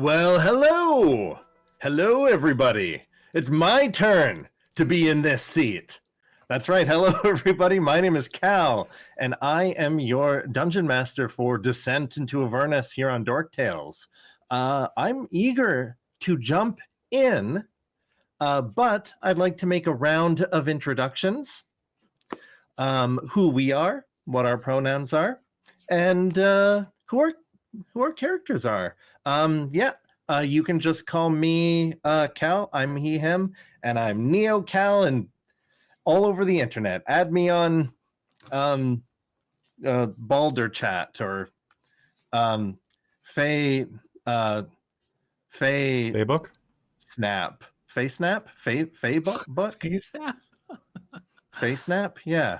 Well, hello! Hello, everybody. It's my turn to be in this seat. That's right. Hello, everybody. My name is Cal, and I am your Dungeon Master for Descent into Avernus here on Dork Tales. I'm eager to jump in, but I'd like to make a round of introductions. Who we are, what our pronouns are, and who our characters are. You can just call me Cal. I'm he, him, and I'm Neo Cal, and all over the internet. Add me on Baldur chat or Facebook Snap. FaceSnap? Facebook? FaceSnap? Yeah.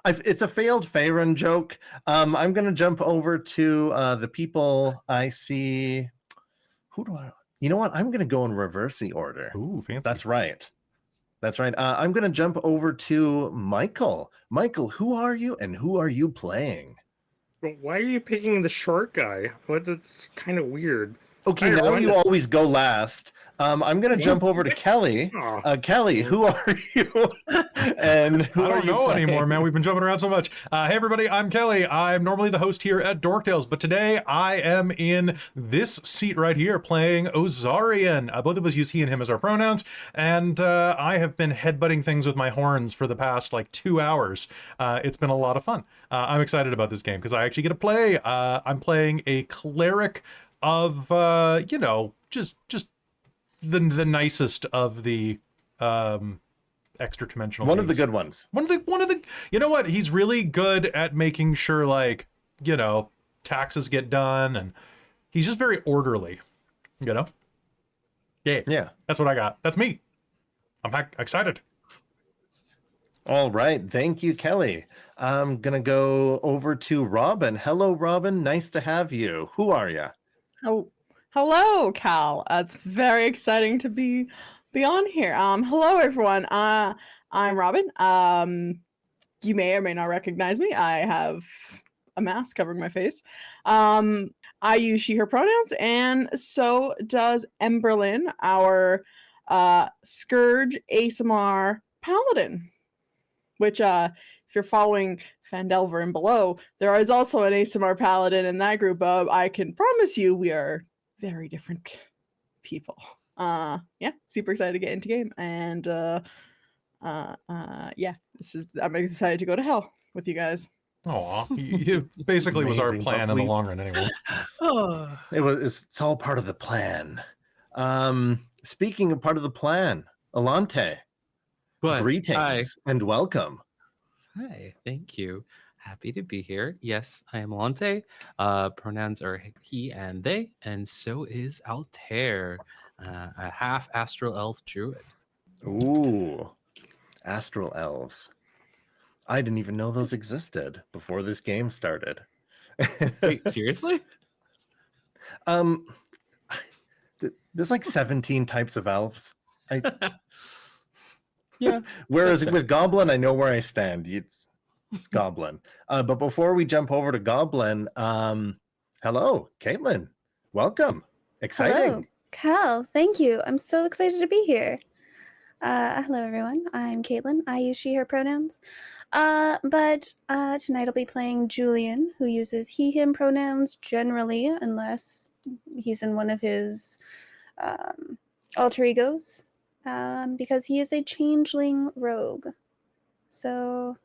It's a failed Faerun joke. I'm going to jump over to the people I see. You know what? I'm going to go in reverse order. Ooh, fancy. That's right. I'm going to jump over to Michael. Michael, who are you and who are you playing? Why are you picking the short guy? That's kind of weird. Okay, now you always go last. I'm going to jump over to Kelly. Kelly, who are you? And who I don't know anymore, man. We've been jumping around so much. Hey, everybody, I'm Kelly. I'm normally the host here at Dork Tales, but today I am in this seat right here playing Ozarian. Both of us use he and him as our pronouns, and I have been headbutting things with my horns for the past, 2 hours. It's been a lot of fun. I'm excited about this game because I actually get to play. I'm playing a cleric of just the nicest of the extra dimensional one of the good ones. One of the you know what, he's really good at making sure taxes get done, and he's just very orderly, yeah That's what I got. That's me. I'm excited. All right, thank you, Kelly. I'm gonna go over to Robin. Hello, Robin, nice to have you. Who are you? Oh, hello, Cal. It's very exciting to be on here. Hello, everyone. I'm Robin. You may or may not recognize me. I have a mask covering my face. I use she, her pronouns, and so does Emberlynn, our Scourge ASMR Paladin, which, if you're following Phandelver and below, there is also an ASMR Paladin in that group. I can promise you we are very different people. Super excited to get into game, and I'm excited to go to hell with you guys. Aw, it basically was our plan in the long run anyway. It's all part of the plan. Speaking of part of the plan, Allonté, greetings and welcome. Hi, thank you. Happy to be here. Yes, I am Allonté. Pronouns are he and they, and so is Altair, a half astral elf druid. Ooh, astral elves. I didn't even know those existed before this game started. Wait, seriously? There's 17 types of elves. Yeah. Whereas with Goblin, I know where I stand. It's Goblin. But before we jump over to Goblin, hello, Caitlan. Welcome. Exciting. Hello, Cal. Thank you. I'm so excited to be here. Hello, everyone. I'm Caitlan. I use she, her pronouns. But tonight I'll be playing Julian, who uses he, him pronouns generally, unless he's in one of his alter egos. Because he is a changeling rogue. So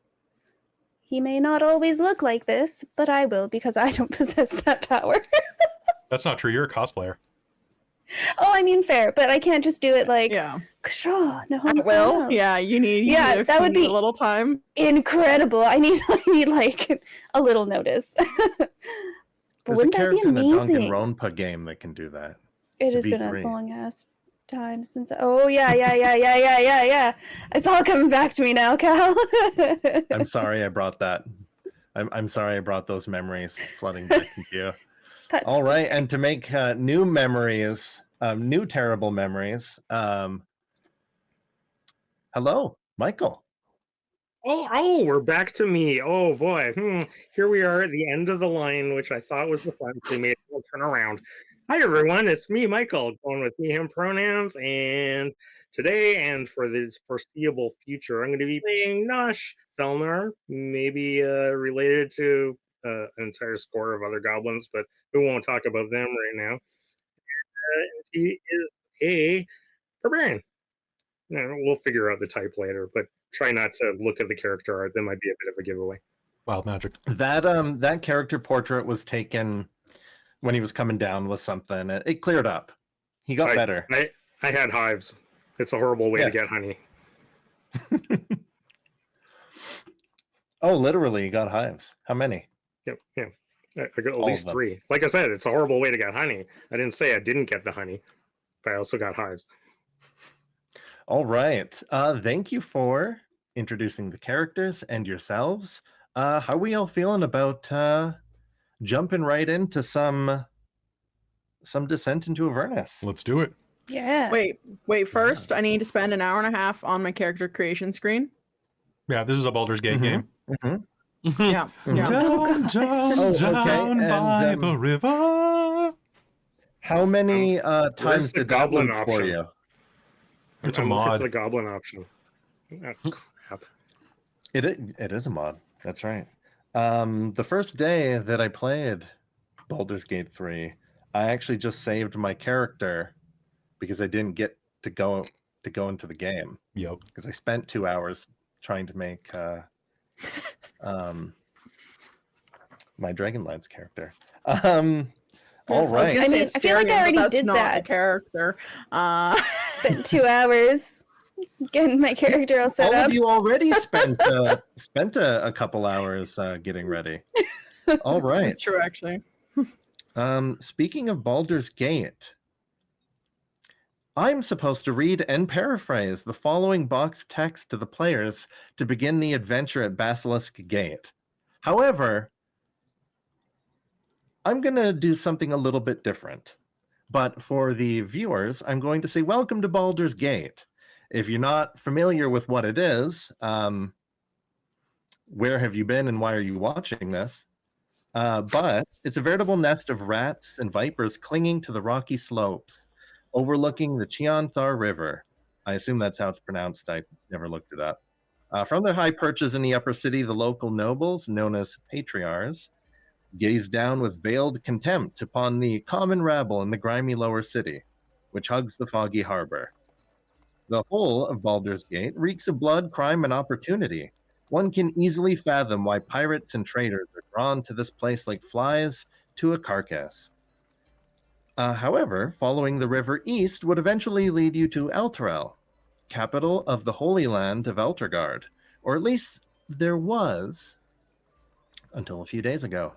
he may not always look like this, but I will because I don't possess that power. That's not true. You're a cosplayer. Oh, I mean, fair, but I can't just do it no, Yeah, you need that would be a little time. Incredible. I need a little notice. There's wouldn't a that be character amazing? in the Danganronpa game that can do that. It has been a long ass time since. Oh yeah. It's all coming back to me now, Cal. I'm sorry I brought that. I'm sorry I brought those memories flooding back into you. All right, and to make new memories, new terrible memories. Hello, Michael. Oh, we're back to me. Oh boy, here we are at the end of the line, which I thought was the fun. They made a turn around. Hi everyone, it's me, Michael, going with he, him pronouns, and today and for the foreseeable future, I'm going to be playing Nosh, Felnar, maybe related to an entire score of other goblins, but we won't talk about them right now. He is a barbarian. No, we'll figure out the type later, but try not to look at the character art. That might be a bit of a giveaway. Wild magic. That character portrait was taken when he was coming down with something. It cleared up. He got better. I had hives. It's a horrible way to get honey. Oh, literally, you got hives. How many? Yep, yeah. I got at least 3. Like I said, it's a horrible way to get honey. I didn't say I didn't get the honey, but I also got hives. All right. Thank you for introducing the characters and yourselves. How are we all feeling about jumping right into some descent into Avernus? Let's do it. Yeah. Wait. First, I need to spend an hour and a half on my character creation screen. Yeah, this is a Baldur's Gate game. Yeah. Down, down by the river. How many times the did that goblin look for option? you? It's a I'm looking mod. for the goblin option. Oh, crap. It is a mod. That's right. The first day that I played Baldur's Gate 3, I actually just saved my character because I didn't get to go into the game. Yep. Because I spent 2 hours trying to make my Dragonlance character. All right. I mean, I feel like I already did that. Character. Spent 2 hours getting my character all set All up. of you already spent a couple hours getting ready. All right. That's true, actually. Speaking of Baldur's Gate, I'm supposed to read and paraphrase the following box text to the players to begin the adventure at Basilisk Gate. However, I'm going to do something a little bit different. But for the viewers, I'm going to say, welcome to Baldur's Gate. If you're not familiar with what it is, where have you been and why are you watching this? But it's a veritable nest of rats and vipers clinging to the rocky slopes, overlooking the Chianthar River. I assume that's how it's pronounced. I never looked it up. From their high perches in the upper city, the local nobles, known as patriarchs, gaze down with veiled contempt upon the common rabble in the grimy lower city, which hugs the foggy harbor. The whole of Baldur's Gate reeks of blood, crime, and opportunity. One can easily fathom why pirates and traders are drawn to this place like flies to a carcass. However, following the river east would eventually lead you to Elturel, capital of the Holy Land of Elturgard, or at least there was until a few days ago.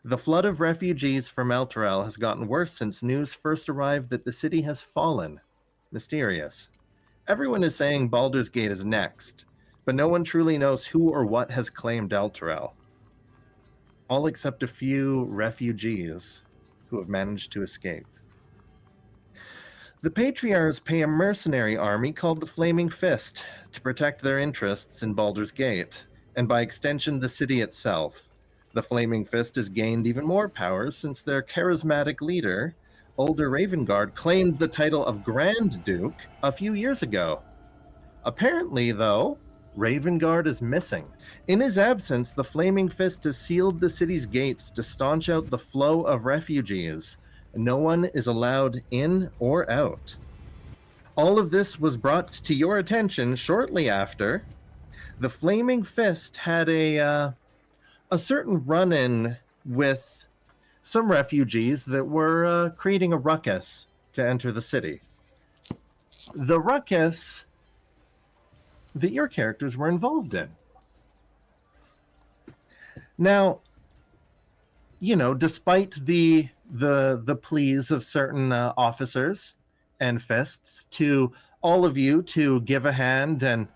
The flood of refugees from Elturel has gotten worse since news first arrived that the city has fallen. Mysterious. Everyone is saying Baldur's Gate is next, but no one truly knows who or what has claimed Elturel. All except a few refugees who have managed to escape. The Patriarchs pay a mercenary army called the Flaming Fist to protect their interests in Baldur's Gate, and by extension the city itself. The Flaming Fist has gained even more power since their charismatic leader, Older Ravengard, claimed the title of Grand Duke a few years ago. Apparently, though, Ravengard is missing. In his absence, the Flaming Fist has sealed the city's gates to staunch out the flow of refugees. No one is allowed in or out. All of this was brought to your attention shortly after the Flaming Fist had a certain run-in with some refugees that were creating a ruckus to enter the city. The ruckus that your characters were involved in. Now, you know, despite the pleas of certain officers and fists to all of you to give a hand and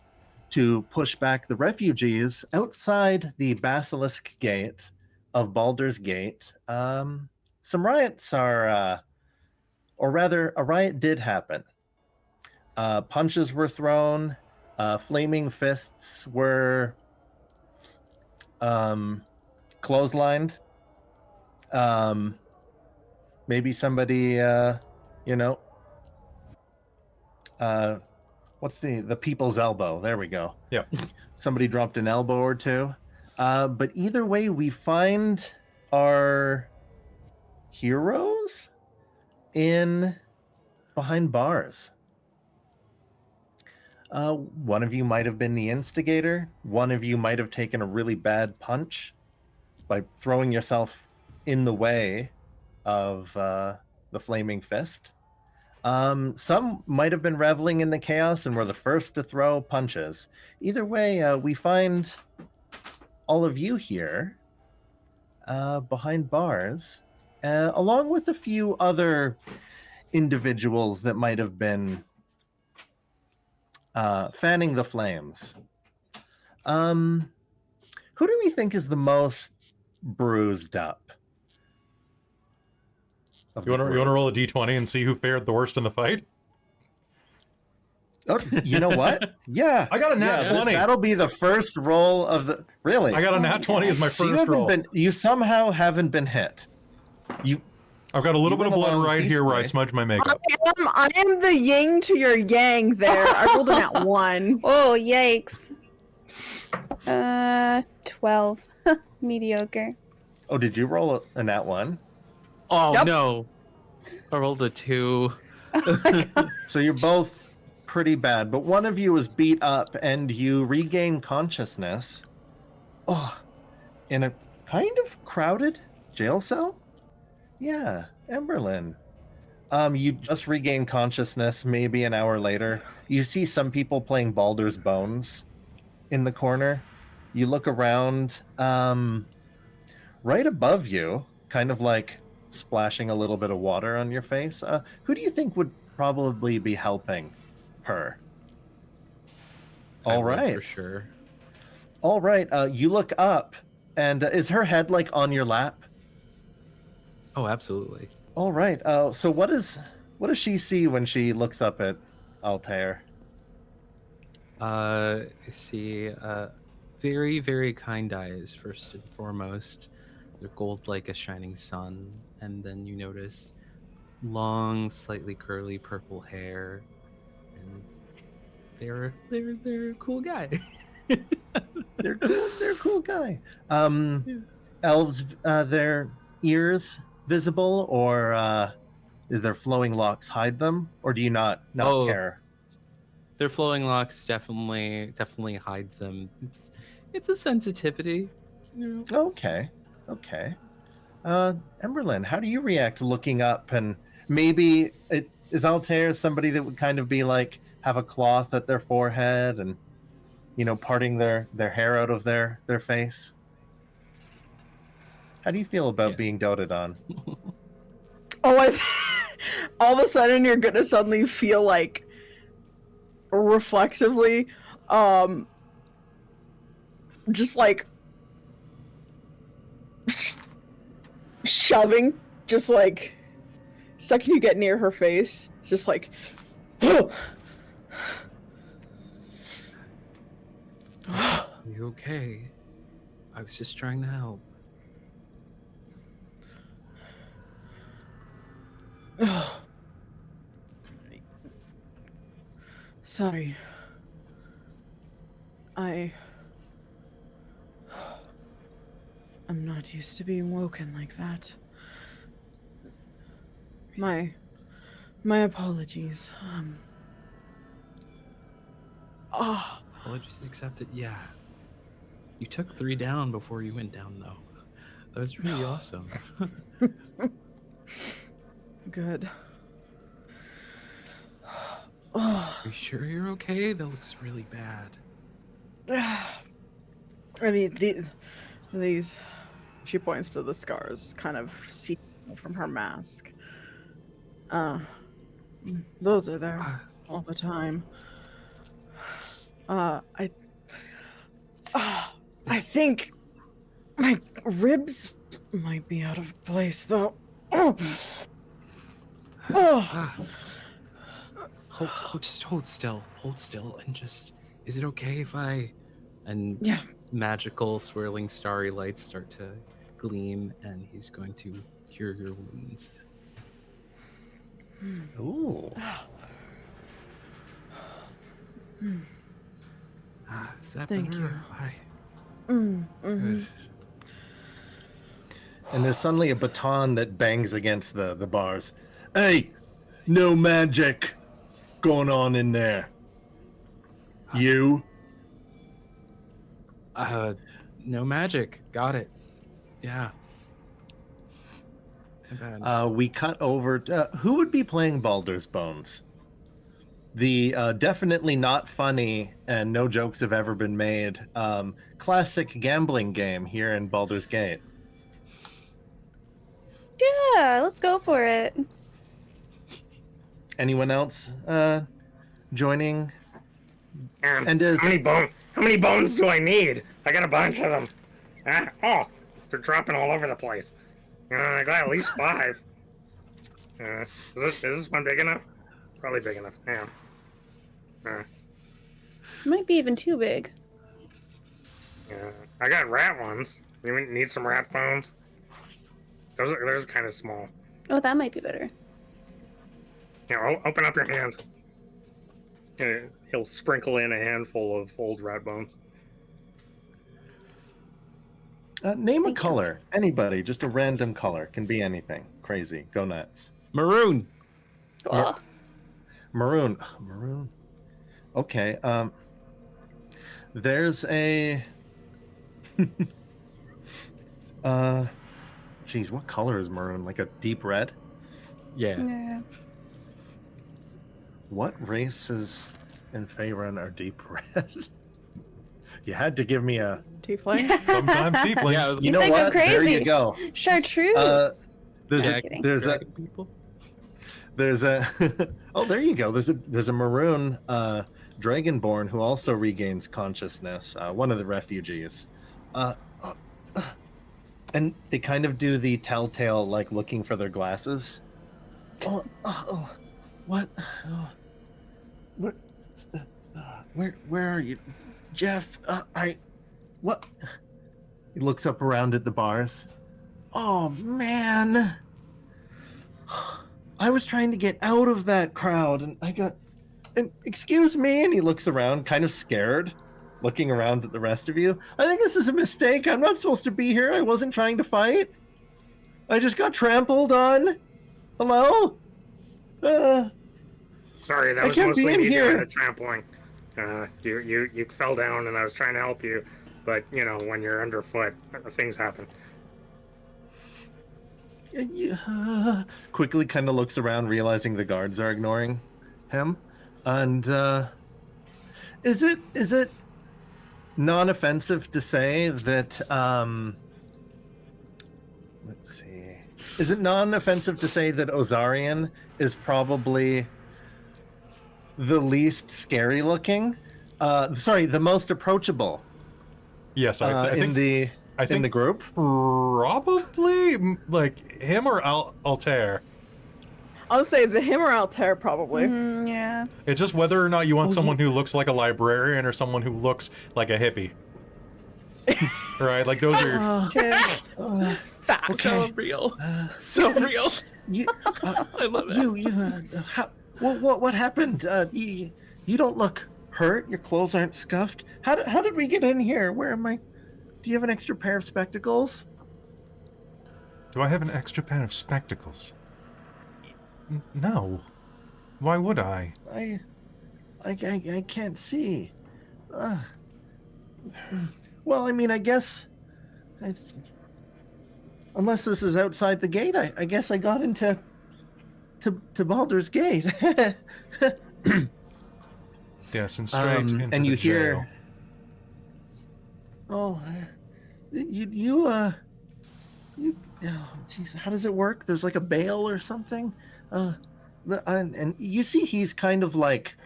to push back the refugees outside the Basilisk Gate of Baldur's Gate, some riots are, or rather, a riot did happen. Punches were thrown. Flaming fists were clotheslined. maybe somebody, you know, what's the people's elbow? There we go. Yeah. Somebody dropped an elbow or two. But either way, we find our heroes behind bars. One of you might have been the instigator. One of you might have taken a really bad punch by throwing yourself in the way of the flaming fist. Some might have been reveling in the chaos and were the first to throw punches. Either way, we find all of you here behind bars, along with a few other individuals that might have been fanning the flames. Who do we think is the most bruised up? You want to roll a d20 and see who fared the worst in the fight? Oh, you know what? Yeah, I got a nat 20. That'll be the first roll of the. Really? I got a nat 20 as my So first roll. you somehow haven't been hit. I've got a little bit of blood right here where I peacefully. smudged my makeup. I am the yin to your yang there. I rolled in at 1. Oh, yikes. 12. Mediocre. Oh, did you roll a nat 1? Oh Yep. no! I rolled a 2. So you're both pretty bad, but one of you is beat up and you regain consciousness. Oh, in a kind of crowded jail cell? Yeah, Emberlynn. You just regain consciousness maybe an hour later. You see some people playing Baldur's Bones in the corner. You look around, right above you, kind of like splashing a little bit of water on your face. Who do you think would probably be helping her? I All would, right. for sure. All right. You look up, and is her head like on your lap? Oh, absolutely. All right. So what does she see when she looks up at Altair? See, very, very kind eyes, first and foremost. They're gold like a shining sun. And then you notice long, slightly curly purple hair. And they're a cool guy. They're cool. They're a cool guy. Elves, their ears visible, or is their flowing locks hide them, or do you not Oh. care? Their flowing locks definitely hide them. It's a sensitivity. You know? Okay. Emberlynn, how do you react to looking up, and maybe is Altair somebody that would kind of be like have a cloth at their forehead and, you know, parting their hair out of their face? How do you feel about Yeah. being doted on? Oh, all of a sudden you're gonna suddenly feel like reflexively, just like shoving, just like second you get near her face, it's just like, You okay? I was just trying to help. sorry. I'm not used to being woken like that. My apologies. Apologies accepted. Yeah. You took 3 down before you went down, though. That was really awesome. Good. Are you sure you're okay? That looks really bad. I mean, these. She points to the scars, kind of see from her mask. Those are there all the time. I think my ribs might be out of place, though. Just hold still. Hold still and just... Is it okay if I... And Yeah. magical swirling starry lights start to gleam, and he's going to cure your wounds. Ooh. Is that Thank better? you. Hi. Mm-hmm. And there's suddenly a baton that bangs against the bars. Hey, no magic going on in there. You? No magic. Got it. Yeah. My bad. We cut over. Who would be playing Baldur's Bones? The definitely not funny and no jokes have ever been made classic gambling game here in Baldur's Gate. Yeah, let's go for it. Anyone else joining? And How many bones do I need? I got a bunch of them. Oh, they're dropping all over the place. I got at least 5. Is this one big enough? Probably big enough. Yeah. Might be even too big. I got rat ones. You need some rat bones? Those are kind of small. Oh, that might be better. Here, open up your hand. He'll sprinkle in a handful of old rat bones. Name a Thank you. color. Anybody, just a random color. Can be anything. Crazy. Go nuts. Maroon. Oh, Maroon. Maroon. Okay. There's a. Geez, what color is maroon? Like a deep red? Yeah. yeah. What races in Faerun are deep red? You had to give me a. Tiefling. Sometimes tieflings. Yeah, You You know said go what? There crazy. you go. Chartreuse. There's Yeah, a. kidding. There's a. Dragon people. There's a. Oh, there you go. There's a maroon dragonborn who also regains consciousness. One of the refugees. And they kind of do the telltale, like looking for their glasses. What? Where are you, Jeff? What? He looks up around at the bars. Oh man, I was trying to get out of that crowd, and excuse me. And he looks around, kind of scared, looking around at the rest of you. I think this is a mistake. I'm not supposed to be here. I wasn't trying to fight. I just got trampled on. Hello? Sorry, that I was can't mostly be in me doing here. the trampling. You fell down, and I was trying to help you, but when you're underfoot, things happen. Quickly kind of looks around, realizing the guards are ignoring him. And is it non-offensive to say that let's see. Is it non-offensive to say that Ozarian is probably the least scary looking? Sorry, the most approachable. Yes, I think in the group. probably like him or Altair. I'll say the him or Altair probably. Yeah. It's just whether or not you want Oh, someone who looks like a librarian or someone who looks like a hippie. Right? Like those are. True. Fact. Okay. So real. So real. You, I love it. what happened? You don't look hurt. Your clothes aren't scuffed. How did we get in here? Where am I? Do you have an extra pair of spectacles? Do I have an extra pair of spectacles? No. Why would I? I can't see. Well, I mean, I guess it's unless this is outside the gate. I guess I got into Baldur's Gate. Yes, and straight into and you the jail. hear. Oh, you oh, jeez, how does it work? There's like a bail or something. And you see, he's kind of like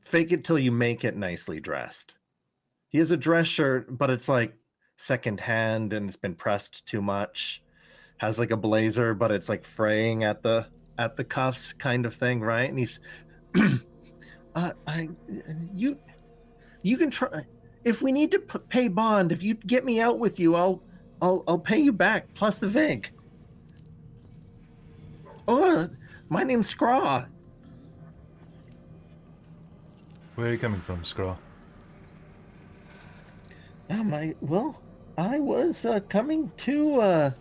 fake it till you make it nicely dressed. He has a dress shirt, but it's like secondhand and it's been pressed too much. Has like a blazer, but it's like fraying at the cuffs, kind of thing, right? And he's, you can try. If we need to pay bond, if you get me out with you, I'll pay you back plus the vig. Oh, my name's Scraw. Where are you coming from, Scraw? I was coming to I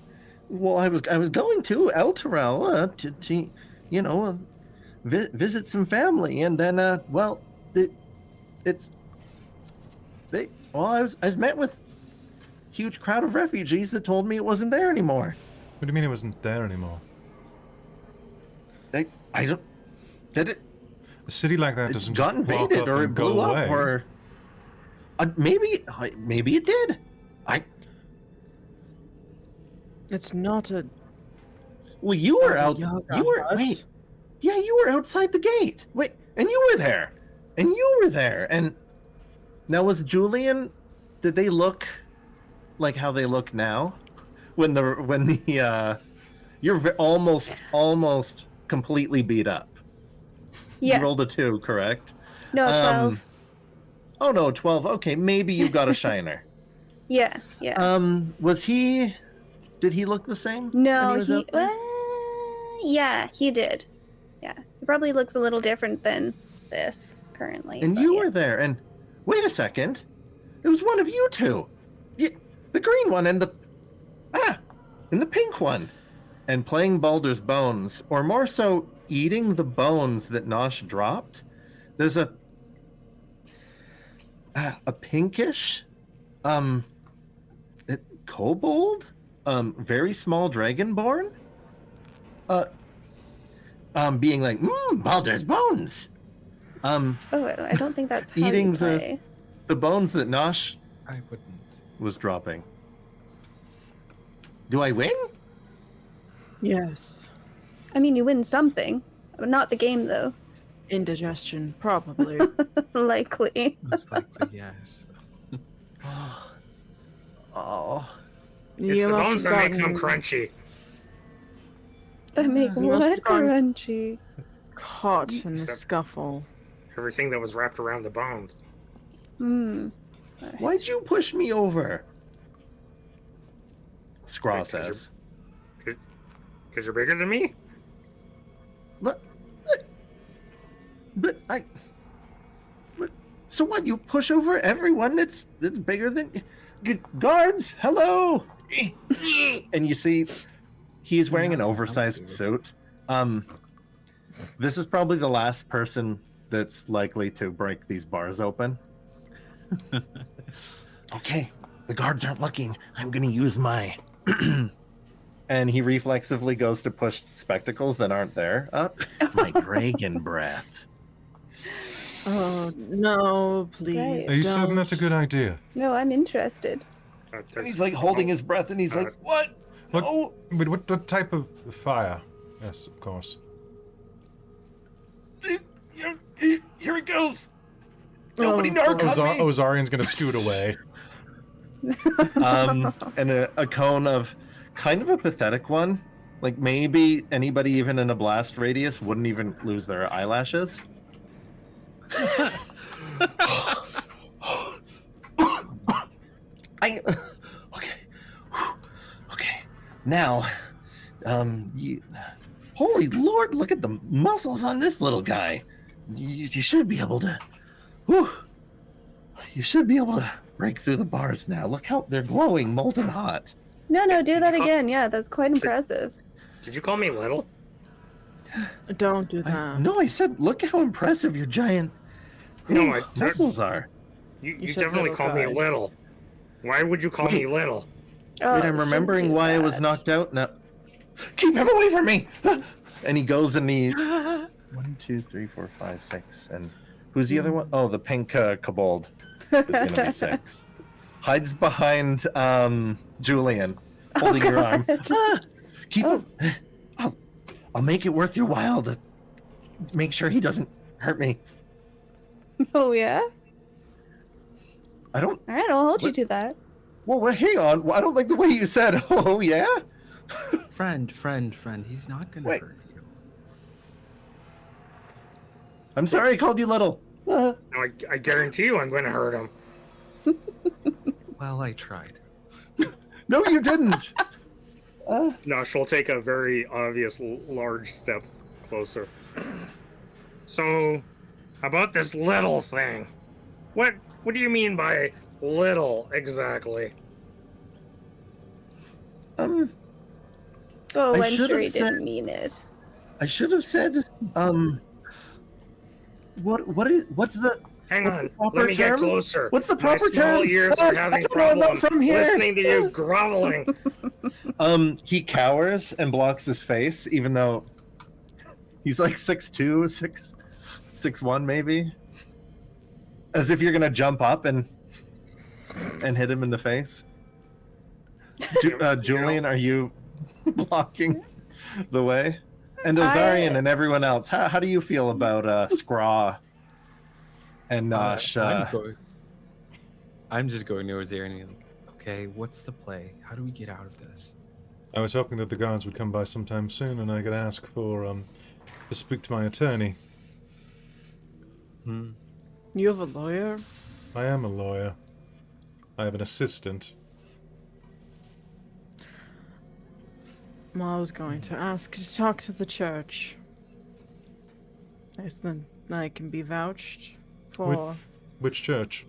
was going to Elturel to visit some family, and then I was met with a huge crowd of refugees that told me it wasn't there anymore. What do you mean it wasn't there anymore? I don't. Did it? A city like that It doesn't got just walk invaded, up or and it go blew away. up, or maybe it did. It's not a. Well, you were out. Yaga You were hut. wait. Yeah, you were outside the gate. Wait, and you were there. And you were there. And now was Julian? Did they look like how they look now? When the you're almost completely beat up. Yeah. You rolled a 2, correct? No, 12. Oh no, 12. Okay, maybe you got a shiner. Yeah. Was he? Did he look the same? No, when he was out there? yeah, he did. Yeah. He probably looks a little different than this currently. And but you yeah. were there, and wait a second. It was one of you two. The green one and the pink one. And playing Baldur's Bones, or more so eating the bones that Nosh dropped, there's a pinkish kobold, very small dragonborn, being like, Baldur's Bones. Oh, I don't think that's how Eating you play. the bones that Nosh I wouldn't. was dropping. Do I win? Yes. I mean, you win something. Not the game, though. Indigestion, probably. Likely. Most likely, yes. Oh. It's the bones that make them crunchy. That make You must what have gone- crunchy? caught in the scuffle. Everything that was wrapped around the bones. Why'd you push me over? Scraw says. Because you're bigger than me? But so what? You push over everyone that's bigger than guards. Hello, and you see he's wearing an oversized suit. This is probably the last person that's likely to break these bars open. Okay, the guards aren't looking. I'm gonna use my. And he reflexively goes to push spectacles that aren't there. My dragon breath. Oh, no, please. Right. Are you certain don't. that's a good idea? No, I'm interested. And he's like holding his breath, and he's like, "What? What, No!" wait, what type of fire? Yes, of course. Here it goes. Nobody Oh, narc on me. Ozarian's gonna scoot away. And a cone of kind of a pathetic one. Like maybe anybody even in a blast radius wouldn't even lose their eyelashes. Okay. Now, holy Lord, look at the muscles on this little guy. You should be able to. You should be able to break through the bars now. Look how they're glowing, molten hot. No, do that again. Yeah, that's quite impressive. Did you call me little? Don't do that. No, I said, look how impressive your giant No, muscles are. You said definitely little called me guy. little. Why would you call me little? Oh, Wait, I'm shouldn't remembering do why I was that. knocked out now. Keep him away from me! And he goes and he 1, 2, 3, 4, 5, 6. And who's the other one? Oh, the pink kobold is gonna be 6. Hides behind Julian, holding your arm. Keep him. I'll make it worth your while to make sure he doesn't hurt me. Oh, yeah? I don't. All right, I'll hold you What? to that. Well, hang on. I don't like the way you said. Oh yeah. Friend. He's not gonna Wait. hurt you. I'm sorry I called you little. No, I guarantee you I'm going to hurt him. Well, I tried. No, you didn't. Nosh will take a very obvious large step closer. So, about this little thing. What do you mean by little exactly? Oh, I I'm should sure have he said- didn't mean it. I should have said, what's the Hang What's on, the proper let me get term? closer. What's the My proper small term? ears Oh, are having I don't know about problems from here. listening to you groveling. He cowers and blocks his face, even though he's like 6'2", 6'1", maybe. As if you're gonna jump up and hit him in the face. Julian, are you blocking the way? And Ozarian and everyone else, how do you feel about Scraw and Nosh? I'm just going to Ozarian and being like, okay, what's the play? How do we get out of this? I was hoping that the guards would come by sometime soon and I could ask to speak to my attorney. You have a lawyer? I am a lawyer. I have an assistant. Well, I was going to ask to talk to the church. Then I can be vouched for Which church?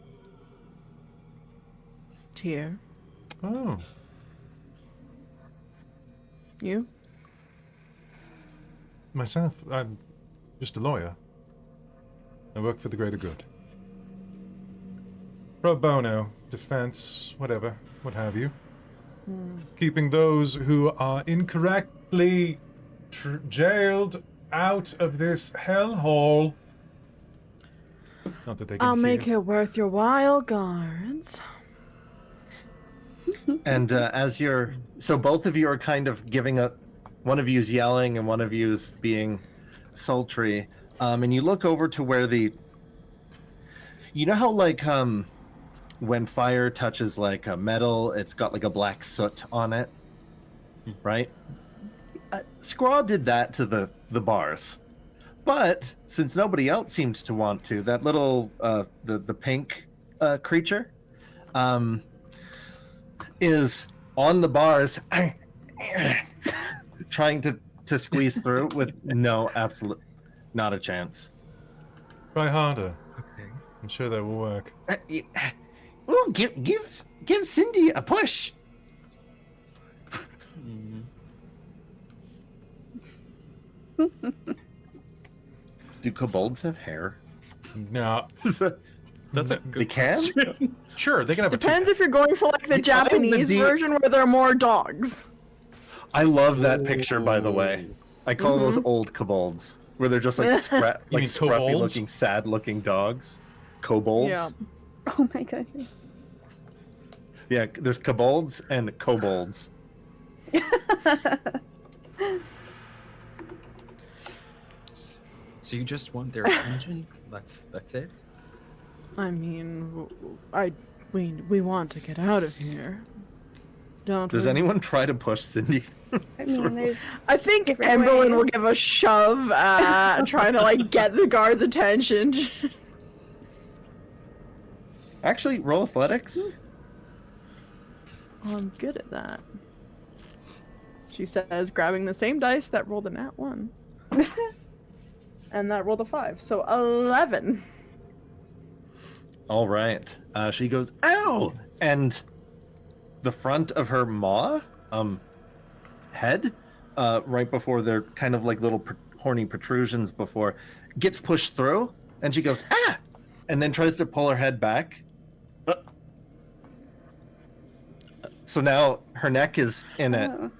Tyr. Oh. You? Myself, I'm just a lawyer. I work for the greater good. Pro bono, defense, whatever, what have you. Keeping those who are incorrectly jailed out of this hellhole. Not that they can I'll hear. make it worth your while, guards. And so both of you are kind of giving one of you's yelling and one of you's being sultry. And you look over to where you know how like when fire touches like a metal, it's got like a black soot on it, right? Scraw did that to the bars, but since nobody else seemed to want to, that little the pink creature is on the bars trying to squeeze through with no absolute not a chance. Try harder. Okay. I'm sure that will work. Oh, give Cindy a push. Do kobolds have hair? No. That's a They good can? Sure, they can have Depends if you're going for like the I'm the Japanese D- version where there are more dogs. I love that picture, by the way. I call those old kobolds, where they're just like You mean scruffy kobolds? looking, sad looking dogs. Kobolds. Yeah. Oh my goodness. Yeah, there's kobolds and kobolds. So you just want their attention? That's it? I mean, we want to get out of here. Don't Does we? anyone try to push Cindy? I mean, there's I think different Emberlynn will ways. give a shove, trying to like get the guards' attention. Actually, roll athletics. Oh, I'm good at that. She says, grabbing the same dice that rolled a nat 1. And that rolled a 5, so 11. All right. She goes, ow! And the front of her head, right before they're kind of like little horny protrusions before, gets pushed through, and she goes, ah! And then tries to pull her head back. So now her neck is in it. Oh, you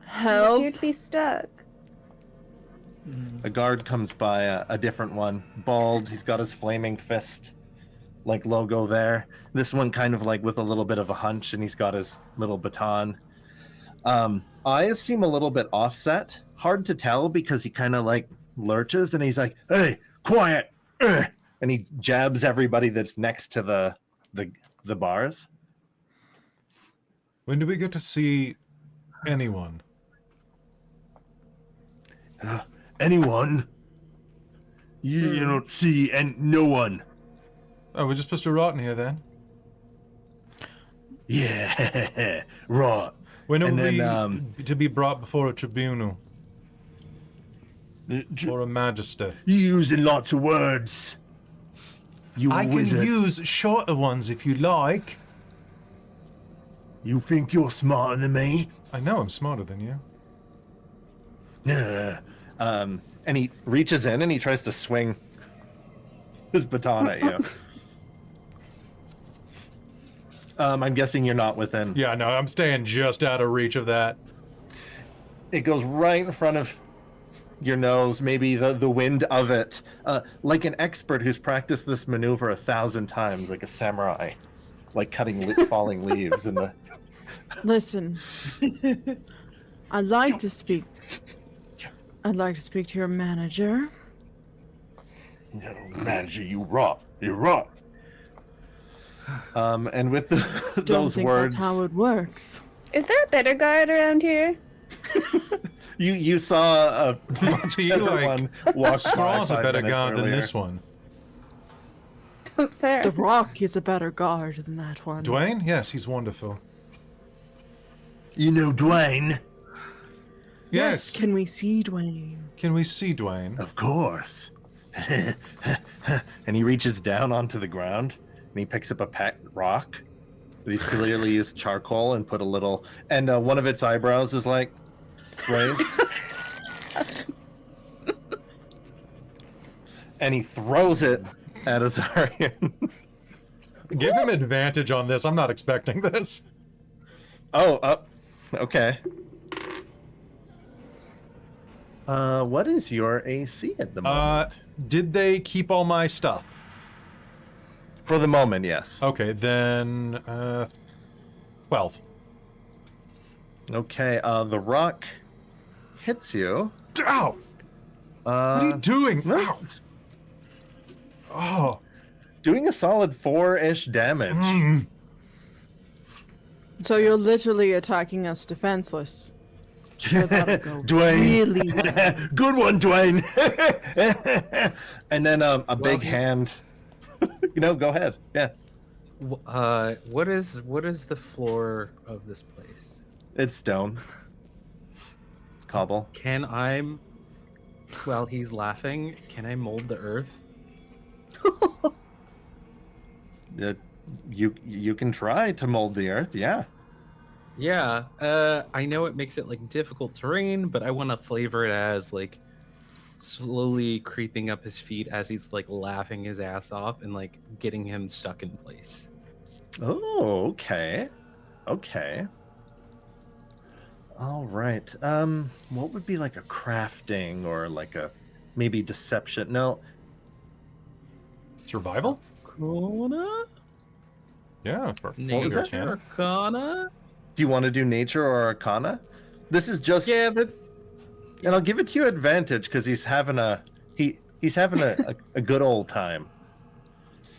Help. appear to be stuck. A guard comes by, a different one, bald. He's got his flaming fist like logo there. This one kind of like with a little bit of a hunch, and he's got his little baton. Eyes seem a little bit offset. Hard to tell because he kind of like lurches, and he's like, "Hey, quiet!" And he jabs everybody that's next to the bars. When do we get to see anyone? Anyone? You don't see and no one. Oh, we're just supposed to rot in here then? Yeah, right. When are And we then, to be brought before a tribunal You're or a magister? using lots of words. You I can wizard. use shorter ones if you like. You think you're smarter than me? I know I'm smarter than you. And he reaches in and he tries to swing his baton at you. I'm guessing you're not within. Yeah, no, I'm staying just out of reach of that. It goes right in front of your nose, maybe the wind of it, like an expert who's practiced this maneuver 1,000 times, like a samurai, like cutting falling leaves in the. Listen, I'd like to speak to your manager. No, manager, you rot. You rot. And with Don't those think words, that's how it works. Is there a better guard around here? you saw a much Be better like, one walk Straw's by a 5 better minutes guard than earlier. this one. Fair. The Rock is a better guard than that one. Dwayne? Yes, he's wonderful. You know Dwayne? Yes. Can we see Dwayne? Can we see Dwayne? Of course. And he reaches down onto the ground and he picks up a pet rock. He's clearly used charcoal and put a little, and one of its eyebrows is like raised. And he throws it at Ozarian. Give him advantage on this. I'm not expecting this. Okay. What is your AC at the moment? Did they keep all my stuff? For the moment, yes. Okay, then 12. Okay, the rock hits you. Ow! What are you doing? Ow! Oh. Doing a solid 4-ish damage. So you're literally attacking us defenseless. Sure, that'll go Dwayne. really well. Good one, Dwayne. And then a big he's- hand. Go ahead. Yeah. What is the floor of this place? It's stone. Cobble. Can I, while he's laughing, can I mold the earth? You can try to mold the earth, yeah. Yeah, I know it makes it like difficult terrain, but I want to flavor it as like slowly creeping up his feet as he's like laughing his ass off and like getting him stuck in place. Oh, okay. Okay. All right. What would be like a crafting or like a maybe deception? No. Survival? Arcana? Yeah. was Nature that? Arcana? Do you want to do nature or arcana? This is just Yeah, but and I'll give it to you advantage because he's having a good old time.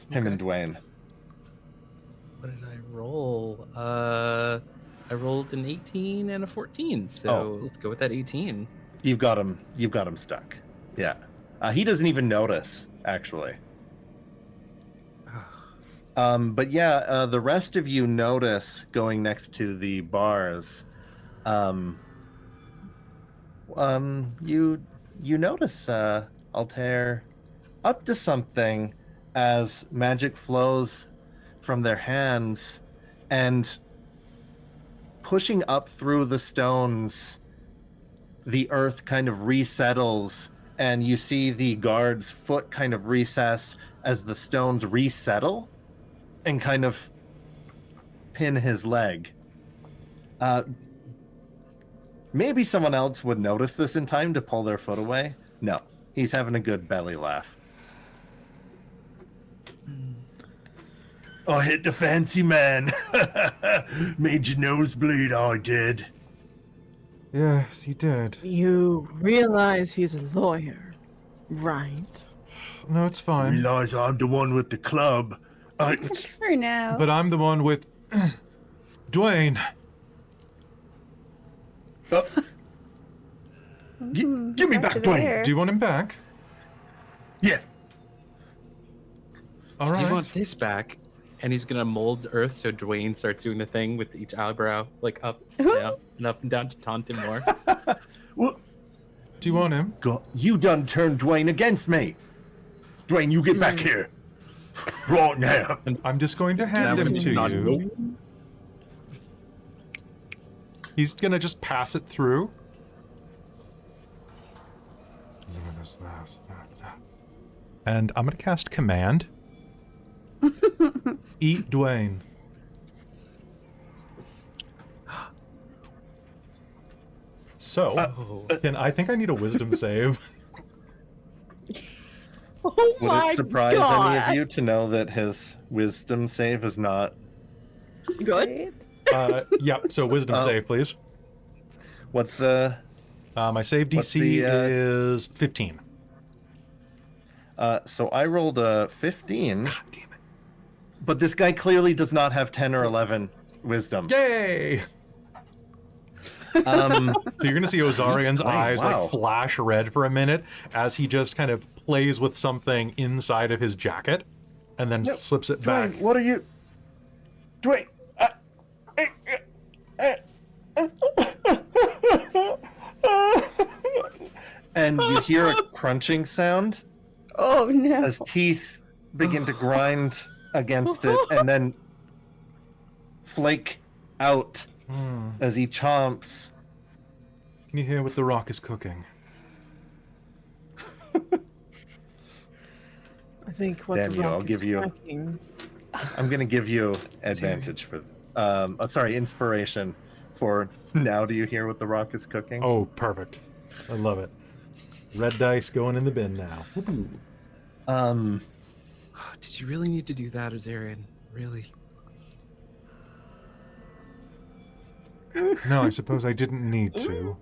Him and Dwayne. what did I roll? I rolled an 18 and a 14, so let's go with that 18. You've got him stuck. Yeah. He doesn't even notice, actually. But yeah, the rest of you notice going next to the bars. You notice Altair up to something as magic flows from their hands and pushing up through the stones. The earth kind of resettles, and you see the guard's foot kind of recess as the stones resettle and kind of pin his leg. Maybe someone else would notice this in time to pull their foot away. No, he's having a good belly laugh. I hit the fancy man. Made your nose bleed, I did. Yes, you did. You realize he's a lawyer, right? No, it's fine. Realize I'm the one with the club. For now. But I'm the one with Dwayne. Give me back, After Dwayne. there. Do you want him back? Yeah. All Do right. you want this back? and he's gonna mold Earth so Dwayne starts doing the thing with each eyebrow, like up, down, and up and down to taunt him more. What? Do you want him? You done turned Dwayne against me. Dwayne, you get back here. Right now. I'm just going to hand him to you. He's gonna just pass it through. And I'm gonna cast Command. Eat Dwayne. So, I think I need a Wisdom save. Oh Would my it surprise god. any of you to know that his wisdom save is not... Good. Yep, so Wisdom Oh. save, please. What's the... My save What's DC the, is 15. So I rolled a 15, God damn it. but this guy clearly does not have 10 or 11 wisdom. Yay! So you're gonna see Ozarian's Dwayne, eyes wow. like flash red for a minute as he just kind of plays with something inside of his jacket and then slips it back. Dwayne, what are you... Dwayne... And you hear a crunching sound Oh no. as teeth begin to grind against it and then flake out as he chomps. Can you hear what the rock is cooking? I think what Damn the you, rock I'll is give you- cracking. I'm gonna give you advantage for, inspiration for now. Do you hear what the rock is cooking? Oh, perfect. I love it. Red dice going in the bin now. Whoopoo. Did you really need to do that, Ozarian? Really? No, I suppose I didn't need to.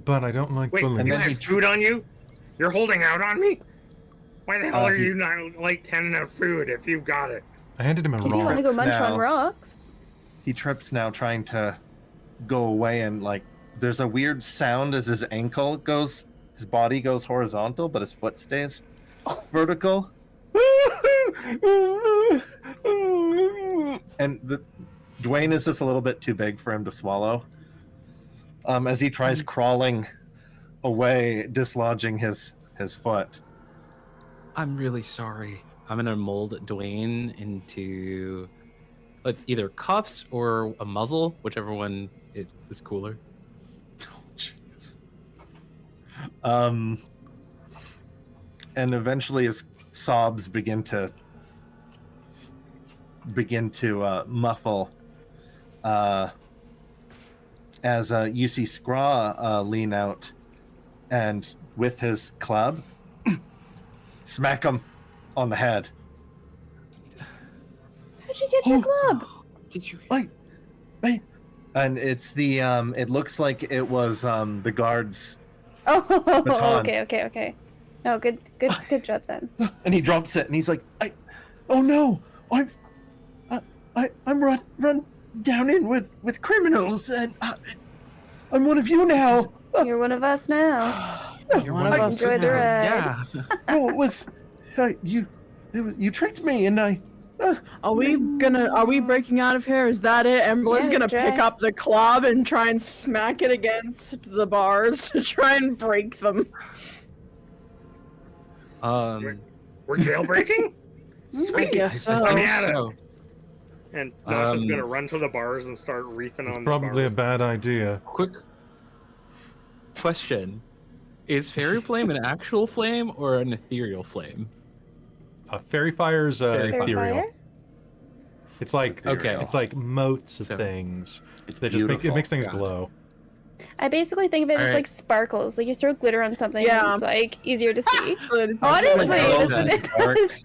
But I don't like Wait, bullying. you then have he food on you? You're holding out on me? Why the hell are he- you not like handing out food if you've got it? I handed him a He You want to rock. go munch now. on rocks? He trips now, trying to go away, and like there's a weird sound as his ankle goes, his body goes horizontal, but his foot stays vertical. And Dwayne is just a little bit too big for him to swallow. As he tries crawling away, dislodging his foot. I'm really sorry. I'm gonna mold Dwayne into either cuffs or a muzzle, whichever one is cooler. And eventually his sobs begin to muffle as you see Scraw lean out and with his club smack him on the head. How'd you get your club? Did you? And it's the it looks like it was the guards, Oh, Baton. okay. No, good job then. and he drops it and he's like, oh no, I'm run down in with criminals and I'm one of you now. You're one of us now. You're one of us Enjoy the ride. Yeah. No, it was you tricked me and I. Are we breaking out of here? Is that it? Emberlynn's Yeah, gonna try. pick up the club and try and smack it against the bars to try and break them. Um. We're jailbreaking? I Sweet. guess so. Let me at it. So, And Nosh is Um, gonna run to the bars and start reefing It's on probably a the bars. bad idea. quick question: is fairy flame an actual flame or an ethereal flame? Fairy fire's Fairy Fair ethereal. fire? It's like Okay. it's like motes of So- things. It's They just make it beautiful. makes things Got it. glow. I basically think of it as Alright. like sparkles. Like you throw glitter on something, Yeah. and it's like easier to see. But it's Honestly, like that's what it Dark. is.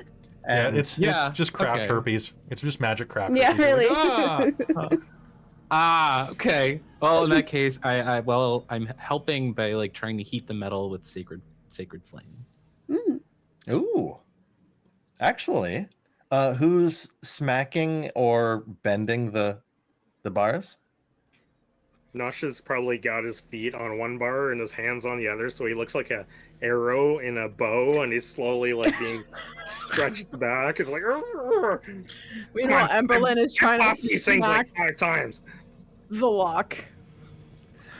Yeah, And it's Yeah, just craft okay. herpes. It's just magic craft. Yeah, herpes. You're really. like, Okay. Well, in that case, I'm helping by like trying to heat the metal with sacred flame. Mm. Ooh. Actually, who's smacking or bending the bars? Nosh has probably got his feet on one bar and his hands on the other, so he looks like a arrow in a bow, and he's slowly like being stretched back. It's like, Meanwhile, Emberlynn is trying to pop these things smack like 5 times. the lock.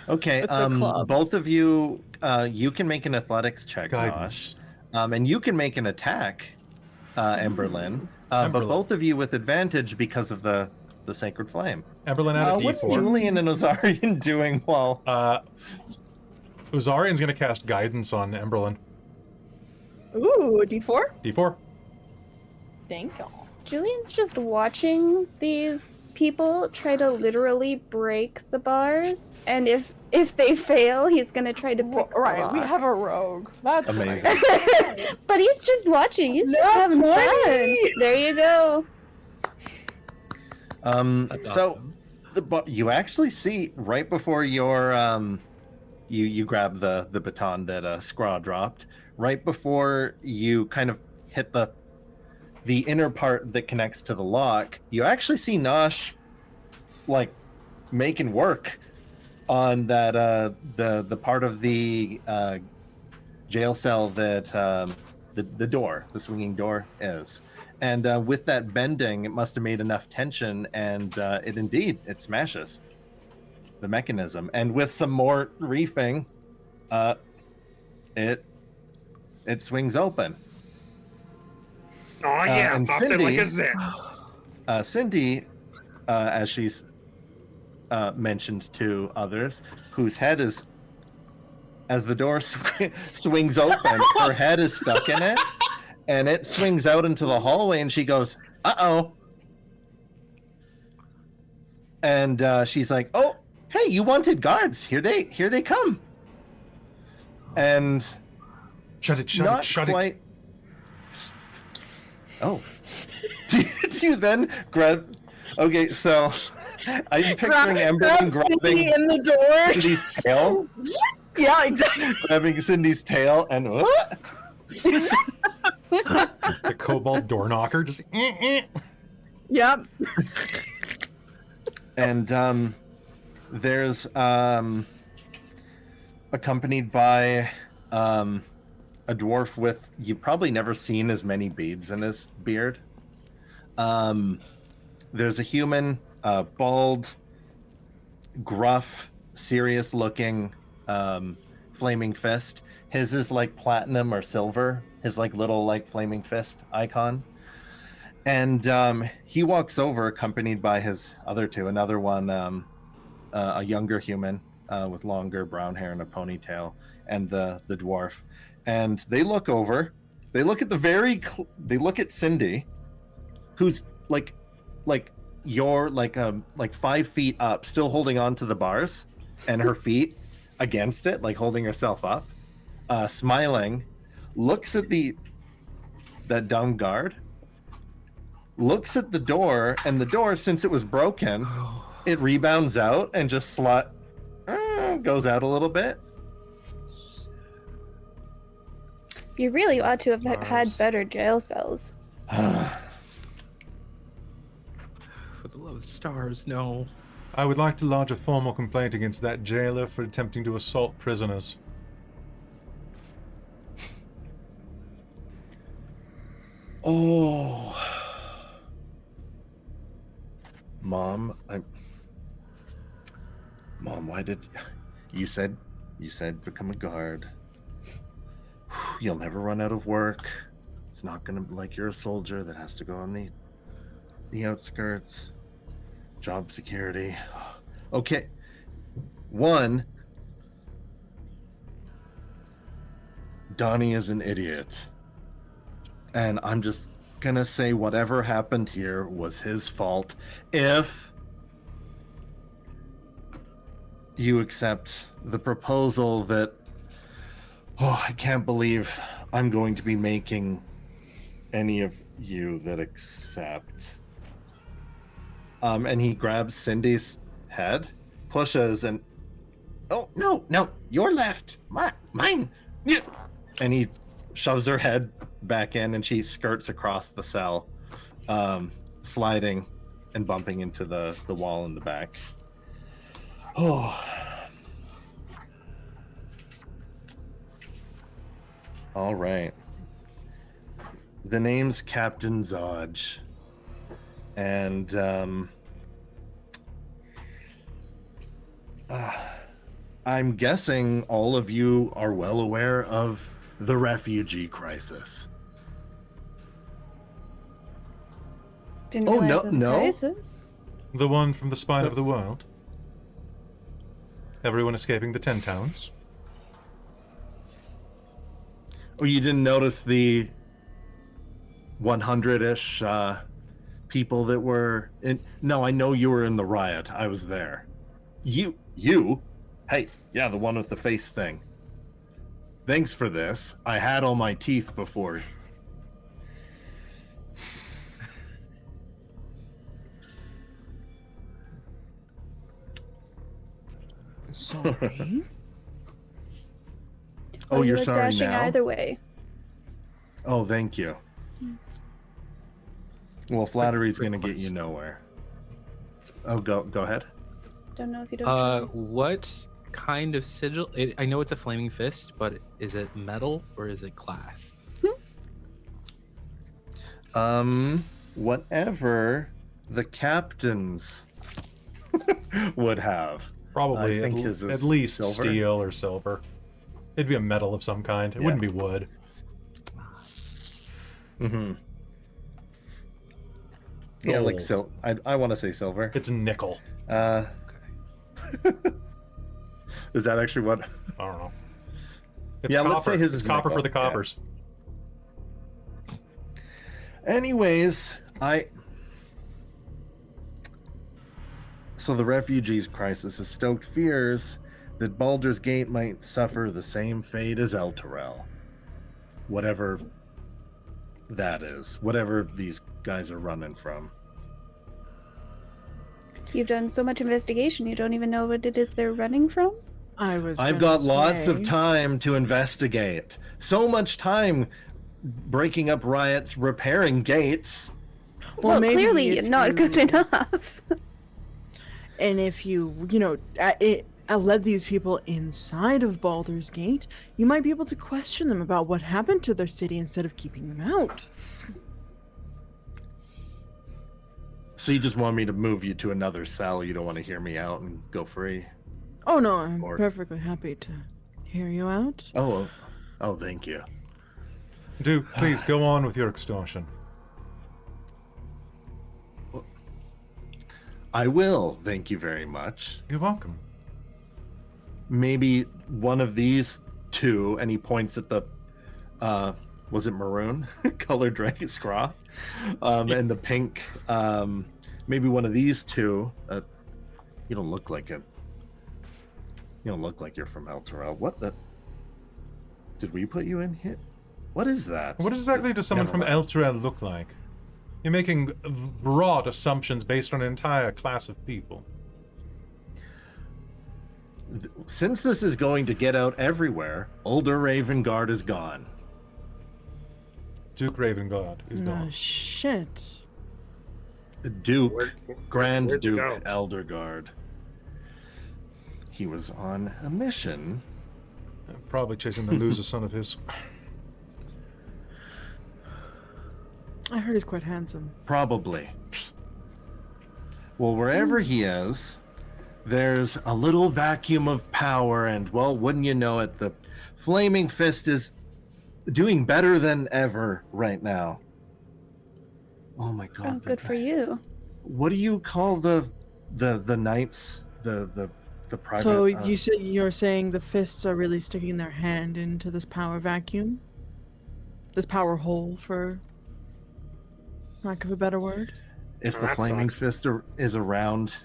Okay, With the club. both of you, you can make an athletics check, Guidance. Nosh. And you can make an attack, Emberlynn. But Emberlynn. both of you with advantage because of the sacred flame. Emberlynn add a What's D4. Julian and Ozarian doing while... Ozarian's going to cast guidance on Emberlynn. Ooh, a D4? D4. Thank you. Julian's just watching these people try to literally break the bars, and if they fail, he's gonna try to pick the Right, we lock. have a rogue. That's Amazing. right. But he's just watching. He's just Nat having 20! fun. There you go. That's So awesome. you actually see right before your you grab the baton that Scraw dropped, right before you kind of hit the inner part that connects to the lock, you actually see Nosh like making work on that the part of the jail cell that the door, the swinging door is. And with that bending, it must have made enough tension, and it smashes the mechanism. And with some more reefing, it swings open. Oh yeah, and popped it like a zit. Cindy, as she's mentioned to others, whose head is, as the door swings open, her head is stuck in it, and it swings out into the hallway, and she goes, "Uh-oh." And she's like, "Oh, hey, you wanted guards. Here they come." And Shut it, shut not it, shut quite... it. Oh. do you then grab... Okay, so I'm picturing Emberlynn grabbing in the door. Cindy's tail, Yeah, exactly. grabbing Cindy's tail, and what? The kobold door knocker. Just. Yep. And there's accompanied by a dwarf with, you've probably never seen as many beads in his beard. There's a human, bald, gruff, serious looking flaming fist. His is like platinum or silver, his like little like flaming fist icon. And he walks over accompanied by his other two, another one, a younger human with longer brown hair and a ponytail, and the dwarf. And they look over, they look at they look at Cindy, who's like you're like 5 feet up, still holding on to the bars, and her feet against it, like holding herself up, smiling, looks at that dumb guard, looks at the door, and the door, since it was broken, it rebounds out and just goes out a little bit. You really ought to have had better jail cells. For the love of stars, no. I would like to lodge a formal complaint against that jailer for attempting to assault prisoners. Oh, Mom, why did you said become a guard? You'll never run out of work. It's not gonna like you're a soldier that has to go on the outskirts. Job security. Okay. One, Donnie is an idiot. And I'm just gonna say whatever happened here was his fault. If you accept the proposal that, I can't believe I'm going to be making any of you that accept. And he grabs Cindy's head, pushes, and oh no, your left, mine. Yeah. And he shoves her head back in, and she skirts across the cell, sliding and bumping into the wall in the back. Oh. All right. The name's Captain Zodge. And I'm guessing all of you are well aware of the refugee crisis. Didn't Oh, realize no, it was a no. crisis. The one from the spine of the world. Everyone escaping the 10 towns. Oh, you didn't notice the 100-ish people that were in? No, I know you were in the riot. I was there. You? Hey, yeah, the one with the face thing. Thanks for this. I had all my teeth before. Sorry. Oh, you you're look sorry dashing now? either way. Oh, thank you. Well, flattery's gonna get you nowhere. Oh, go ahead. Don't know if you don't try. What kind of sigil? I know it's a flaming fist, but is it metal or is it glass? Whatever the captains would have. Probably I think at, his is at least silver. steel or silver. It'd be a metal of some kind. It Yeah. wouldn't be wood. Mm-hmm. Yeah, like Gold. I want to say silver. It's nickel. Is that actually what? I don't know. It's Yeah, copper. let's say his it's is copper for nickel, the yeah. coppers. Anyways, so the refugees crisis has stoked fears that Baldur's Gate might suffer the same fate as Elturel. Whatever that is. Whatever these guys are running from. You've done so much investigation, you don't even know what it is they're running from? I've gonna got lots of say- time to investigate. So much time breaking up riots, repairing gates. Well, maybe clearly if not good you- enough. And if you led these people inside of Baldur's Gate, you might be able to question them about what happened to their city instead of keeping them out. So you just want me to move you to another cell? You don't want to hear me out and go free? Oh no, I'm Or- perfectly happy to hear you out. Oh, thank you. Do please go on with your extortion. I will, thank you very much. You're welcome. Maybe one of these two, and he points at the, was it maroon colored dragon scraw, and the pink, maybe one of these two. You don't look like it. You don't look like you're from Elturel. What the? Did we put you in here? What is that? What exactly does someone Never from mind. Elturel look like? You're making broad assumptions based on an entire class of people. Since this is going to get out everywhere, older Ravengard is gone. Duke Ravengard is No gone. shit. Duke, Grand where'd he Duke go? Eldergard. He was on a mission. Probably chasing the loser son of his. I heard he's quite handsome. Probably. Well, wherever he is, there's a little vacuum of power, and, well, wouldn't you know it, the Flaming Fist is doing better than ever right now. Oh my Oh, god. good for you. What do you call the knights? The private... So you're saying the fists are really sticking their hand into this power vacuum? This power hole, for lack of a better word? If Oh, the that Flaming sucks. Fist is around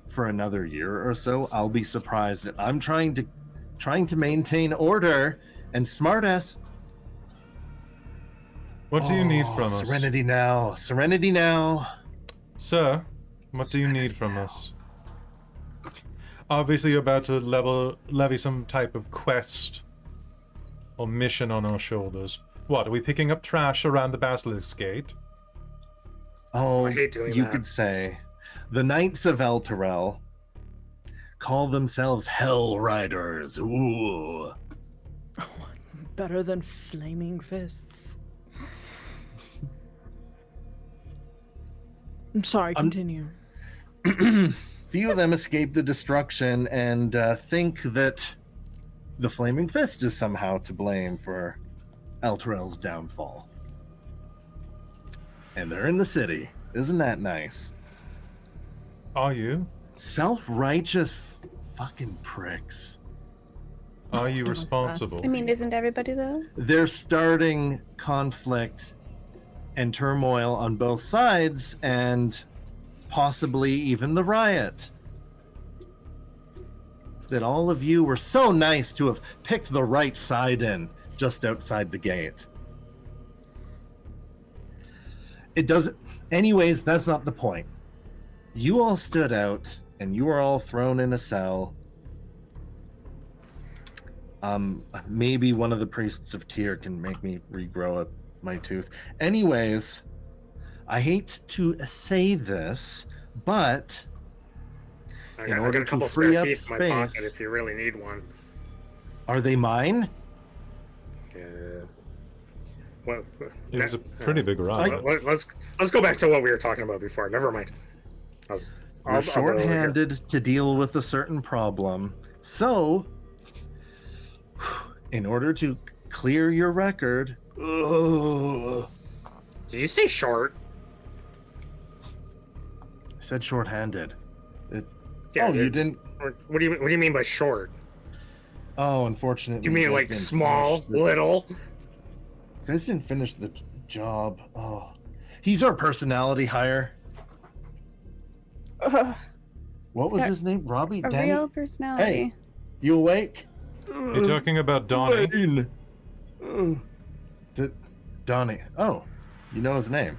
for another year or so, I'll be surprised. I'm trying to maintain order and smartass. What do you need from us? Serenity now. Serenity now. Sir, what do you need from us? Obviously, you're about to levy some type of quest or mission on our shoulders. What, are we picking up trash around the Basilisk Gate? Oh, I hate doing you that. could say the Knights of Elturel call themselves Hell Riders. Ooh. Better than flaming fists. I'm sorry, continue. Few of them escape the destruction and think that the Flaming Fist is somehow to blame for Altair's downfall. And they're in the city. Isn't that nice? Are you? Self-righteous fucking pricks. Are you Oh, responsible? I mean, isn't everybody though? They're starting conflict and turmoil on both sides, and possibly even the riot. That all of you were so nice to have picked the right side in just outside the gate. It doesn't. Anyways, that's not the point. You all stood out, and you were all thrown in a cell. Maybe one of the priests of Tyr can make me regrow my tooth. Anyways, I hate to say this, but I in got order a to couple free spare up teeth in my pocket space, if you really need one. are they mine? Well, It was a pretty big rock. let's go back to what we were talking about before. Never mind. We're short-handed to deal with a certain problem, so in order to clear your record, Did you say short? I said short-handed. Yeah, you didn't. What do you mean by short? Oh, unfortunately. You mean guys like didn't small, finish little? You guys didn't finish the job. Oh, he's our personality hire. Ugh, What was got his name? Robbie? a Danny? real personality. Hey, you awake? You're talking about Donnie? Dwayne. Donnie. Oh, you know his name.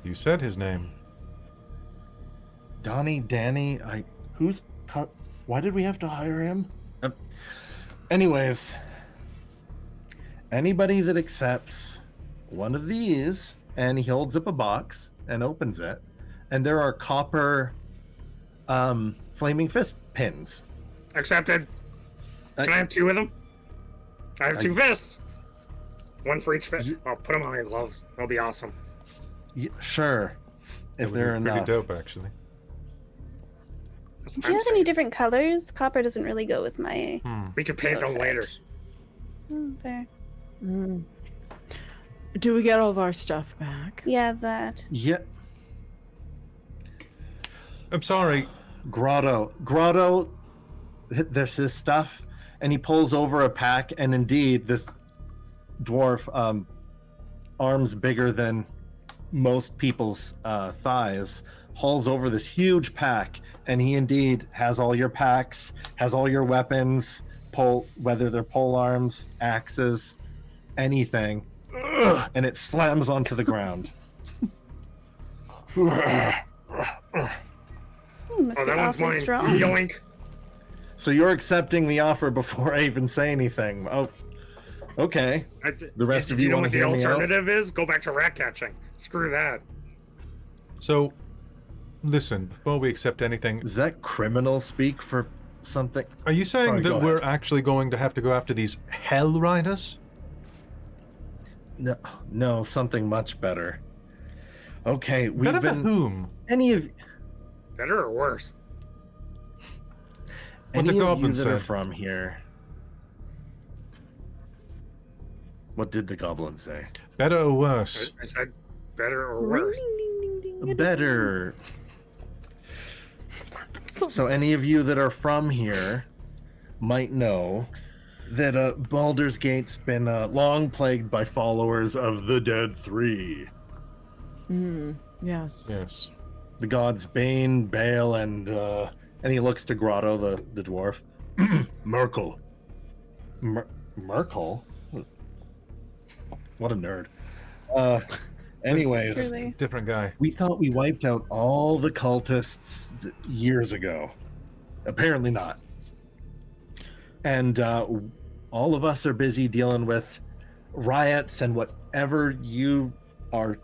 You said his name. Danny. Why did we have to hire him? Anyways, anybody that accepts one of these, and he holds up a box and opens it, and there are copper flaming fist pins. Accepted. Can I have two of them? I have two fists. One for each fist. I'll put them on your gloves. That'll be awesome. Sure, if It would they're be pretty enough. dope, actually. Do you have any different colors? Copper doesn't really go with my We can paint them later. outfit. Fair. Do we get all of our stuff back? Yeah, that. Yeah, I'm sorry. Grotto, there's his stuff, and he pulls over a pack, and indeed, this dwarf, arms bigger than most people's thighs, hauls over this huge pack, and he indeed has all your packs, has all your weapons, whether they're pole arms, axes, anything, and it slams onto the ground. Must be That one's awfully mine. strong. Yoink. So you're accepting the offer before I even say anything. Oh, okay. The rest of you know wanna what the hear me out? alternative is? Go back to rat catching. Screw that. So, listen, before we accept anything, Is that criminal speak for something? are you saying Sorry, go that we're ahead. actually going to have to go after these Hell Riders? No, something much better. Okay, we've Better for been whom? any of Better or worse? What the any of you goblin that are said. from here. What did the goblin say? Better or worse? I said better or worse. Better. So any of you that are from here might know that Baldur's Gate's been long plagued by followers of the Dead Three. Yes. Yes. The gods Bane, Bale, and he looks to Grotto, the dwarf. Merkel. Merkel? What a nerd. Anyways, Truly. Different guy. we thought we wiped out all the cultists years ago. Apparently not. And all of us are busy dealing with riots and whatever you are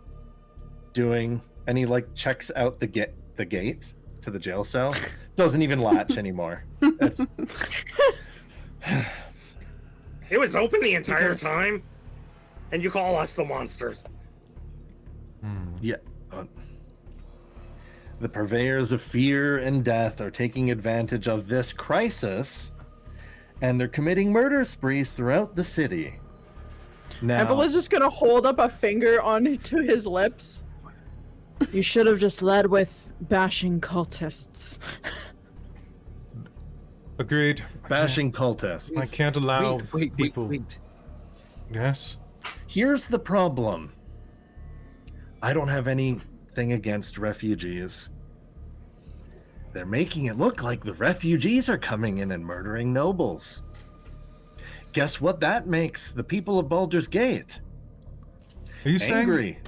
doing. And he checks out the gate to the jail cell. Doesn't even latch anymore. That's It was open the entire time, and you call us the monsters. yeah. The purveyors of fear and death are taking advantage of this crisis, and they're committing murder sprees throughout the city. Now, Evelyn's just gonna hold up a finger onto his lips. You should have just led with bashing cultists. Agreed. bashing cultists. I can't allow wait, people. wait. Yes. Here's the problem. I don't have anything against refugees. They're making it look like the refugees are coming in and murdering nobles. Guess what that makes the people of Baldur's Gate? Are you saying? Angry.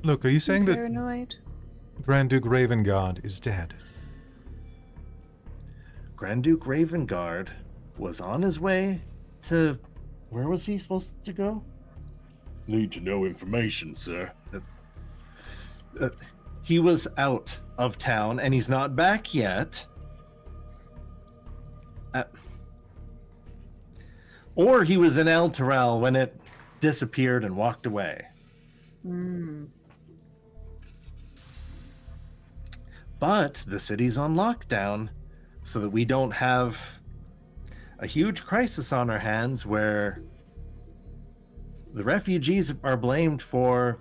Look, are you saying that Paranoid. Grand Duke Ravengard is dead? Grand Duke Ravengard was on his way to... Where was he supposed to go? Need to know information, sir. He was out of town, and he's not back yet. Or he was in Altair when it disappeared and walked away. But the city's on lockdown, so that we don't have a huge crisis on our hands where the refugees are blamed for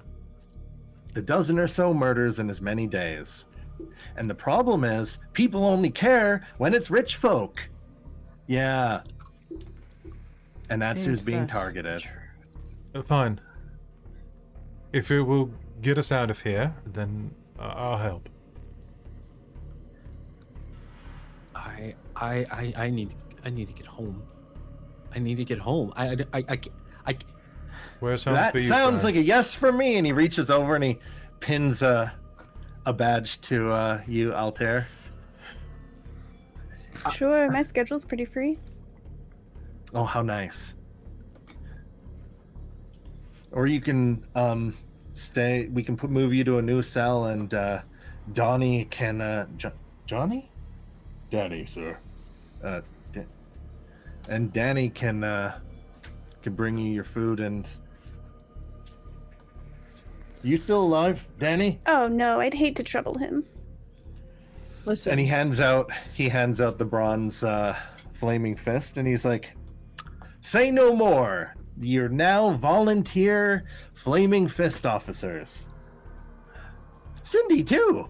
a dozen or so murders in as many days. And the problem is, people only care when it's rich folk. Yeah. And that's who's being targeted. Fine. If it will get us out of here, then I'll help. I need to get home. I need to get home. I Where's home That for you, sounds Brian? like a yes for me. And he reaches over and he pins a badge to you, Altair. Sure, my schedule's pretty free. Oh, how nice. Or you can stay. We can move you to a new cell, and Donnie can. Johnny? Danny, sir. And Danny can bring you your food. And you still alive, Danny? Oh no, I'd hate to trouble him. Listen. And he hands out the bronze flaming fist, and he's like, "Say no more. You're now volunteer flaming fist officers. Cindy too."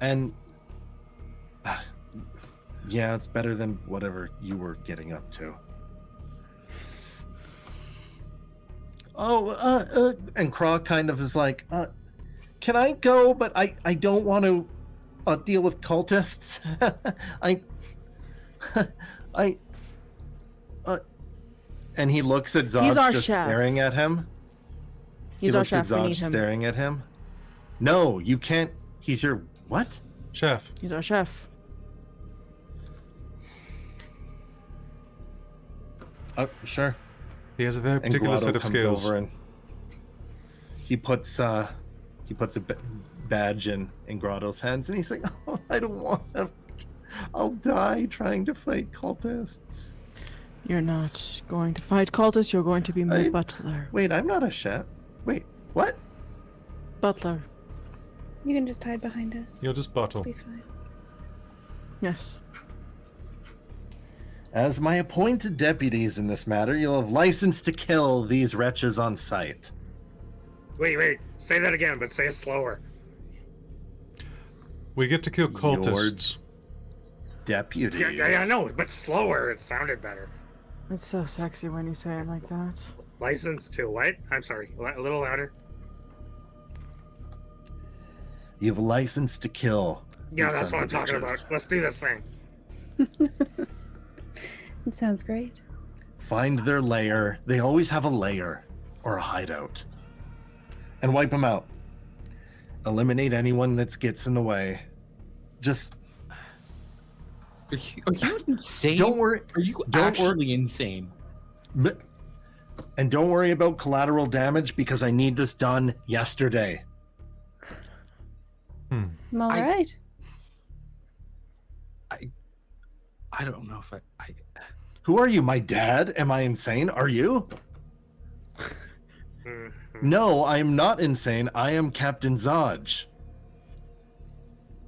And yeah, it's better than whatever you were getting up to. Oh, and Craw kind of is like, "Can I go? But I don't want to deal with cultists. And he looks at Zod He's our just chef. staring at him. He's He our looks at chef. We Zod need him. staring at him. No, you can't. He's your what? Chef. He's our chef. Oh, sure. He has a very And particular Grotto set of comes skills. over and he puts a badge in Grotto's hands, and he's like, "Oh, I don't want to. I'll die trying to fight cultists." You're not going to fight cultists. You're going to be my butler. Wait, I'm not a chef. Wait, what? Butler. You can just hide behind us. You'll just bottle. Be fine. Yes. As my appointed deputies in this matter, you'll have license to kill these wretches on sight. Wait. Say that again, but say it slower. We get to kill cultists. Deputies. Yeah, I know, but slower. It sounded better. It's so sexy when you say it like that. License to what? I'm sorry. A little louder. You have a license to kill. Yeah, these that's sons what I'm of talking bitches. about. Let's do this thing. It sounds great. Find their lair. They always have a lair or a hideout. And wipe them out. Eliminate anyone that gets in the way. Just Are you insane? don't worry. Are you don't actually insane? And don't worry about collateral damage, because I need this done yesterday. All right. I don't know if I Who are you, my dad? Am I insane? Are you? Mhm. No, I am not insane. I am Captain Zodge.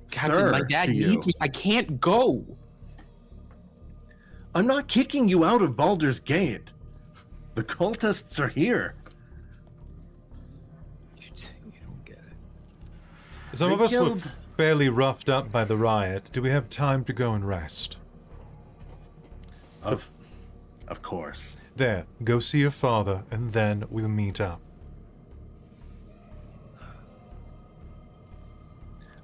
Captain, Sir, my dad to you. needs me. I can't go. I'm not kicking you out of Baldur's Gate. The cultists are here. You don't get it. Some They of us were killed- fairly roughed up by the riot. Do we have time to go and rest? Of course. There, go see your father, and then we'll meet up.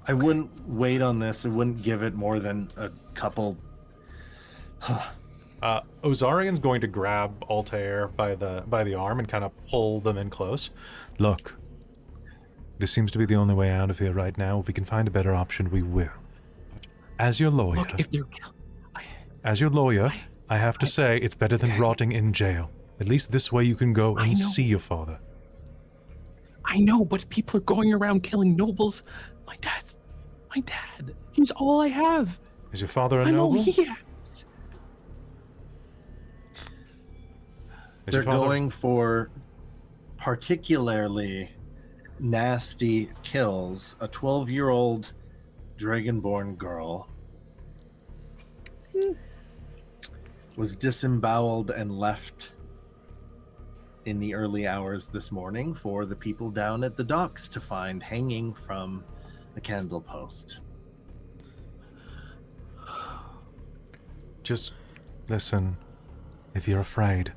I wouldn't wait on this. I wouldn't give it more than a couple. Ozarian's going to grab Altair by the arm and kind of pull them in close. Look, this seems to be the only way out of here right now. If we can find a better option, we will. But as your lawyer, Look, if they're I have to say it's better than rotting in jail. At least this way you can go I and know. see your father. I know, but people are going around killing nobles. My dad. He's all I have. Is your father a I'm all noble? he has. Is They're your father- going for particularly nasty kills. A 12-year-old dragonborn girl was disemboweled and left in the early hours this morning for the people down at the docks to find hanging from a candle post. Just listen. If you're afraid,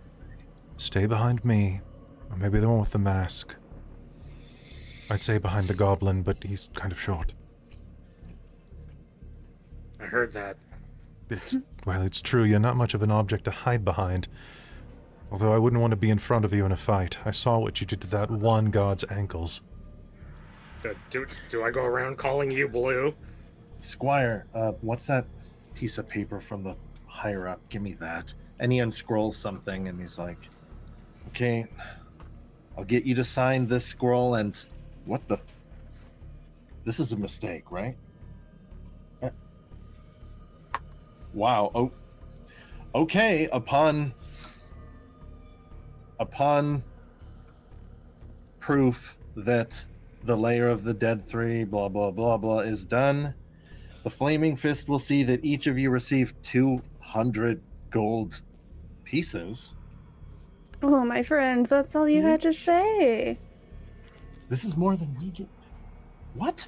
stay behind me, or maybe the one with the mask. I'd say behind the goblin, but he's kind of short. I heard that. It's true, you're not much of an object to hide behind. Although I wouldn't want to be in front of you in a fight. I saw what you did to that one guard's ankles. Do I go around calling you Blue? Squire, what's that piece of paper from the higher up? Give me that. And he unscrolls something and he's like, okay, I'll get you to sign this scroll and what the? This is a mistake, right? Wow. Oh, okay. Upon proof that the layer of the dead three, blah, blah, blah, blah, is done, the Flaming Fist will see that each of you receive 200 gold pieces. Oh, my friend, that's all you had to say. This is more than we get. What?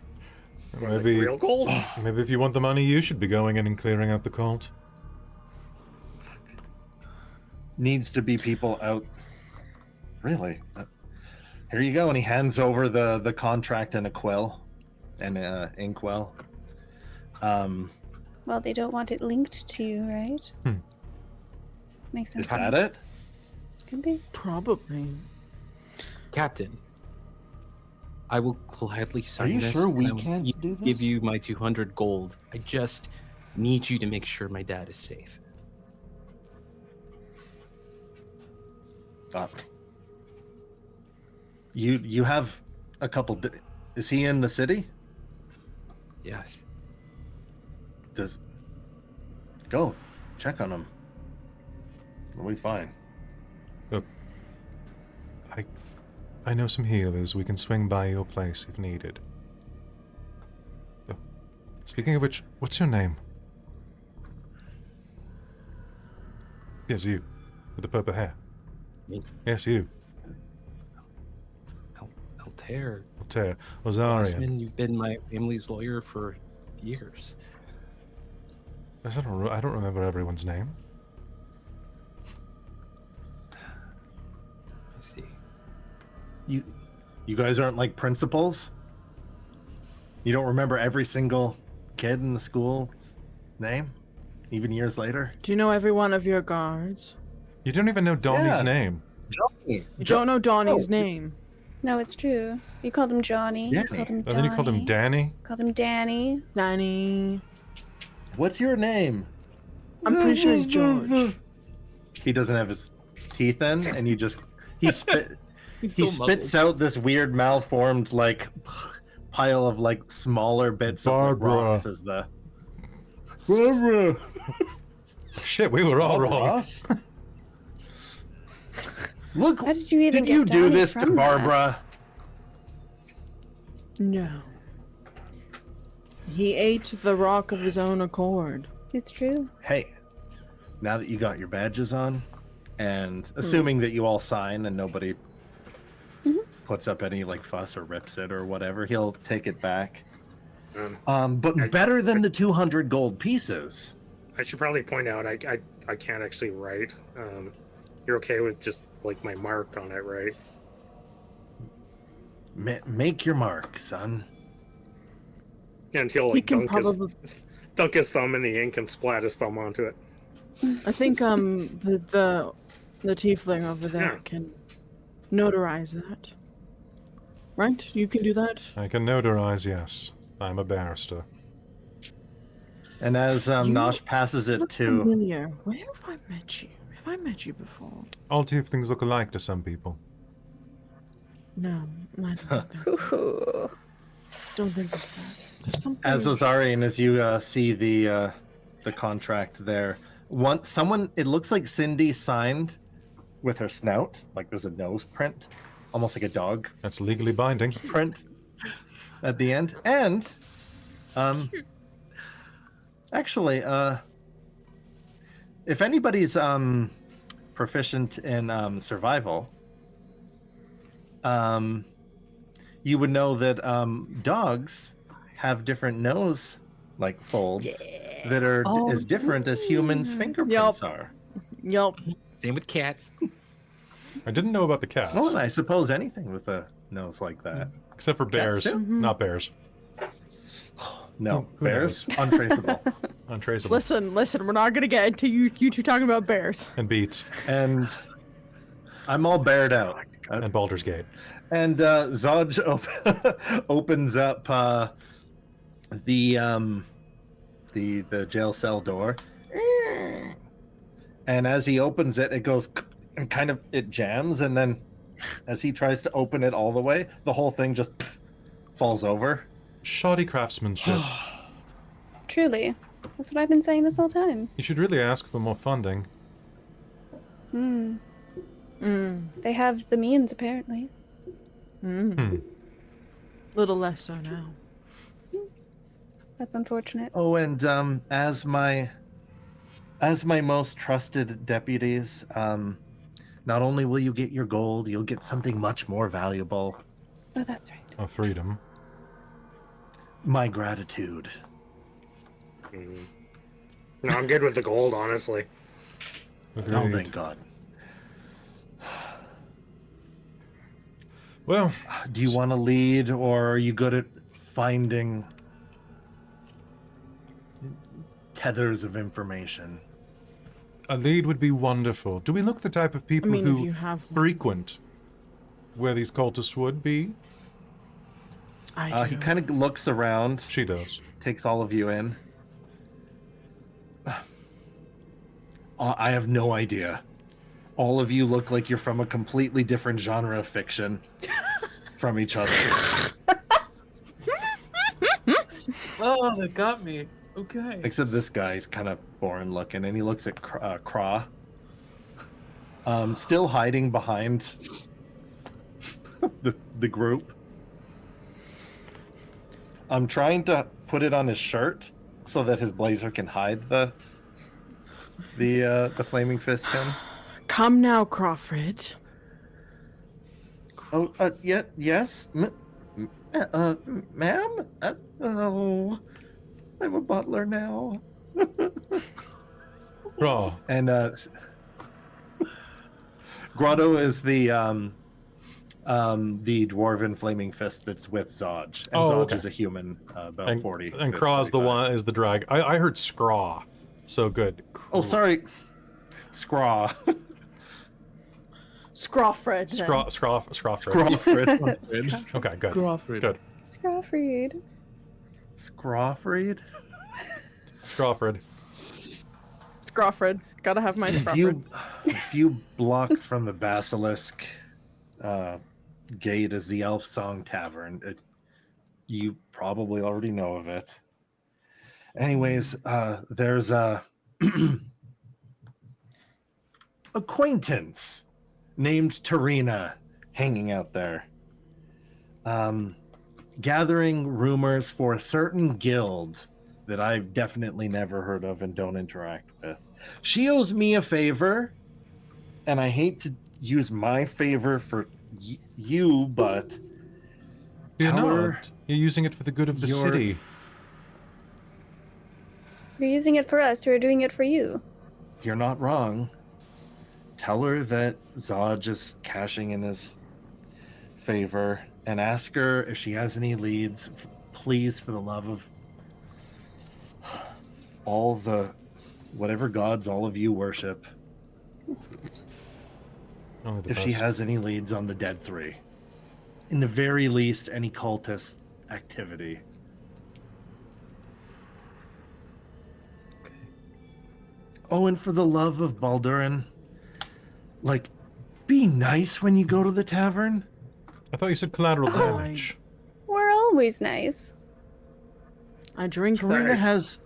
Maybe, Real gold? maybe if you want the money, you should be going in and clearing out the cult. Needs to be people out. Really? Here you go. And he hands over the contract and a quill and inkwell. Well, they don't want it linked to you, right? Makes sense. Is that it? Could be. Probably. Captain, I will gladly sign you this. sure we and I will can't do give this? you my 200 gold. I just need you to make sure my dad is safe. You have a couple. Is he in the city? Yes. Go check on him. We'll be fine. Look, I know some healers. We can swing by your place if needed. Oh, speaking of which, what's your name? Yes, you. With the purple hair. Me? Yes, you. Altair. Altair. Ozarian. Glassman, you've been my family's lawyer for years. I don't remember everyone's name. I see. You guys aren't like principals? You don't remember every single kid in the school's name? Even years later? Do you know every one of your guards? You don't even know Donnie's Yeah. name. Johnny. You don't know Donnie's Oh, name. No, it's true. You called him Johnny. Yeah. You called him And Johnny. then you called him Danny. Called him Danny. Danny. What's your name? I'm pretty sure he's George. He doesn't have his teeth in, and he spit. He's He still spits muzzled. out this weird malformed like pile of like smaller bits of like, Barbara. rocks as the Barbara. Shit, we were all wrong. Ross? Look, How did you even did you get do Donnie this to from that? Barbara? No. He ate the rock of his own accord. It's true. Hey, now that you got your badges on, and assuming that you all sign and nobody puts up any like fuss or rips it or whatever, he'll take it back. But better than the 200 gold pieces. I should probably point out I can't actually write. You're okay with just like my mark on it, right? Make your mark, son. And he'll He like can probably. dunk his thumb in the ink and splat his thumb onto it. I think the tiefling over there Yeah. can notarize that. Right? You can do that. I can notarize, yes. I'm a barrister. And as Nosh passes it Look to... familiar. Where have I met you? Have I met you before? All tieflings look alike to some people. No, I don't think that's Ooh. Don't think of that. There's something. As Ozarian, as you see the contract there, someone, it looks like Cindy signed with her snout, like there's a nose print, almost like a dog That's legally binding. print at the end. And actually, if anybody's proficient in survival, you would know that dogs have different nose like folds that are as different as humans' fingerprints are. Yup. Same with cats. I didn't know about the cats. Oh, and I suppose anything with a nose like that. Except for bears. too? Not bears. No, Who bears, untraceable. Untraceable. Listen, we're not gonna get into you two talking about bears. And beats. And I'm all bared out. And Baldur's Gate. And Zodge opens up the jail cell door, and as he opens it, it goes and kind of it jams, and then as he tries to open it all the way, the whole thing just falls over. Shoddy craftsmanship. Truly. That's what I've been saying this whole time. You should really ask for more funding. They have the means, apparently. Little less so now. That's unfortunate. Oh, and as my most trusted deputies, not only will you get your gold, you'll get something much more valuable. Oh, that's right. Of freedom. My gratitude. No, I'm good with the gold, honestly. Agreed. Oh, thank God. Well, Do you want to lead, or are you good at finding tethers of information? a lead would be wonderful. Do we look the type of I people mean, if who you have, frequent where these cultists would be? I He do. kind of looks around, She does. takes all of you in. I have no idea. All of you look like you're from a completely different genre of fiction from each other. Oh, they got me. Okay. Except this guy's kind of boring looking, and he looks at Craw. Still hiding behind the group. I'm trying to put it on his shirt so that his blazer can hide the flaming fist pin. Come now, Crawford. Oh, yeah, yes, ma'am. Oh, I'm a butler now. Raw. And Grotto is the dwarven flaming fist that's with Zodge, and Oh, Zodge okay. is a human, about And, 40. and Kraw's the 45. one is the drag. I heard Scraw. So good. Oh, sorry, Scraw. Scrawfred. then. Scrawford. Scrawford. Okay, good. Scrawfred. Good. Scrawfried. Scrawfried. Scrawford. Scrawfred. Gotta have my A Scrawfred. few blocks from the Basilisk gate is the Elf Song Tavern. You probably already know of it. Anyways, there's a acquaintance named Tarina hanging out there, gathering rumors for a certain guild that I've definitely never heard of and don't interact with. She owes me a favor, and I hate to use my favor for you, but You're tell her not. You're using it for the good of the you're- city. You're using it for us, we're doing it for you. you're not wrong. Tell her that Zodge is cashing in his favor, and ask her if she has any leads. Please, for the love of all the whatever gods all of you worship, Only the if she best. has any leads on the Dead Three. In the very least, any cultist activity. Oh, and for the love of Baldurin, like, be nice when you go to the tavern. I thought you said collateral Oh. damage. We're always nice. I drink Tarina there. has...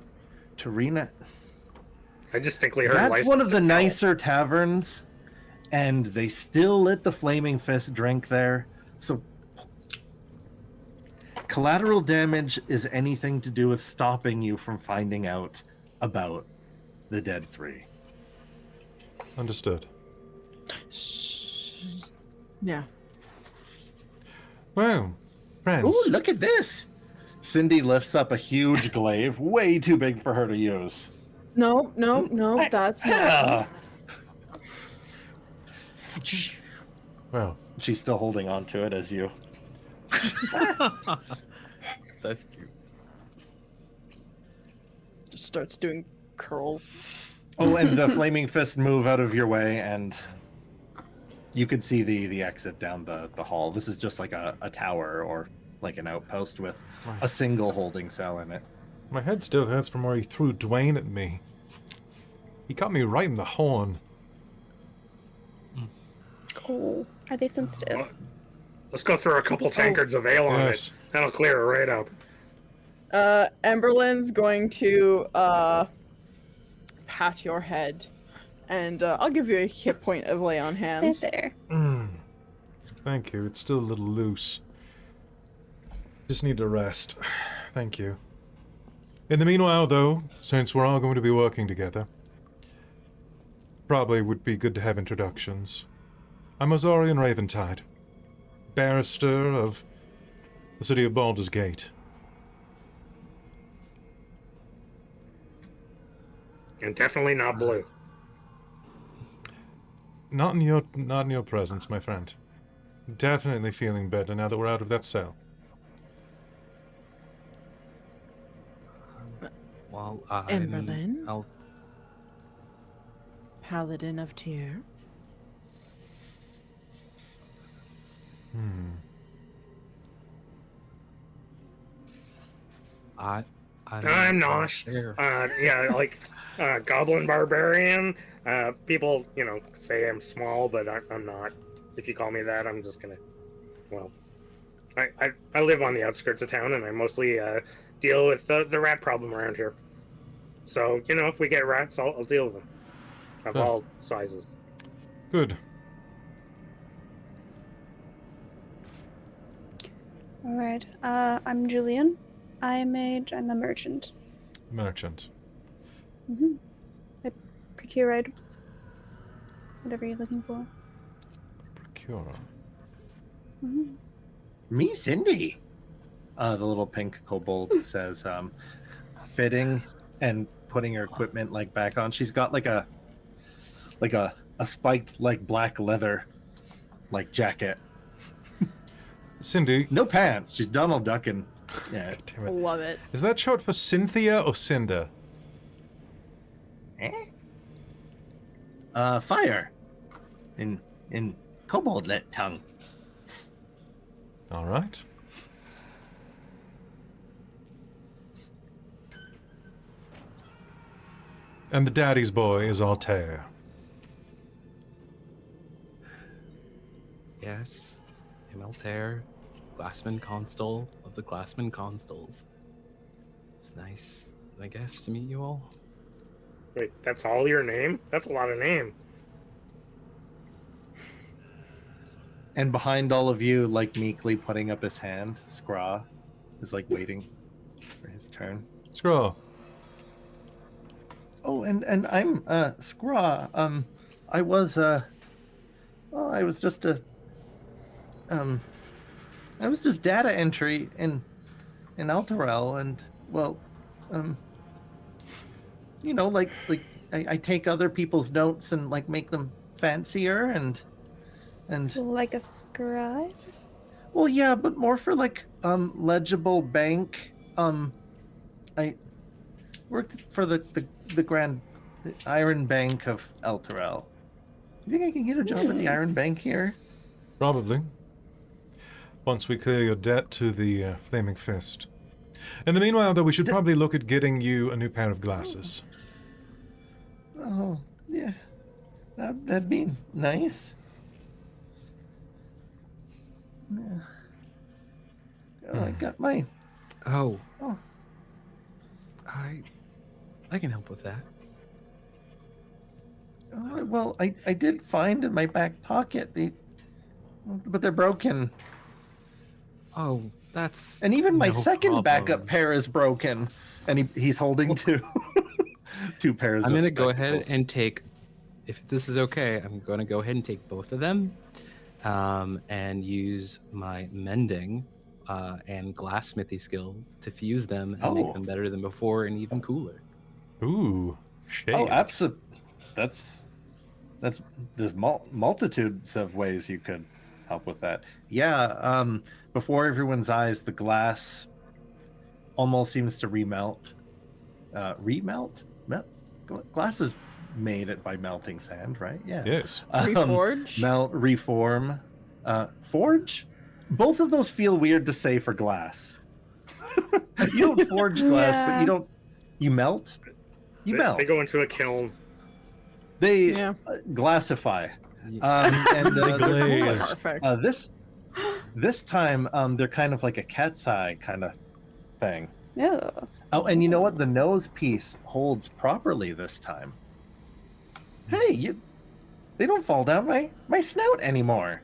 Tarina... I distinctly heard That's license one of the to kill. nicer taverns, and they still lit the Flaming Fist drink there. So, collateral damage is anything to do with stopping you from finding out about the Dead Three. Understood. Yeah. Well, friends. Ooh, look at this! Cindy lifts up a huge glaive, way too big for her to use. No, that's not. Ah. Well, She's still holding on to it as you. That's cute. Just starts doing curls. Oh, and the Flaming Fist move out of your way, and you can see the exit down the hall. This is just like a tower or like an outpost with a single holding cell in it. my head still hurts from where he threw Dwayne at me. He got me right in the horn. Oh, are they sensitive? Well, let's go throw a couple tankards of ale on Yes. it. That'll clear it right up. Emberlynn's going to pat your head, and I'll give you a hit point of lay on hands. There. Thank you. It's still a little loose. Just need to rest. Thank you. In the meanwhile, though, since we're all going to be working together, probably would be good to have introductions. I'm Ozarian Raventide, barrister of the city of Baldur's Gate. And definitely not blue. Not in your presence, my friend. Definitely feeling better now that we're out of that cell. Well, Emberlynn? I'll Paladin of Tyr. I'm Nosh. there. Yeah, like goblin barbarian. People, say I'm small, but I'm not. If you call me that, I'm just gonna. Well, I live on the outskirts of town, and I mostly deal with the rat problem around here. So if we get rats, I'll deal with them. Of Huh. all sizes. Good. All right. I'm Julian. I'm a merchant. Merchant. I procure items. Whatever you're looking for. Procurer. Me, Cindy. The little pink kobold says, fitting and putting her equipment back on. She's got like a spiked black leather jacket. Cindy. No pants. She's Donald Ducking. Yeah. Damn it. Love it. Is that short for Cynthia or Cinder? Fire. In kobold tongue. All right. And the daddy's boy is Altair. Yes, I'm Altair, Glassmon-Constel of the Glassmon-Constels. It's nice, I guess, to meet you all. Wait, that's all your name? That's a lot of name. And behind all of you, like meekly putting up his hand, Scraw is like waiting for his turn. Scraw. Oh, and I'm Scraw. I was I was just data entry in Altair, and well, you know, like I take other people's notes and like make them fancier and Like a scribe? well, yeah, but more for like legible bank. I worked for the Grand the Iron Bank of Altair. You think I can get a job at the Iron Bank here? Probably. Once we clear your debt to the Flaming Fist. In the meanwhile, though, we should probably look at getting you a new pair of glasses. Oh, yeah. That'd be nice. Yeah. Oh, I got my... Oh. Oh. I can help with that. Well, I did find in my back pocket, but they're broken. Oh, that's... And even my no second problem. backup pair is broken. And he's holding two pairs I'm of going to go ahead spectacles. and take, if this is okay, I'm going to go ahead and take both of them and use my mending and glassmithy skill to fuse them and make them better than before and even cooler. Ooh, shades. Oh, that's there's multitudes of ways you could help with that. Yeah, before everyone's eyes, the glass almost seems to remelt. Glass is made it by melting sand, right? Yeah. Yes. Reforge? Reform, forge. Both of those feel weird to say for glass. You don't forge glass, but you don't. You melt. You melt. They go into a kiln. They Yeah. Glassify. And they're glaze. Perfect. This time they're kind of like a cat's eye kind of thing. No. Oh, and you know what? The nose piece holds properly this time. Hey, they don't fall down my snout anymore,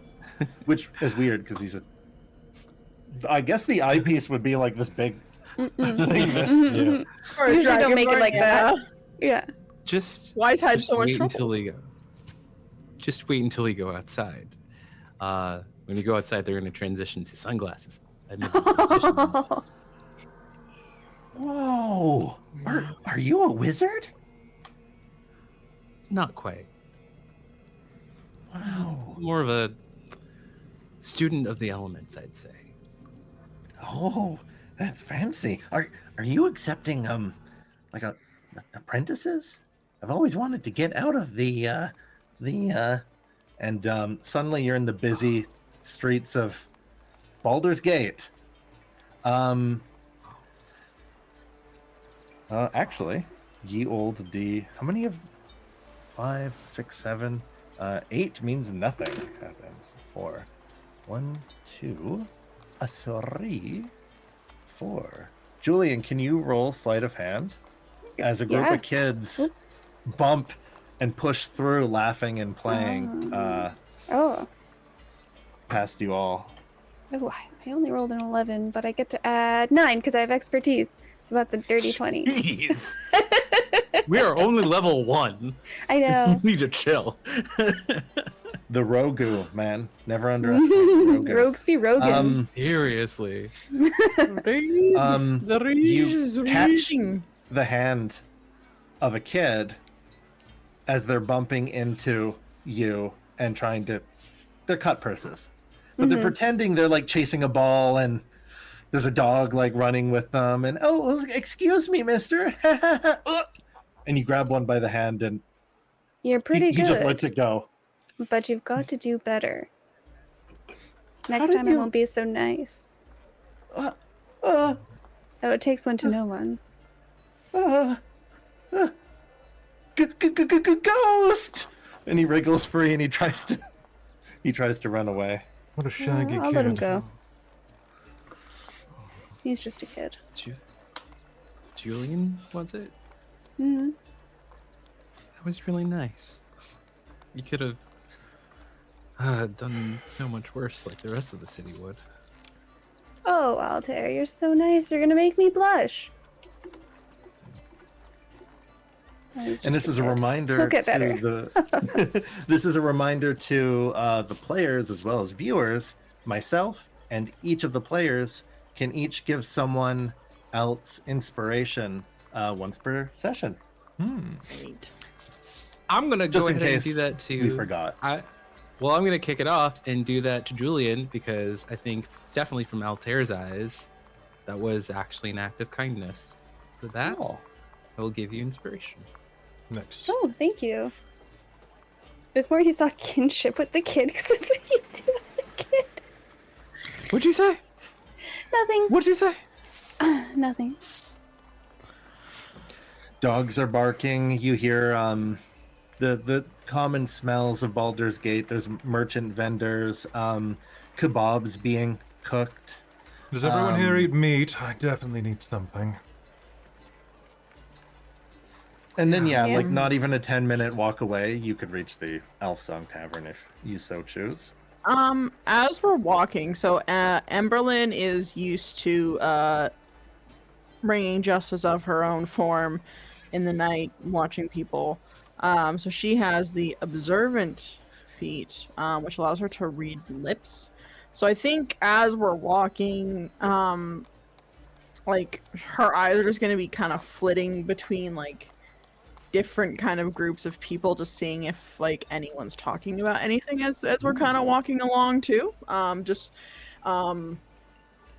which is weird because I guess the eyepiece would be like this big thing. That, Or a Usually don't dragonborn, make it like yeah. that. Yeah. Just Wise had so much wait until trouble. we go. Just wait until we go outside. When you go outside, they're going to transition to sunglasses. Whoa! Are you a wizard? Not quite. Wow. More of a student of the elements, I'd say. Oh, that's fancy. Are you accepting like apprentices? I've always wanted to get out of the and suddenly you're in the busy streets of Baldur's Gate. Actually, ye old D. How many of 5, 6, 7, 8 means nothing happens. 4, 1, 2, a 3, 4. Julian, can you roll sleight of hand? As a group Yeah. of kids bump and push through, laughing and playing Oh. past you all. Oh, I only rolled an 11, but I get to add 9 because I have expertise. So that's a dirty 20. Jeez. We are only level 1. I know. We need to chill. The Rogu, man. Never underestimate the Rogu. Rogues be Rogans. Seriously. You catch Reaching. the hand of a kid as they're bumping into you and trying to... They're cut purses. But they're pretending they're like chasing a ball and there's a dog like running with them and, oh, excuse me, mister. And you grab one by the hand and You're pretty he good, just lets it go. but you've got to do better. Next did time I you- won't be so nice. Uh, Oh, it takes one to know one. Ghost! And he wriggles free and he tries to run away. What a shaggy I'll kid. let him go. He's just a kid. Julian, was it? Hmm. That was really nice. You could have... Done so much worse like the rest of the city would. Oh, Altair, you're so nice. You're gonna make me blush. Oh, he's And just this is a kid. reminder He'll get to better. the this is a reminder to the players as well as viewers, myself, and each of the players can each give someone else inspiration once per session. Right. I'm gonna Just go in ahead and case do that to. we forgot. Well, I'm gonna kick it off and do that to Julian because I think definitely from Altair's eyes, that was actually an act of kindness. For that, Oh. I will give you inspiration. Next. Oh, thank you. It was more he saw kinship with the kid because that's what you do as a kid. What'd you say? Nothing. What'd you say? Nothing. Dogs are barking. You hear the common smells of Baldur's Gate. There's merchant vendors, kebabs being cooked. Does everyone here eat meat? I definitely need something. And then, yeah, Yeah. like not even a 10-minute walk away, you could reach the Elf Song Tavern if you so choose. As we're walking, so Emberlynn is used to bringing justice of her own form in the night, watching people. So she has the observant feat, which allows her to read lips. So I think as we're walking, like her eyes are just going to be kind of flitting between like different kind of groups of people, just seeing if like anyone's talking about anything as we're kind of walking along too.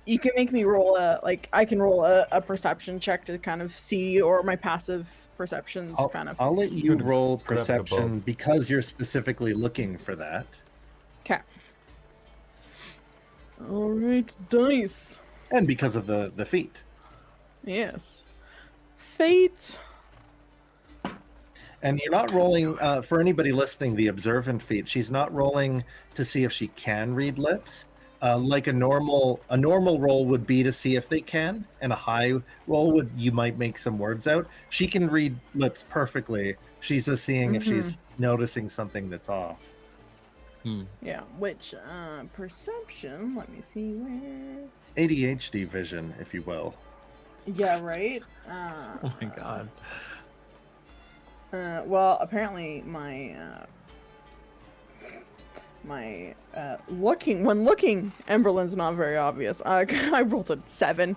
You can make me roll I can roll a perception check to kind of see, or my passive perceptions kind of. I'll let you Good. roll Grab the bow. perception because you're specifically looking for that. Okay. All right, dice. And because of the feat. Yes. Fate. And you're not rolling, for anybody listening, the observant feat, she's not rolling to see if she can read lips. Like a normal roll would be to see if they can, and a high roll would, you might make some words out. She can read lips perfectly. She's just seeing if she's noticing something that's off. Yeah, which perception, let me see where. ADHD vision, if you will. Yeah, right. Oh my god. Well, apparently my when looking, Emberlynn's not very obvious. I rolled a 7.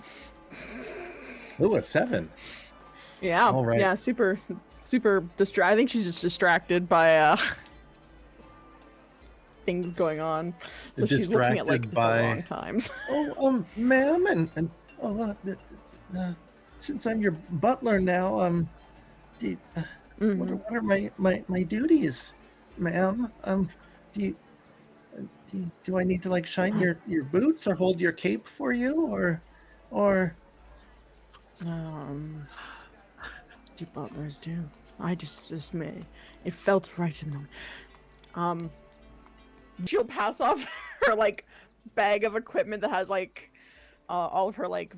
Oh, a 7. Yeah. All right. Yeah, super distracted. I think she's just distracted by things going on. So she's looking at like Distracted this by- a long times. Oh, ma'am, and since I'm your butler now, what are my duties, ma'am? Do I need to like shine your boots or hold your cape for you, or? Do butlers do? I just made it felt right in them. She'll pass off her like bag of equipment that has like all of her like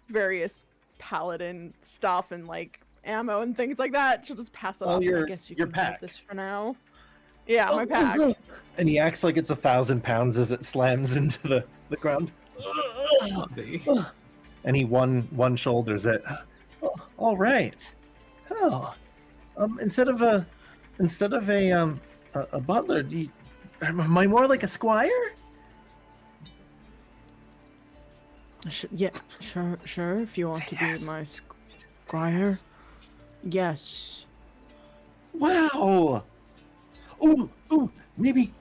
various paladin stuff and like ammo and things like that. She'll just pass it off. I guess you your can have pack. this for now. Yeah, my pack. And he acts like it's 1,000 pounds as it slams into the ground. And he one shoulders it. Oh, all right. Oh, instead of a butler, am I more like a squire? Yeah, sure. If you want to be my squire, yes. Wow. Oh, maybe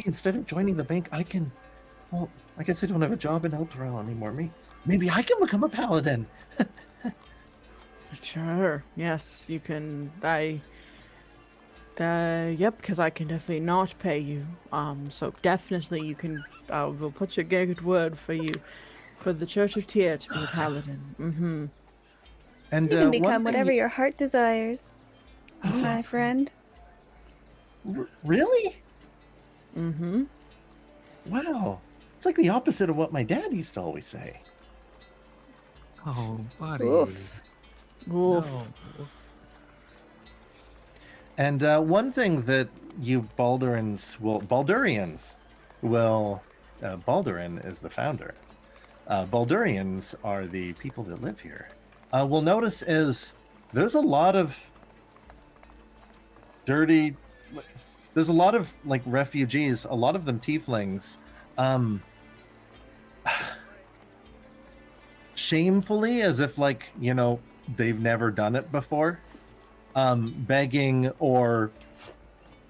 instead of joining the bank, I can. Well, I guess I don't have a job in Elturel anymore. Maybe I can become a paladin. Sure. Yes, you can. Yep, because I can definitely not pay you. So definitely you can. We'll put your good word for you, for the Church of Tyr to be a paladin. Mm-hmm. And You can become whatever your heart desires, my friend. Really? Mm-hmm. Wow. It's like the opposite of what my dad used to always say. Oh, buddy. Oof. Oof. No. And one thing that you Baldurians will Baldurin is the founder. Baldurians are the people that live here. Will notice is there's a lot of dirty. There's a lot of like refugees. A lot of them tieflings. Shamefully, as if like they've never done it before. Begging or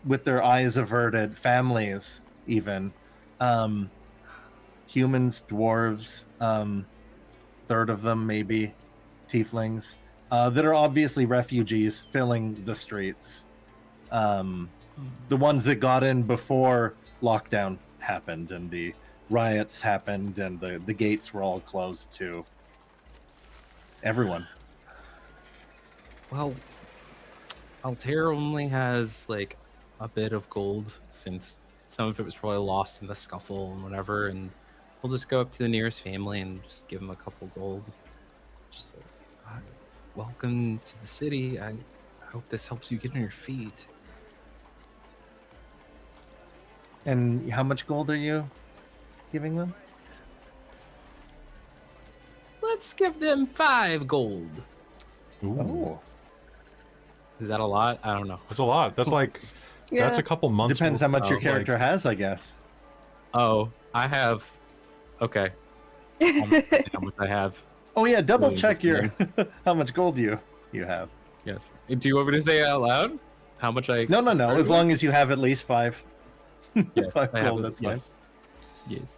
with their eyes averted, families even. Humans, dwarves, third of them maybe, tieflings, that are obviously refugees filling the streets. The ones that got in before lockdown happened and the riots happened and the gates were all closed to everyone. Well, Altair only has like a bit of gold since some of it was probably lost in the scuffle and whatever, and we'll just go up to the nearest family and just give them a couple gold. Just like, welcome to the city. I hope this helps you get on your feet. And how much gold are you giving them? Let's give them 5 gold. Ooh, Oh, Is that a lot? I don't know. that's a lot. That's like that's a couple months. depends how much your like- character has, I guess. Oh, I have. Okay. How much I have? Oh yeah, double William check just your how much gold you have. Yes. Do you want me to say it out loud? How much I? No. started As with? long as you have at least 5. Yes, 5 I have gold, it, that's fine. yes. Yes.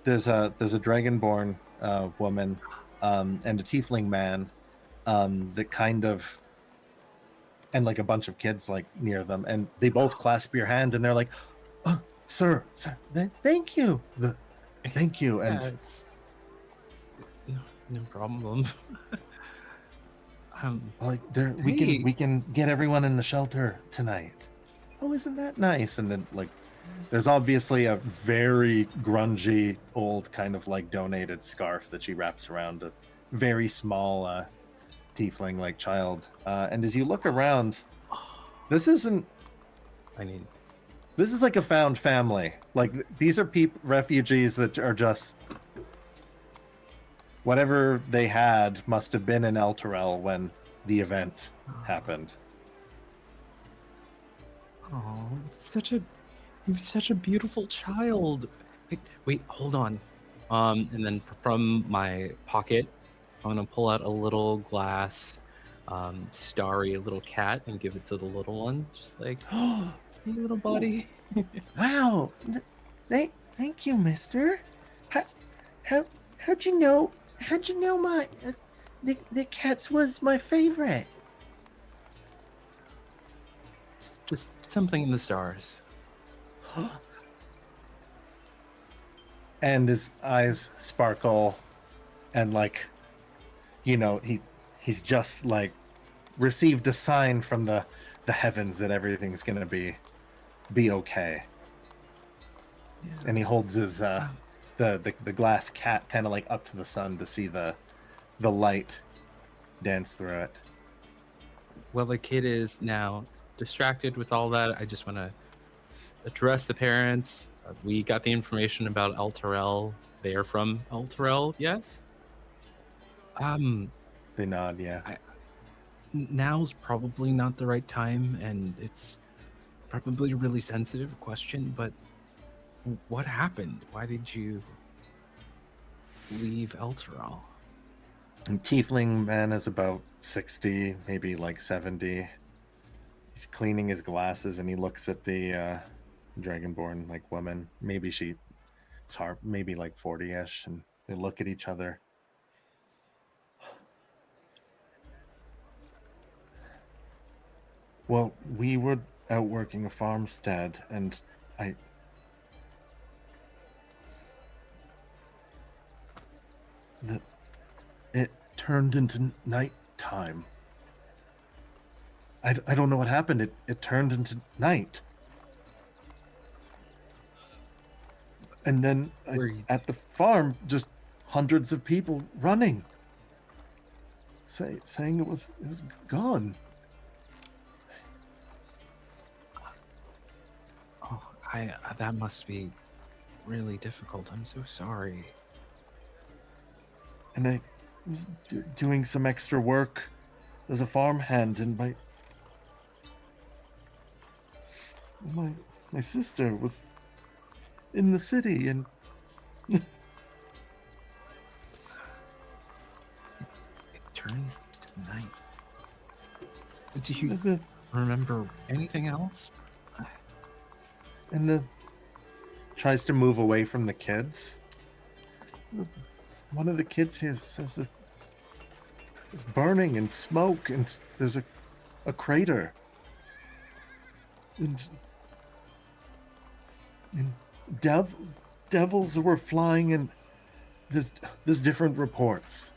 There's a dragonborn woman and a tiefling man that kind of, and like a bunch of kids like near them, and they both clasp your hand and they're like, oh, sir, thank you, thank you. And Yeah, it's no problem. like there we can get everyone in the shelter tonight. Oh, isn't that nice? And then like there's obviously a very grungy old kind of like donated scarf that she wraps around a very small tiefling like child. And as you look around, this is like a found family. Like these are refugees that are just whatever they had must have been in Elturel when the event happened. Oh, you're such a beautiful child. Wait, hold on. And then from my pocket, I'm gonna pull out a little glass, starry little cat and give it to the little one. Just like, hey, little buddy. Wow. Thank you, mister. How'd you know my the cats was my favorite? It's just something in the stars. And his eyes sparkle and like he's just like received a sign from the heavens that everything's gonna be okay. Yeah. And he holds his the glass cat kind of like up to the sun to see the light dance through it. Well, the kid is now distracted with all that. I just want to address the parents. We got the information about Elturel. They are from Elturel, yes? They nod, yeah. Now's probably not the right time, and it's probably a really sensitive question, but what happened? Why did you leave Elturel? And tiefling man is about 60, maybe like 70. He's cleaning his glasses and he looks at the dragonborn like woman. Maybe maybe like 40-ish, and they look at each other. Well, we were out working a farmstead, and it turned into nighttime. I don't know what happened. It turned into night. And then at the farm, just hundreds of people running, saying it was gone. that must be really difficult. I'm so sorry. And I was doing some extra work as a farmhand, and my sister was in the city, and It turned to night. Do you remember anything else? and tries to move away from the kids. One of the kids here says that it's burning and smoke, and there's a crater. And devils were flying, and there's different reports.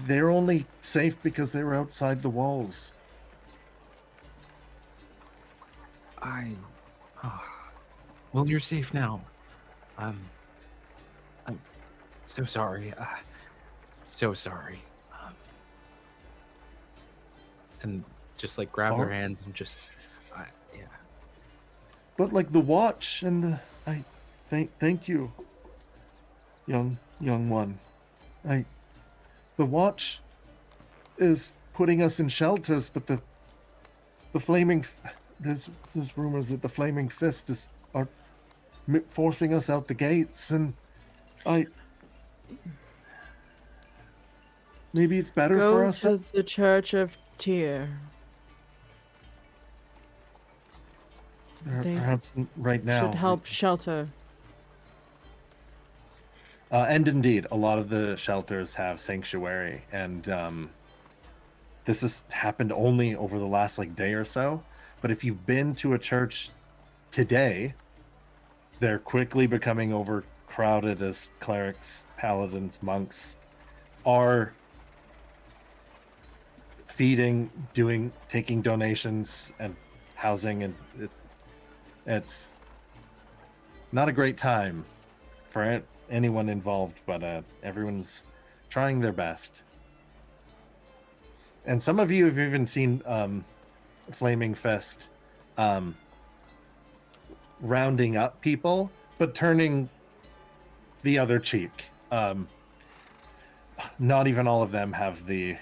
They're only safe because they were outside the walls. Well, you're safe now. I'm so sorry. So sorry. And just like grab her hands and just, yeah. But like the watch, and I thank you, young one. The watch is putting us in shelters, but the flaming there's rumors that the flaming fist are forcing us out the gates, and maybe it's better for us. Go to the Church of Tyr. Perhaps right now Should help shelter. And indeed, a lot of the shelters have sanctuary, and this has happened only over the last day or so. But if you've been to a church today, they're quickly becoming overcrowded as clerics, paladins, monks are feeding, taking donations and housing, and it's not a great time for anyone involved, but everyone's trying their best. And some of you have even seen Flaming Fist rounding up people, but turning the other cheek. Not even all of them have the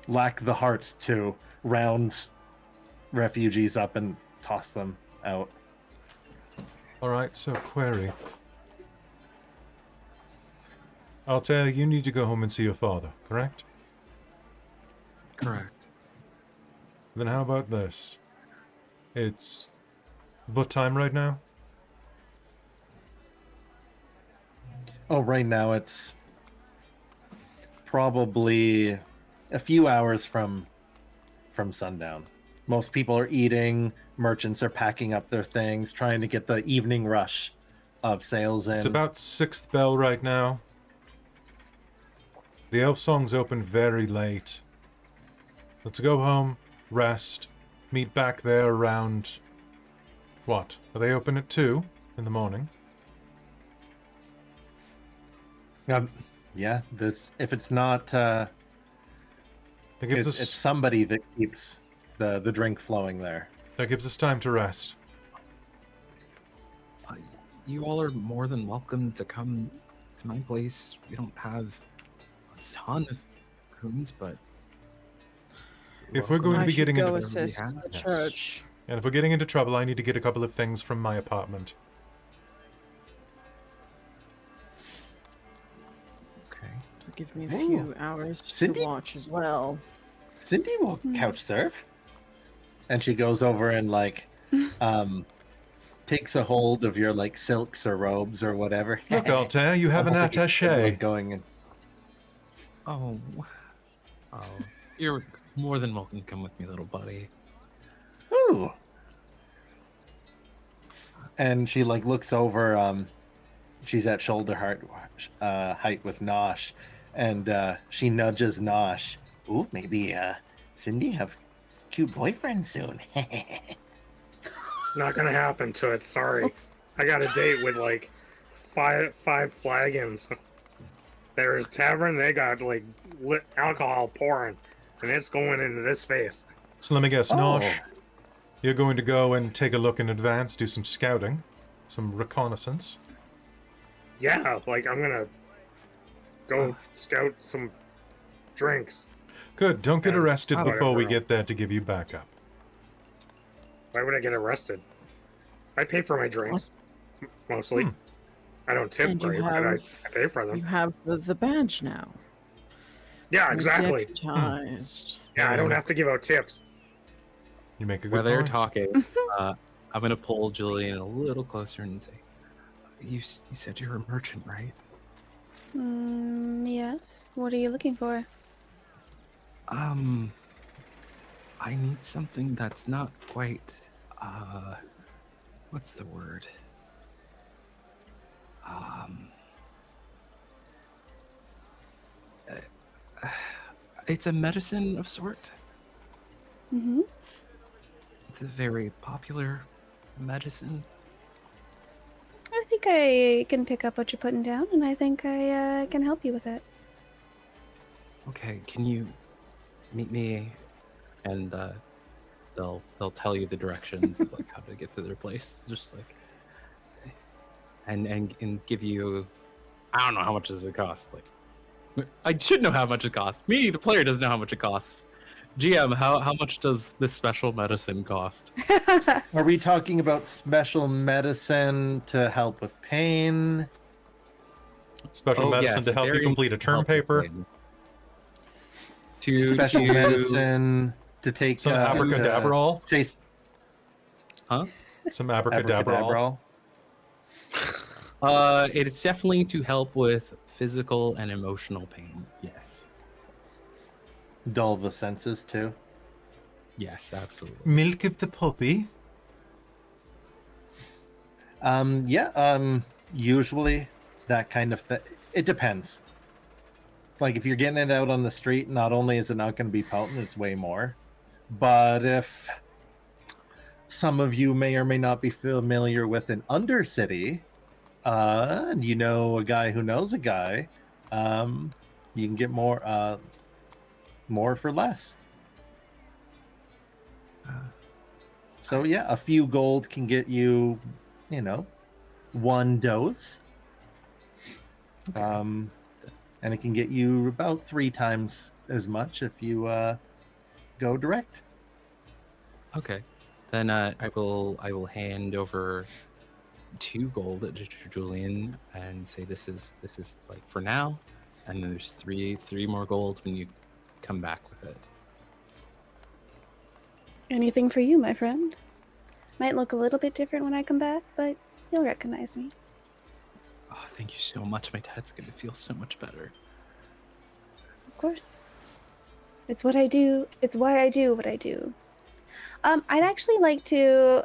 lack the heart to round refugees up and toss them out. Alright, so query. Altair, you need to go home and see your father, correct? Correct. Then how about this? It's what time right now? Oh, right now it's probably a few hours from sundown. Most people are eating, merchants are packing up their things, trying to get the evening rush of sales in. It's about 6th bell right now. The elf songs open very late. Let's go home, rest, meet back there around... What? Are they open at 2 in the morning? Yeah, if it's not... it's somebody that keeps the drink flowing there. That gives us time to rest. You all are more than welcome to come to my place. We don't have a ton of rooms, but if we're going to be getting into assist the church. And if we're getting into trouble, I need to get a couple of things from my apartment. Okay. Give me a few hours Cindy? to watch as well. Cindy will couch surf. And she goes over and takes a hold of your silks or robes or whatever. Look, Altair, you have an attaché. Going in. Oh, you're more than welcome to come with me, little buddy. Ooh. And she looks over. She's at shoulder height with Nosh, and she nudges Nosh. Ooh, maybe Cindy have cute boyfriend soon. Not gonna happen to it. Sorry, I got a date with five flagons. There's tavern. They got like alcohol pouring, and it's going into this face. So let me guess, Oh. Nosh, you're going to go and take a look in advance, do some scouting, some reconnaissance. Yeah, like I'm gonna go scout some drinks. Good. Don't get And arrested before we whatever get there to give you backup. Why would I get arrested? I pay for my drinks mostly. I don't tip And you great, but I have, pay for them. you have the badge now. Yeah, You're exactly. deputized. Yeah, I don't have to give out tips. You make a While good they're point. talking, I'm gonna pull Julian a little closer and say, "You said you're a merchant, right?" Yes. What are you looking for? I need something that's not quite, what's the word? It's a medicine of sort. Mm-hmm. It's a very popular medicine. I think I can pick up what you're putting down, and I think I can help you with it. Okay, can you meet me? And they'll tell you the directions of like how to get to their place. Just like and give you, I don't know how much does it cost. Like I should know how much it costs. Me, the player, doesn't know how much it costs. GM, how much does this special medicine cost? Are we talking about special medicine to help with pain? Special medicine yes, to help you very complete a term helpful paper. thing. To Special medicine to take Some abracadabra. Chase Huh? Some abracadabra. abracadabra. It's definitely to help with physical and emotional pain. Yes. Dull the senses too. Yes, absolutely. Milk of the puppy. Usually that kind of thing. It depends. Like if you're getting it out on the street, not only is it not going to be potent, it's way more. But if some of you may or may not be familiar with an Undercity, and you know a guy who knows a guy, you can get more for less. So yeah, a few gold can get you, one dose. And it can get you about 3 times as much if you go direct. Okay, then I will hand over 2 gold to Julian and say this is like for now, and then there's three more gold when you come back with it. Anything for you, my friend. Might look a little bit different when I come back, but you'll recognize me. Oh, thank you so much. My dad's gonna feel so much better. Of course. It's what I do. It's why I do what I do. I'd actually like to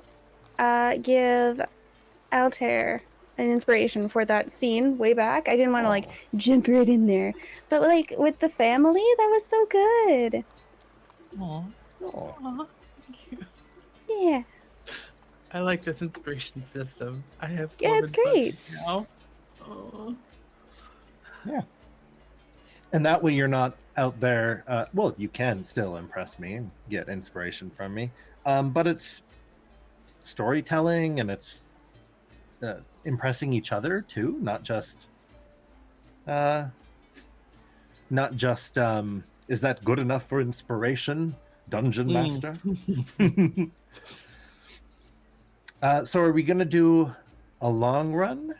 give Altair an inspiration for that scene way back. I didn't want to jump right in there, but with the family, that was so good. Aww. Oh. Thank you. Yeah. I like this inspiration system. I have Yeah, it's great. now. Oh. Yeah. And that way you're not out there. Well, you can still impress me and get inspiration from me. But it's storytelling and it's impressing each other too, not just is that good enough for inspiration, Dungeon Master? So are we gonna do a long run?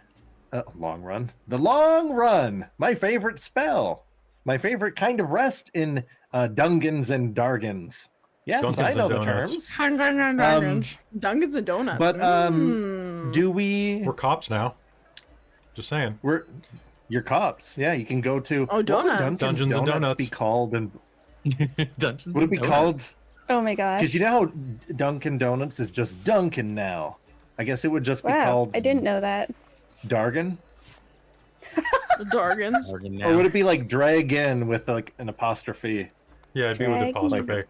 The long run, my favorite spell, my favorite kind of rest in Dungans and Dargans. Yes, Dunkins I know and the donuts. terms. Dunkins and donuts. But do we? We're cops now. Just saying. You're cops. Yeah, you can go to. Oh, what would donuts. Dungeons and Donuts be called, and Dungeons would it be and called? Oh my gosh. Because you know how Dunkin' Donuts is just Dunkin' now. I guess it would just be Wow, called. I didn't know that. Dargan. The Dargans. Donuts. Or would it be like Dragon with like an apostrophe? Yeah, it'd be with Dragon. apostrophe.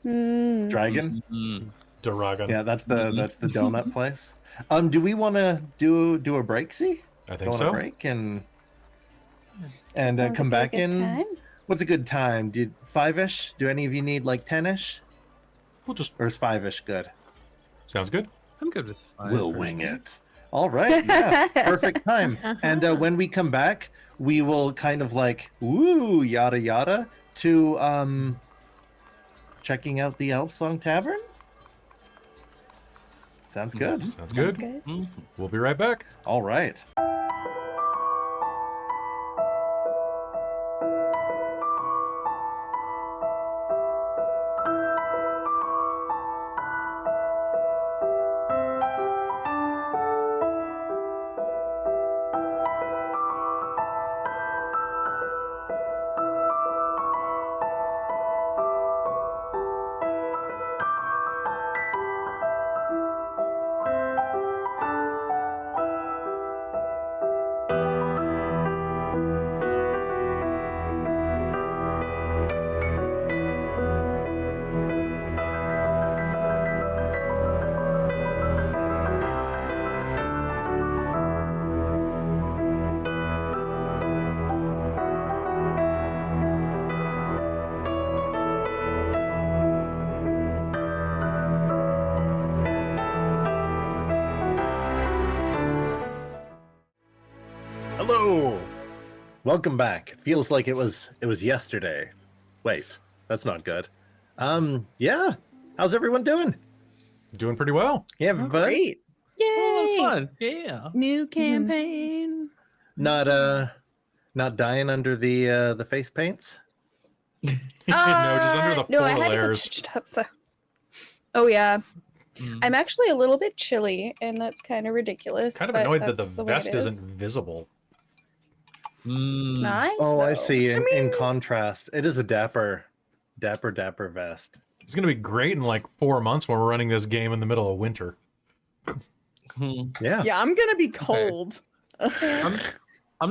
Dragon. Mm. Duragan. Yeah, that's the donut place. Do we want to do a break? See, I go think on so. a break and and Sounds come like back a good in. time. What's a good time? Did 5-ish? Do any of you need like 10-ish? We'll just Or is 5-ish good? sounds good. I'm good with 5. We'll wing it. All right. Yeah. Perfect time. And when we come back, we will kind of like, woo, yada yada, to checking out the Elf Song Tavern. Sounds good. Sounds Sounds good. good. We'll be right back. All right. Hello. Welcome back. Feels like it was yesterday. Wait, that's not good. Yeah. How's everyone doing? Doing pretty well. Yeah, Oh, everybody? great. Oh, Yay! fun. Yeah. New campaign. Not dying under the face paints? No, just under the No, I photo had to go layers. touch it up though. Oh yeah, Mm. I'm actually a little bit chilly, and that's kind of ridiculous. Kind of but annoyed that that's the way it vest is. isn't visible. It's Mm. nice. Oh, I though. see. In contrast, it is a dapper vest. It's gonna be great in like 4 months when we're running this game in the middle of winter. Hmm. Yeah. Yeah, I'm gonna be cold. I'm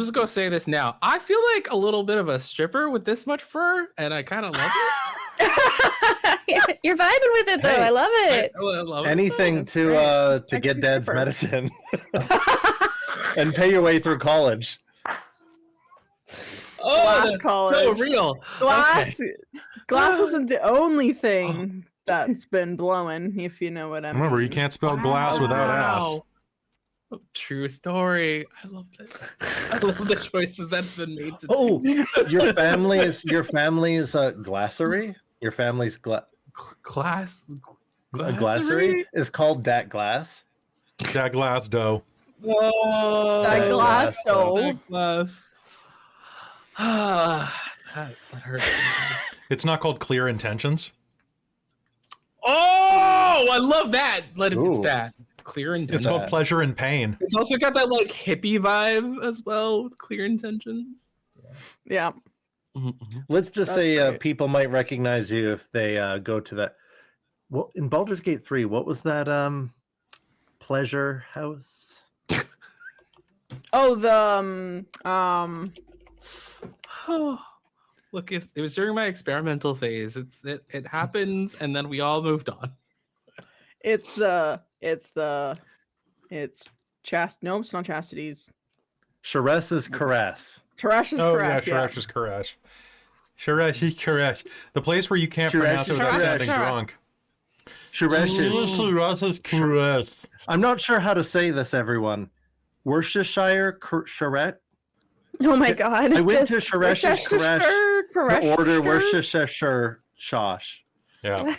just gonna say this now. I feel like a little bit of a stripper with this much fur, and I kind of love it. You're vibing with it though. Hey, I love it. I love it. Anything That's to great. to get Extra Dad's stripper. medicine and pay your way through college. Oh, Glass that's so college. real. Glass wasn't the only thing that's been blowing, if you know what I mean. Remember, you can't spell glass without ass. Wow. True story. I love this. I love the choices that's been made today. Oh, your family's glassery. Your family's Glass. glassery is called that glass. That glass dough. Oh, That glass glass, dough. that glass. That hurts. It's not called Clear Intentions. Oh, I love that. Let it Ooh. be that. Clear It's intentions. called Pleasure and Pain. It's also got that like hippie vibe as well with clear intentions. Yeah. Let's just That's say great. people might recognize you if they go to that. Well, in Baldur's Gate 3, what was that pleasure house? Oh, the Look, it was during my experimental phase. It happens, and then we all moved on. it's chast. No, it's not chastity's. Sharess's caress. Teresh's Oh, caress. yeah, Yeah. Sharesh's Koresh. Sharesh. The place where you can't Sharesh pronounce it is without Sharesh. sounding Sharesh. drunk. Sharess's. Sharesh's Koresh. I'm not sure how to say this, everyone. Worcestershire Charette. Oh my god. I went to just- Sharesh's Koresh. The order Worcestershire. Worcestershire Shosh. Yeah,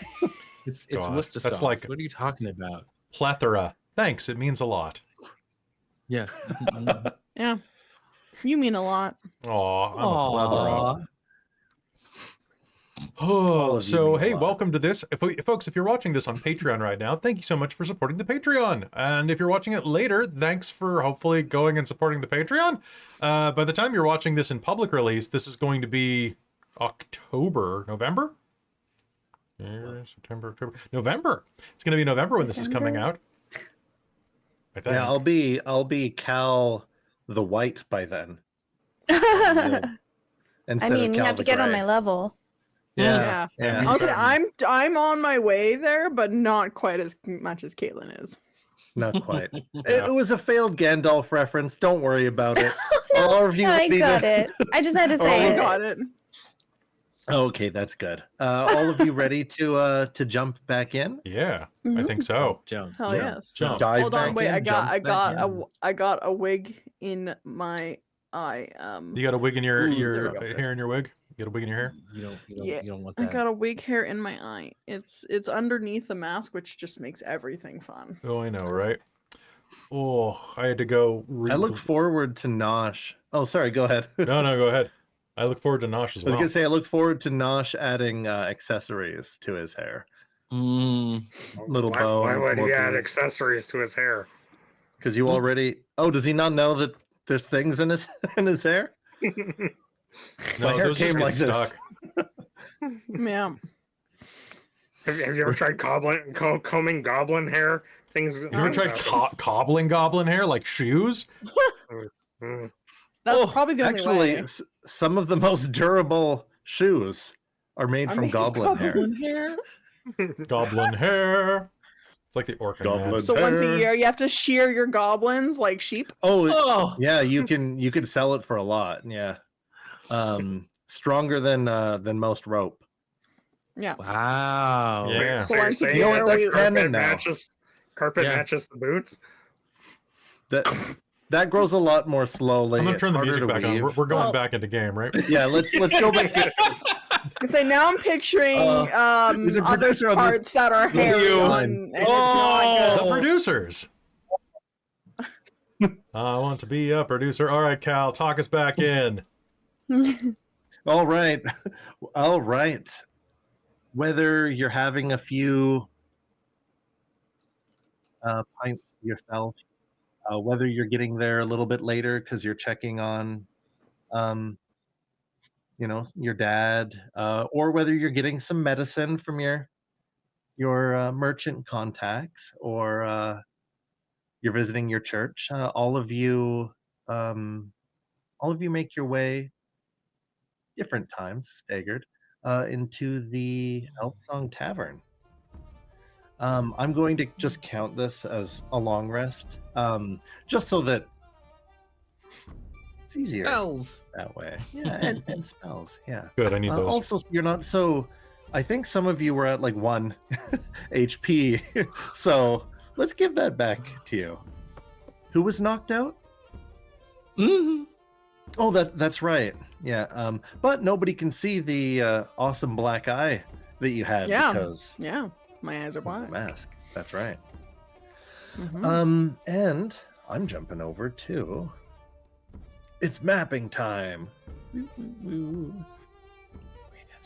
It's God, Worcester that's sauce. like- What are you talking about? plethora. Thanks, it means a lot. Yes. Yeah. You mean a lot. Aw, I'm a plethora. Aw. All Oh, of you so mean a hey, lot. welcome to this. Folks, if you're watching this on Patreon right now, thank you so much for supporting the Patreon. And if you're watching it later, thanks for hopefully going and supporting the Patreon. By the time you're watching this in public release, this is going to be November? September, October, November. It's going to be November when this is coming December? out. I think. Yeah, I'll be Cal the White by then. I Instead mean, of you Cal have to the get on Gray. my level. Yeah. Honestly, I'm on my way there, but not quite as much as Caitlan is. Not quite. It was a failed Gandalf reference. Don't worry about it. All of you I ready got to- it. I just had to Oh, say I it. got it. Okay, that's good. All of you ready to jump back in? Yeah, I Mhm. think so. Jump. Hell Yeah. yes. Jump. Dive Hold on, back wait. in, I jump back got in. I got a wig in my eye. You got a wig in your Ooh, your there we go. hair in your wig. You got a wig in your hair. Yeah, You don't want I that. got a wig hair in my eye. It's underneath the mask, which just makes everything fun. Oh, I know, right? Oh, I had to go. I look forward to Nosh. Oh, sorry. Go ahead. No, go ahead. I look forward to Nosh as I was well. gonna say I look forward to Nosh adding accessories to his hair. Little why bones. would more he add blue. accessories to his hair? Because you already. Oh, does he not know that there's things in his in his hair? My No, hair those just came get like this. stuck. Yeah. Have you ever tried combing goblin hair? Things. You ever tried cobbling goblin hair like shoes? Mm. That's probably the only Actually, way. some of the most durable shoes are made I from mean, goblin hair. hair. Goblin hair. It's like the orc Goblin So once a hair. year, you have to shear your goblins like sheep. Oh, Oh, yeah, you can sell it for a lot. Yeah, stronger than most rope. Yeah. wow. Yeah. So you're Once a saying year, that that's the canon now. carpet Yeah. matches the boots? That grows a lot more slowly. I'm gonna It's turn the harder music to back on. weave. We're going Well- back into game, right? Yeah, let's go back to I say now I'm picturing There's a other producer on this- parts that are hairy you. on, and it's The not good. producers. I want to be a producer. All right, Cal, talk us back in. All right. All right. Whether you're having a few pints yourself, whether you're getting there a little bit later because you're checking on, your dad, or whether you're getting some medicine from your merchant contacts, or you're visiting your church, all of you make your way different times, staggered, into the Elfsong Tavern. I'm going to just count this as a long rest, just so that it's easier Spells. that way. Yeah, and spells. Yeah. Good, I need those. Also, you're not so. I think some of you were at like 1 HP, so let's give that back to you. Who was knocked out? Mhm. Oh, that's right. Yeah. But nobody can see the awesome black eye that you had Yeah. because Yeah, my eyes are of the black. mask. That's right. Mhm. And I'm jumping over to. It's mapping time. It's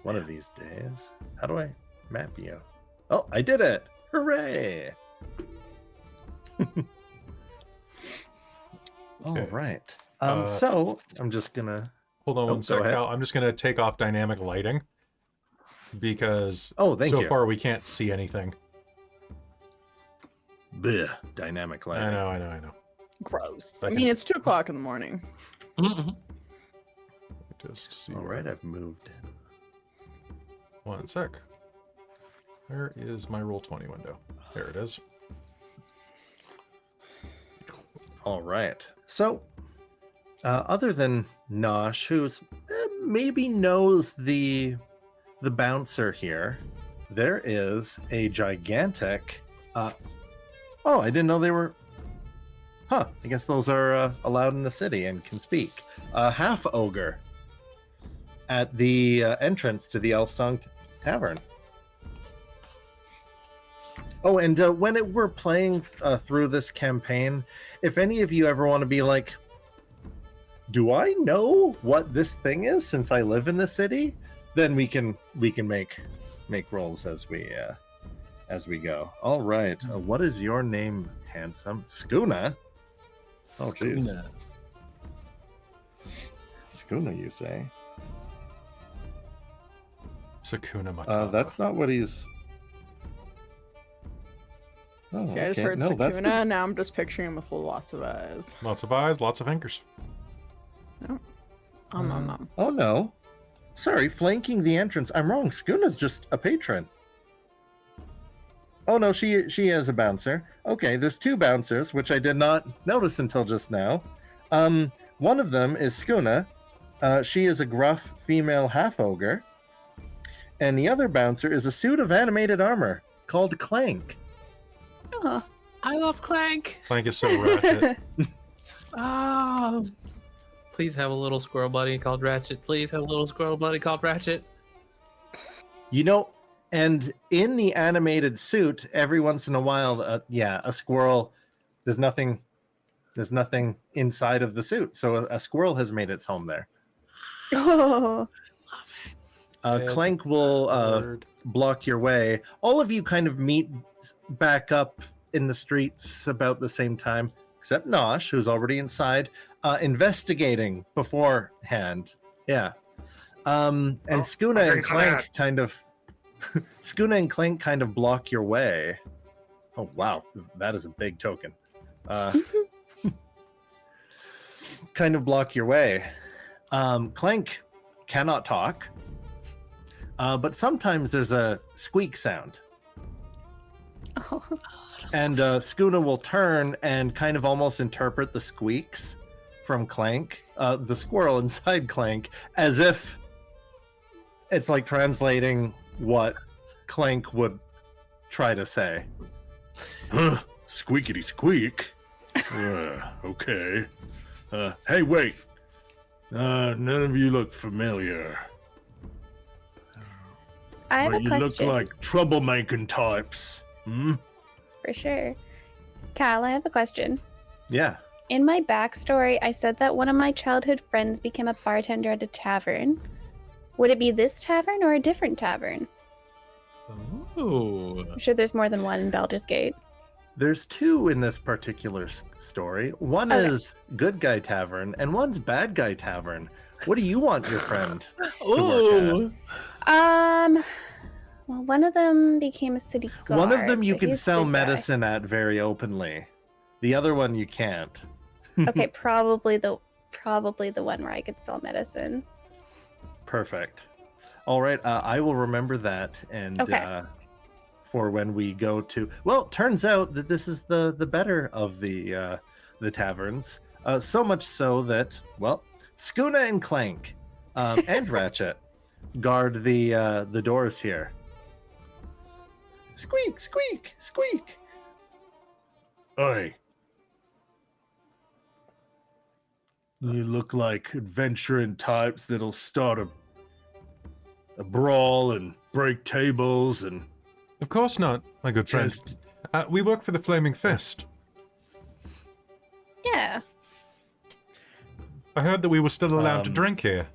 one of these days. How do I map you? Oh, I did it! Hooray! All Okay. right. Uh, So I'm just gonna. Hold on Oh, one sec, go ahead. Cal. I'm just going to take off dynamic lighting because Oh, thank so you. far we can't see anything. Blech, dynamic lighting. I know. Gross. I I can- mean, it's 2:00 in the morning. Mhm. Just see. All right, I've moved it. One sec. Where is my Roll20 window? There it is. All right. So, other than Nosh, who's maybe knows the bouncer here, there is a gigantic. Oh, I didn't know they were. Huh. I guess those are allowed in the city and can speak. Half ogre at the entrance to the Elfsong Tavern. Oh, and when we're playing through this campaign, if any of you ever want to be like, do I know what this thing is since I live in the city? Then we can make rolls as we go. All right. What is your name, handsome? Skuna. Oh, jeez. Skuna. Skuna, you say? Sakuna Matata. That's not what he's. Oh, See, I just okay. heard No, that's Sakuna, the- and now I'm just picturing him with lots of eyes. Lots of eyes, lots of fingers. Nom. Oh no. Sorry, flanking the entrance. I'm wrong. Skuna's just a patron. Oh no, she is a bouncer. Okay, there's 2 bouncers, which I did not notice until just now. One of them is Skuna. She is a gruff female half-ogre. And the other bouncer is a suit of animated armor called Clank. Oh. I love Clank. Clank is so ratchet. Oh, please have a little squirrel buddy called Ratchet. Please have a little squirrel buddy called Ratchet. You know, and in the animated suit, every once in a while, a squirrel. There's nothing inside of the suit, so a squirrel has made its home there. Oh. Clank will block your way. All of you kind of meet back up in the streets about the same time, except Nosh, who's already inside, investigating beforehand. Yeah. And Skuna and Clank kind of Skuna and Clank kind of block your way. Oh wow, that is a big token. Kind of block your way. Clank cannot talk, but sometimes there's a squeak sound. Oh. And Skuna will turn and kind of almost interpret the squeaks from Clank, the squirrel inside Clank, as if it's like translating what Clank would try to say. Squeakity squeak. Okay. Hey, wait. None of you look familiar. I have But a you question. look like troublemaking types. Hmm? For sure. Cal, I have a question. Yeah. In my backstory, I said that one of my childhood friends became a bartender at a tavern. Would it be this tavern or a different tavern? Ooh. I'm sure there's more than one in Baldur's Gate. There's 2 in this particular story. One Okay. is Good Guy Tavern, and one's Bad Guy Tavern. What do you want your friend to work at? Well, one of them became a city guard. One of them you so can he's a sell good guy. medicine at very openly. The other one you can't. Okay, probably the one where I could sell medicine. Perfect. All right, I will remember that, and Okay. for when we go to. Well, turns out that this is the better of the taverns. So much so that Skuna and Clank and Ratchet guard the doors here. Squeak, squeak, squeak. Oi. You look like adventuring types that'll start a brawl and break tables and Of course not, my good friend. just We work for the Flaming Fist. Yeah. I heard that we were still allowed to Um, drink here.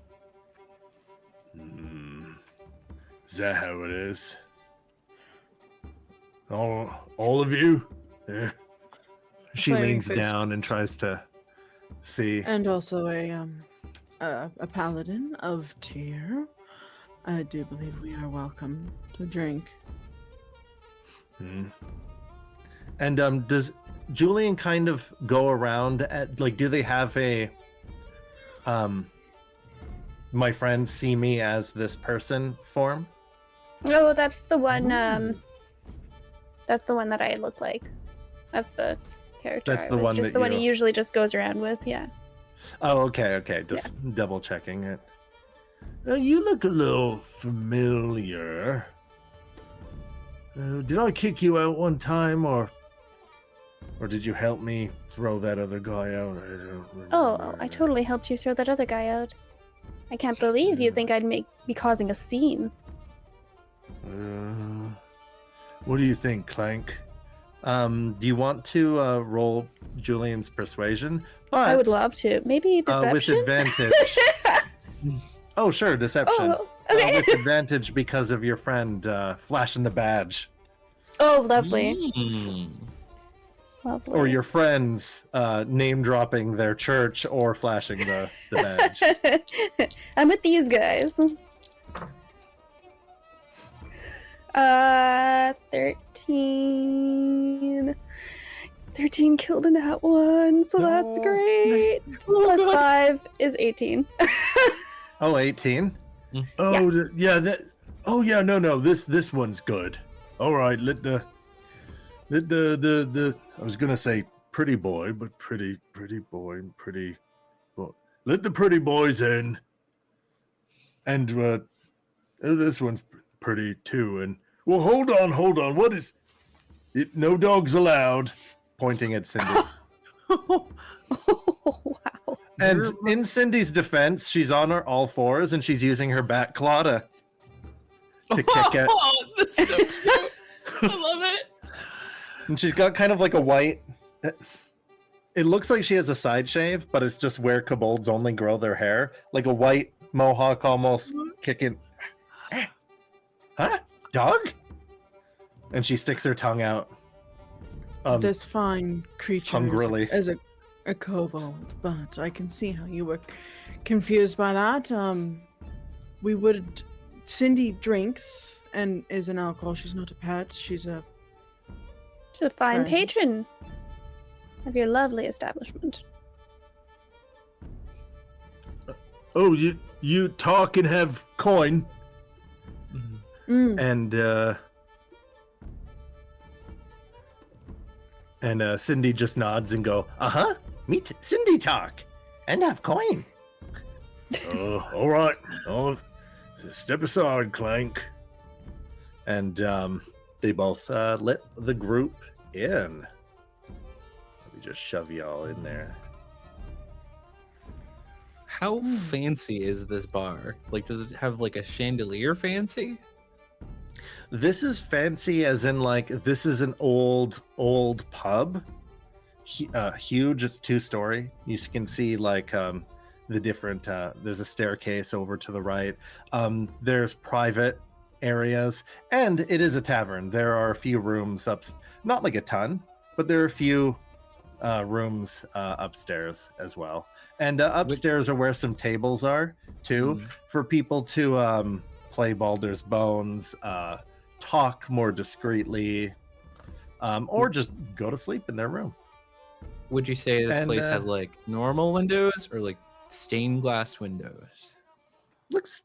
Is that how it is? All of you? Yeah. She Flaming leans Fist. down and tries to see. And also a paladin of Tyr. I do believe we are welcome to drink. And does Julian kind of go around at do they have a my friends see me as this person form? Oh, that's the one. That's the one that I look like. That's the character. That's the artist. one Just that the one he you- usually just goes around with. Yeah. Oh, okay. Just double checking it. You look a little familiar. Did I kick you out one time, or did you help me throw that other guy out? I don't remember. Oh, I totally helped you throw that other guy out. I can't believe you think I'd be causing a scene. What do you think, Clank? Do you want to roll Julian's persuasion? But I would love to. Maybe deception. with advantage. Oh, sure, deception. Oh, okay. With advantage because of your friend flashing the badge, Oh, lovely. Mm. Lovely. or your friends name dropping their church or flashing the badge. I'm with these guys. 13. 13 killed in that one, so that's No. great. Plus 5 is 18. Oh, 18. Oh yeah, that. Oh yeah, no, this one's good. All right, let the The I was gonna say pretty boy, but pretty boy and pretty boy. Let the pretty boys in. And this one's pretty too. And well, hold on. What is it? No dogs allowed. Pointing at Cindy. Oh, wow. And in Cindy's defense, she's on her all fours and she's using her back claw to kick it. Oh, that's so cute. I love it. And she's got kind of like a white. It looks like she has a side shave, but it's just where kobolds only grow their hair, like a white mohawk, almost kicking. Huh? Dog? And she sticks her tongue out. This fine creature hungrily. is a kobold, but I can see how you were confused by that. Cindy drinks and is an alcohol. She's not a pet. She's a She's a fine friend. patron of your lovely establishment. Oh, you talk and have coin. Mm. And Cindy just nods and go, meet Cindy talk and have coin. Oh, all right. Oh, step aside, Clank. And they both let the group in. Let me just shove y'all in there. How fancy is this bar? Like, does it have like a chandelier fancy? This is fancy as in like this is an old pub. Huge, it's 2-story. You can see like the different there's a staircase over to the right. There's private areas, and it is a tavern. There are a few rooms up, not like a ton, but there are a few rooms upstairs as well. And upstairs are where some tables are too, for people to play Baldur's Bones, talk more discreetly, or just go to sleep in their room. Would you say this And, place has like normal windows or like stained glass windows? Looks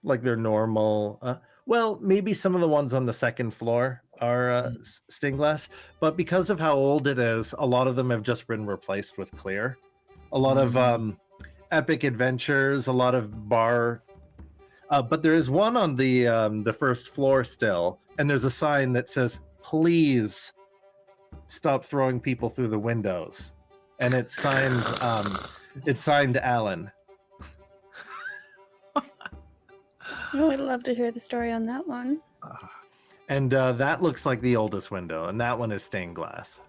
like they're normal. Well, maybe some of the ones on the second floor are stained glass, but because of how old it is, a lot of them have just been replaced with clear. A lot of epic adventures, a lot of bar. But there is one on the first floor still, and there's a sign that says, "Please stop throwing people through the windows," and it's signed Alan. Oh, I'd love to hear the story on that one. And that looks like the oldest window, and that one is stained glass.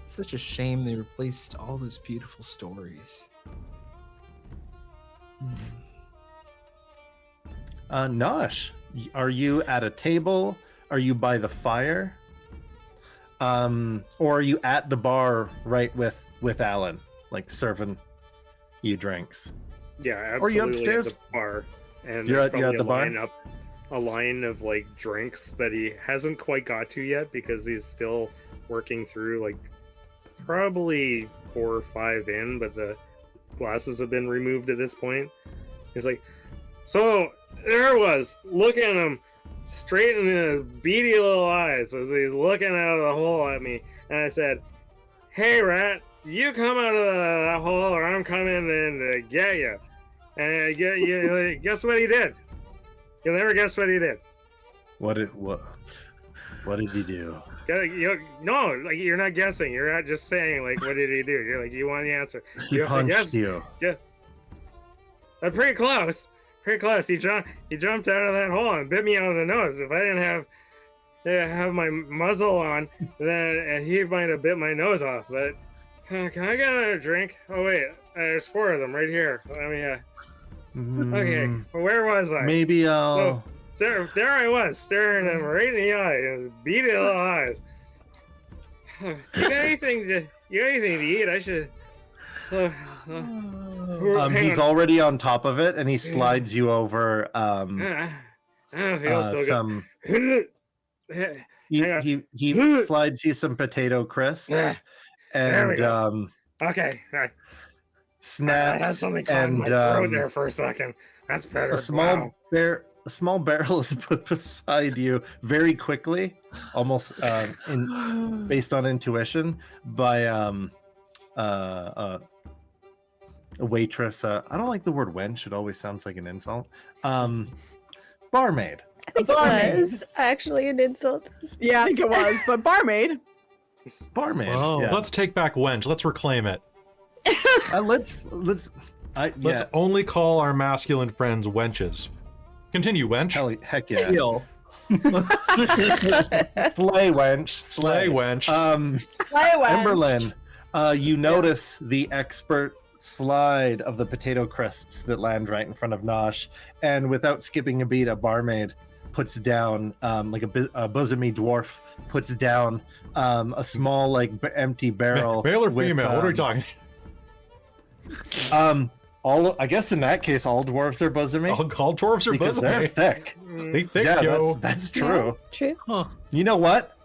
It's such a shame they replaced all those beautiful stories. Nosh, are you at a table? Are you by the fire? Or are you at the bar right with Alan, like serving you drinks? Yeah, absolutely. Or you upstairs? At the bar, and You're there's at the probably bar? a line of like drinks that he hasn't quite got to yet because he's still working through like probably 4 or 5 in, but the glasses have been removed at this point. He's like, so there I was looking at him straight in his beady little eyes as he's looking out of the hole at me, and I said, "Hey rat, you come out of that hole or I'm coming in to get you." And guess what he did? You'll never guess what he did. What did he do? No, like you're not guessing. You're not just saying like, what did he do? You're like, you want the answer. He You have to punched guess. you. Yeah, pretty close. Pretty close. He jumped out of that hole and bit me on the nose. If I didn't have my muzzle on, then he might have bit my nose off. But can I get another drink? Oh wait, there's 4 of them right here. Let me. Okay, well, where was I? Maybe I'll. Oh, there I was, staring him right in the eye, his beady little eyes. You got anything to eat? I should. He's already on top of it, and he slides you over. I don't feel so Some. good. Hang on. He slides you some potato crisps, There we and go. Okay, I had snacks, something caught in and my throat there for a second. That's better. a small Wow. barrel is put beside you very quickly, almost based on intuition, by a waitress. I don't like the word wench; it always sounds like an insult. Barmaid. I think it was actually an insult. Yeah, I think it was, but barmaid. Barmaid. Whoa. Yeah. Let's take back wench. Let's reclaim it. Let's Let's only call our masculine friends wenches. Continue, wench. heck yeah. Deal. Slay wench. Slay wench. Slay wench. Emberlynn, you notice the expert slide of the potato crisps that land right in front of Nosh, and without skipping a beat, a barmaid puts down, like a bosomy dwarf puts down a small, like empty barrel. Male or with, female? What are we talking? I guess in that case, all dwarves are bosomy All dwarves are because they're bosomy. thick. They thick, Yeah, yo. that's true. True. Huh. You know what?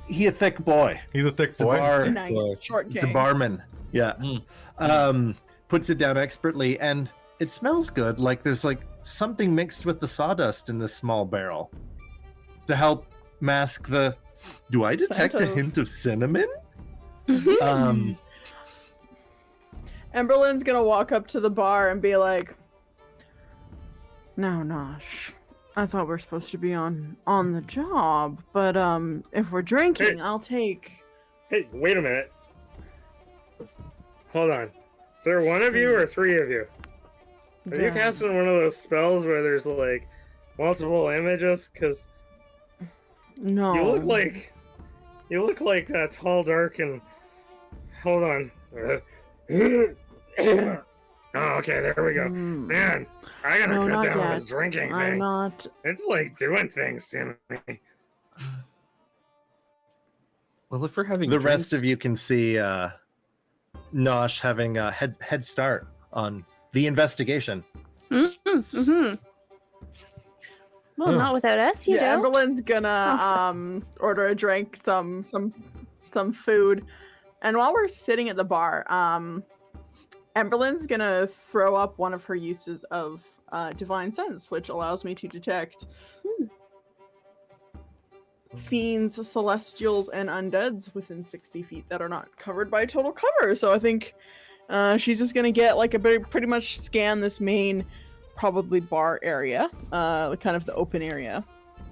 He a thick boy. He's a thick He's a boy. bar. Nice short He's a king. barman. Yeah. Mm. Puts it down expertly, and it smells good. Like there's like something mixed with the sawdust in this small barrel to help mask the. Do I detect a Scent of- hint of cinnamon? Emberlynn's gonna walk up to the bar and be like, "Now, Nosh, I thought we were supposed to be on the job, but if we're drinking, Hey. I'll take." Hey, wait a minute. Hold on. Is there one of you or three of you? Are you Damn. casting one of those spells where there's like multiple images? Because No. you look like tall, dark, and hold on. Oh, okay, there we go. Mm. Man, I gotta No, cut not down yet. this drinking I'm thing. not. It's like doing things to me. Well, if we're having The drinks, rest of you can see Nosh having a head start on the investigation. Mm-hmm. Well, Huh. not without us, you Yeah, don't. Emberlynn's gonna Awesome. order a drink, some food, and while we're sitting at the bar, Emberlynn's gonna throw up one of her uses of divine sense, which allows me to detect fiends, celestials, and undeads within 60 feet that are not covered by total cover. So I think she's just gonna get like pretty much scan this main, probably bar area, kind of the open area.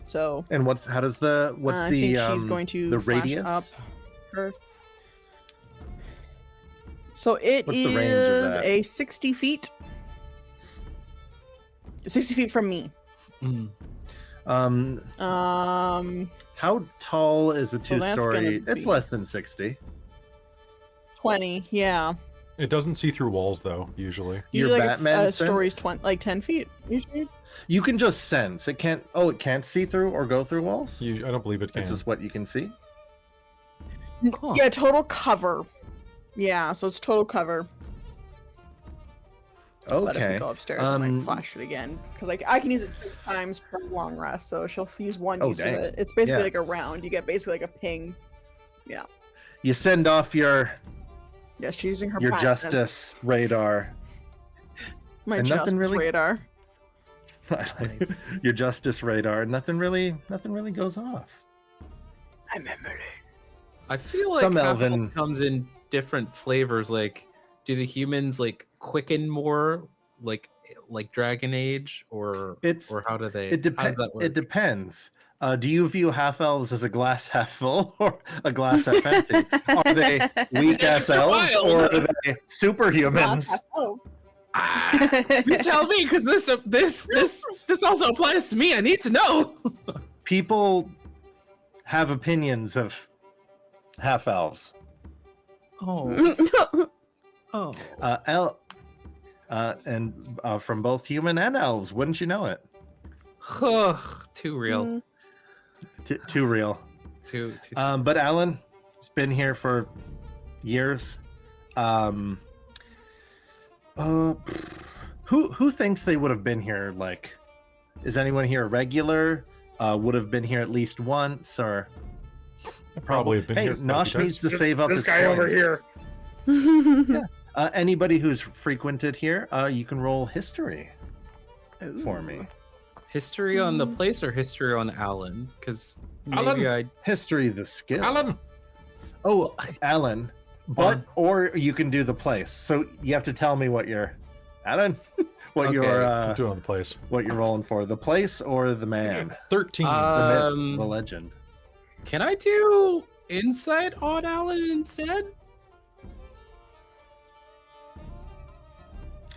So And what's I think she's going to the flash radius? up her. So it What's the range of is that? a 60 feet. 60 feet from me. Mm. How tall is a So that's two-story? gonna It's be- less than 60. 20, yeah. It doesn't see through walls though. Usually. Your Usually, Batman a story's sense? 10 feet usually. You can just sense. It can't. Oh, it can't see through or go through walls. I don't believe it can. It's just what you can see. Huh. Yeah, total cover. Yeah, so it's total cover. But if Okay. we go upstairs, I might Um, flash it again because I can use it 6 times per long rest. So she'll use one Oh, use dang. of it. It's basically Yeah. like a round. You get basically like a ping. You send off your Yeah, she's using her patent. justice radar. My and nothing justice really- radar. Your justice radar. Nothing really goes off. I remember it. I feel like Some half-elves elven- comes in different flavors. Like, do the humans like quicken more, like Dragon Age, or how do they? It How does depends. that work? It depends. Do you view half elves as a glass half full or a glass half empty? Are they weak ass Extra elves wild. or are they superhumans? Oh, You tell me, because this also applies to me. I need to know. People have opinions of half elves. Oh, oh. And from both human and elves, wouldn't you know it? Too real. Too real. Too. But Alan has been here for years. Who thinks they would have been here? Like, is anyone here a regular? Would have been here at least once, or Probably have been hey, here. Nosh needs to save up This his guy over coins. here. Anybody who's frequented here, you can roll history for me. History on the place or history on Alan? Because Alan! maybe I. History the skill. Alan. Oh, Alan. But or you can do the place. So you have to tell me what you're, Alan. What Okay. I'm doing on the place. what you're rolling for, the place or the man, 13. the myth, the legend. Can I do insight on Alan instead?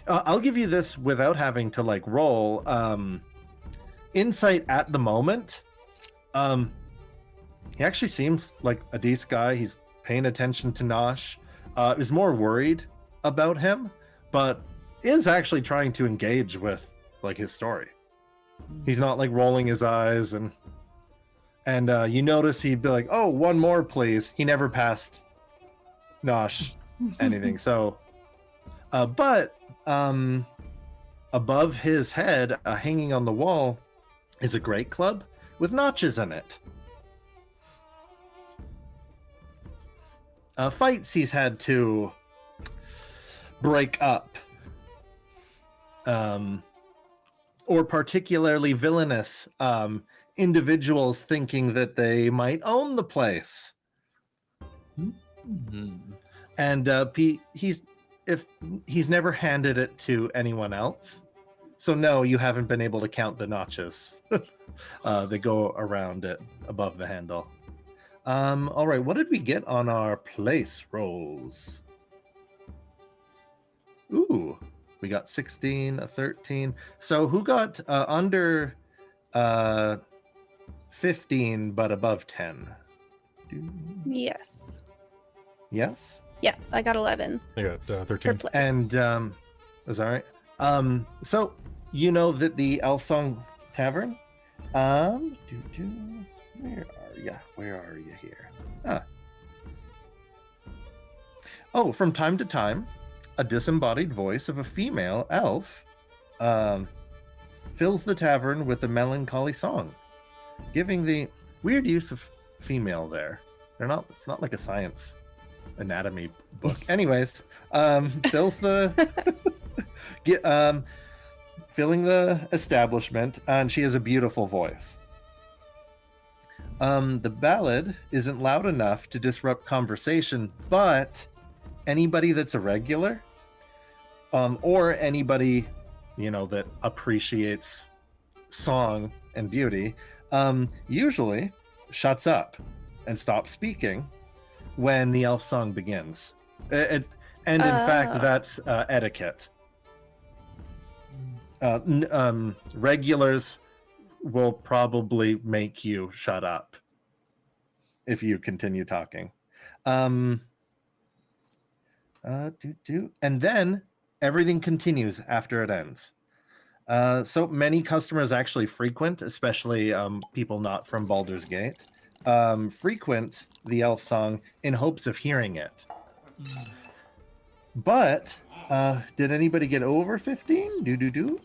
I'll give you this without having to like roll. Insight at the moment. He actually seems like a decent guy. He's paying attention to Nosh. Is more worried about him, but is actually trying to engage with like his story. He's not like rolling his eyes and you notice he'd be like, "Oh, one more, please." He never passed Nosh anything. So, but above his head, hanging on the wall, is a great club with notches in it. Fights he's had to break up, or particularly villainous individuals thinking that they might own the place. Mhm. And he's never handed it to anyone else. So no, you haven't been able to count the notches. They go around it above the handle. All right, what did we get on our place rolls? Ooh, we got 16, a 13. So who got under 15 but above 10? Yes. Yes? Yeah, I got 11 I got for 13. place. And is that right? So you know that the Elf Song Tavern. Where are you here? Oh, from time to time, a disembodied voice of a female elf fills the tavern with a melancholy song, giving the weird use of female there. It's not like a science anatomy book. Anyways, fills the filling the establishment, and she has a beautiful voice. The ballad isn't loud enough to disrupt conversation, but anybody that's a regular, or anybody, that appreciates song and beauty, usually shuts up and stops speaking when the elf song begins. In fact, that's etiquette. Regulars will probably make you shut up if you continue talking. And then everything continues after it ends. So many customers actually frequent, especially people not from Baldur's Gate, frequent the elf song in hopes of hearing it. But did anybody get over 15?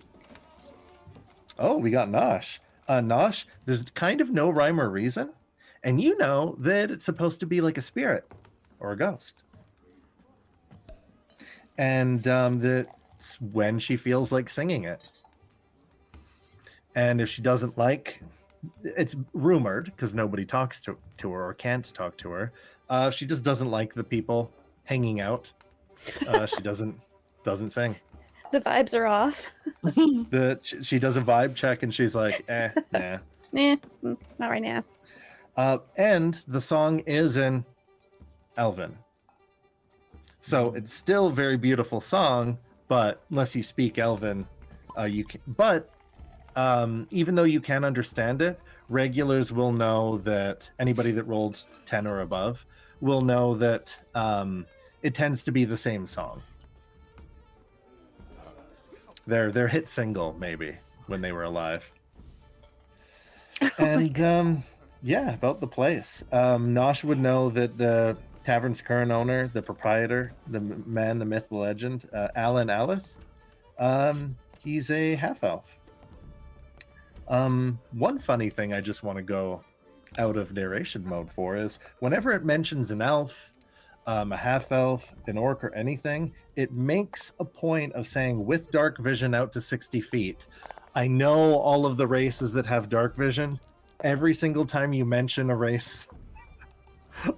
Oh, we got Nosh. Nosh, there's kind of no rhyme or reason, and you know that it's supposed to be like a spirit or a ghost. And that's when she feels like singing it. And if she doesn't like, it's rumored because nobody talks to her or can't talk to her. She just doesn't like the people hanging out. She doesn't sing. The vibes are off. She does a vibe check and she's like, nah. Nah, not right now. And the song is in Elven. So it's still a very beautiful song, but unless you speak Elven, you can. But even though you can understand it, regulars will know that anybody that rolled 10 or above will know that it tends to be the same song. Their hit single, maybe, when they were alive. And about the place. Nosh would know that the tavern's current owner, the proprietor, the man, the myth, the legend, Alan Alith, he's a half-elf. One funny thing I just want to go out of narration mode for is whenever it mentions an elf, a half-elf, an orc, or anything, it makes a point of saying with dark vision out to 60 feet. I know all of the races that have dark vision. Every single time you mention a race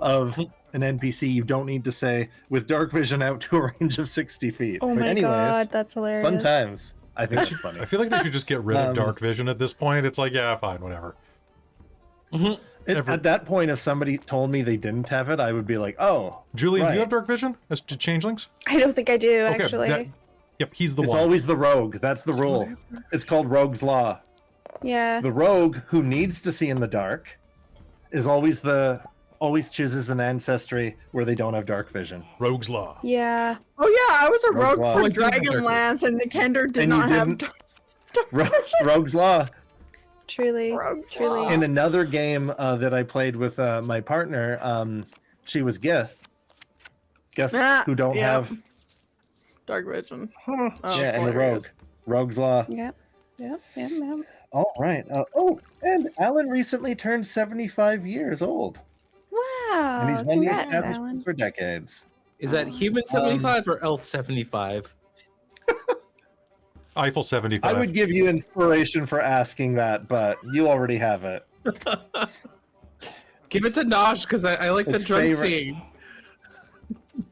of an NPC, you don't need to say with dark vision out to a range of 60 feet. Oh But my anyways, god, that's hilarious. fun times. I think it's funny. I feel like they should just get rid of dark vision at this point. It's like, yeah, fine, whatever. At that point, if somebody told me they didn't have it, I would be like, oh. Julian, do right. you have dark vision as changelings? I don't think I do, Okay, actually. Yep, he's the It's one. always the rogue. That's the rule. It's called Rogue's Law. Yeah. The rogue who needs to see in the dark is always chooses an ancestry where they don't have dark vision. Rogue's Law. Yeah. Oh yeah, I was a Rogue's rogue Law. for I do have Dragonlance, and the Kender did And you not have didn't? dark Rogue's Law. Truly. Rogue's Truly. Law. In another game that I played with my partner, she was Gith. Guess who don't yeah. have? dark vision. Huh. Oh, Yeah, and the rogue. Rogue's Law. Yep. Yep. All right. And Alan recently turned 75 years old. Wow. And he's run the Congrats, establishment Alan. for decades. Is that human 75 or elf 75? Eiffel 75. I would give you inspiration for asking that, but you already have it. Give it to Nosh because I like the His drunk favorite. scene.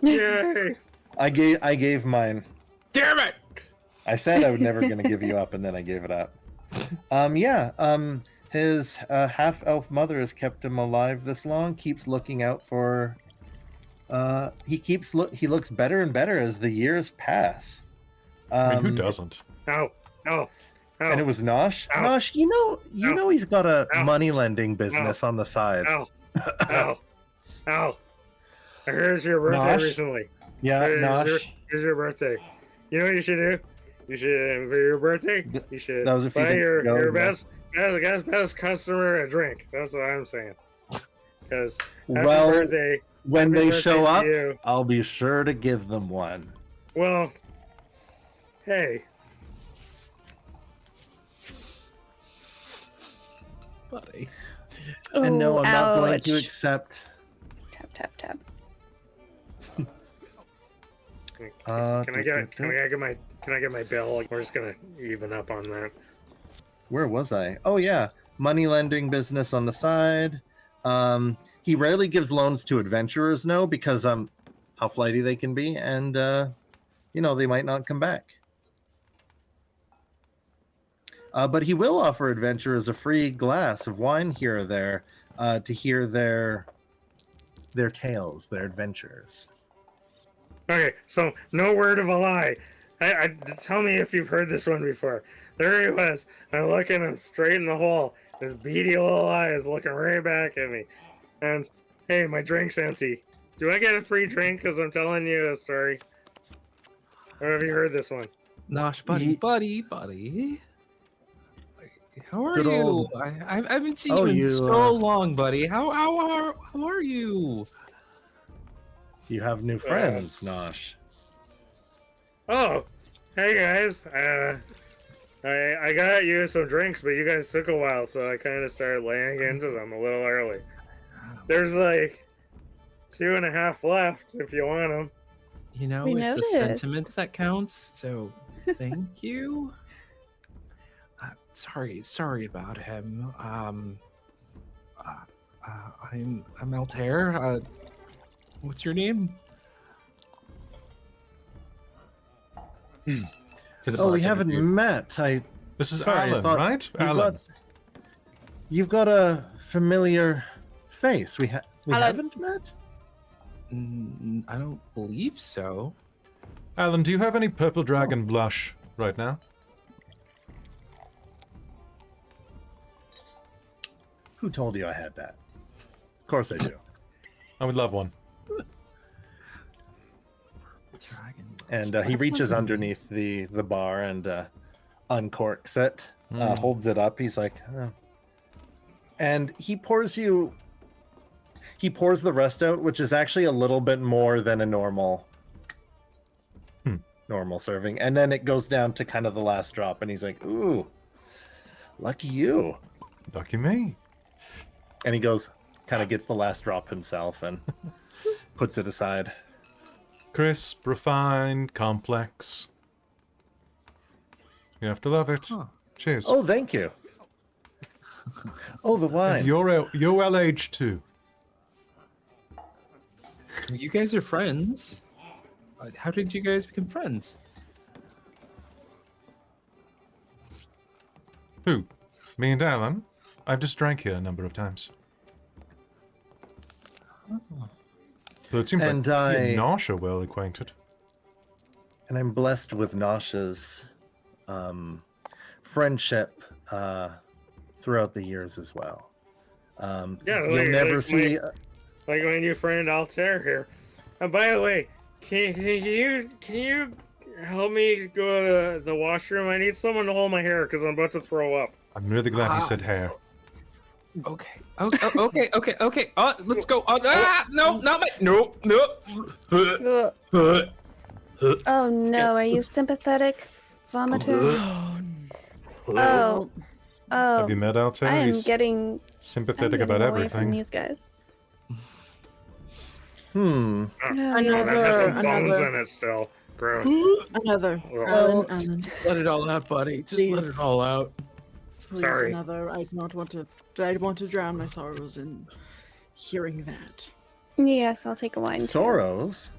Yay! I gave mine. Damn it! I said I was never going to give you up, and then I gave it up. His half-elf mother has kept him alive this long. Keeps looking out for. He looks better and better as the years pass. I mean, who doesn't? Ow! Ow! Ow! And it was Nosh. Ow. Nosh, you Ow. know he's got a Ow. money lending business on the side. Ow! Ow! Ow! I heard it's your birthday Nosh? recently. Yeah, Nosh. It's your birthday. You know what you should do? You should, for your birthday, you should That was a few buy days your ago, best customer a drink. That's what I'm saying. Because happy Well, birthday. when Happy they birthday show to up, you. I'll be sure to give them one. Well, hey, Buddy. And no, I'm not going to ouch. accept. Tap. can I get my bill? We're just gonna even up on that. Where was I? Oh yeah, money lending business on the side. He rarely gives loans to adventurers, no, because how flighty they can be, and they might not come back. But he will offer adventurers a free glass of wine here or there to hear their tales, their adventures. Okay, so no word of a lie. Tell me if you've heard this one before. There he was. I'm looking him straight in the hole. His beady little eyes looking right back at me. And hey, my drink's empty. Do I get a free drink because I'm telling you a story? Or have you heard this one? Nosh, buddy. How are Good you? old- I haven't seen Oh, you in you, so long, buddy. How are you? You have new friends, Nosh. Oh, hey guys. I got you some drinks, but you guys took a while, so I kind of started laying into them a little early. There's like 2.5 left if you want them. You know, We it's noticed. the sentiment that counts. So, thank you. Sorry about him. I'm Altair. What's your name? Oh, we haven't met. This is Sorry, I Alan, thought right? Alan. You've got a familiar face. We Alan. haven't met. I don't believe so. Alan, do you have any purple dragon blush right now? Who told you I had that? Of course I do. I would love one. Dragon. And he reaches underneath the bar and uncorks it, holds it up. He's like, oh. And he pours the rest out, which is actually a little bit more than a normal serving. And then it goes down to kind of the last drop, and he's like, ooh, lucky you. Lucky me. And he goes, kind of gets the last drop himself and puts it aside. Crisp, refined, complex. You have to love it. Huh. Cheers. Oh, thank you. Oh, the wine. You're well aged too. You guys are friends. How did you guys become friends? Who? Me and Alan? I've just drank here a number of times. So it seems And like you and Nosh are well acquainted. And I'm blessed with Nosh's friendship throughout the years as well. Yeah, you'll never see. Like my new friend Altair here. And by the way, can you help me go to the washroom? I need someone to hold my hair because I'm about to throw up. I'm really glad he said hair. Okay. Okay. Let's go. No, not my. No. Oh no, are you sympathetic, vomiter? Oh. Have you met Altair? I am He's getting sympathetic about away from everything. these guys. Hmm. Oh, That has some bones in it still. Gross. Another. Oh, Alan, just let it all out, buddy. Just let Please. it all out. please, Sorry. another. I want to drown my sorrows in hearing that. Yes, I'll take a wine. too. Sorrows.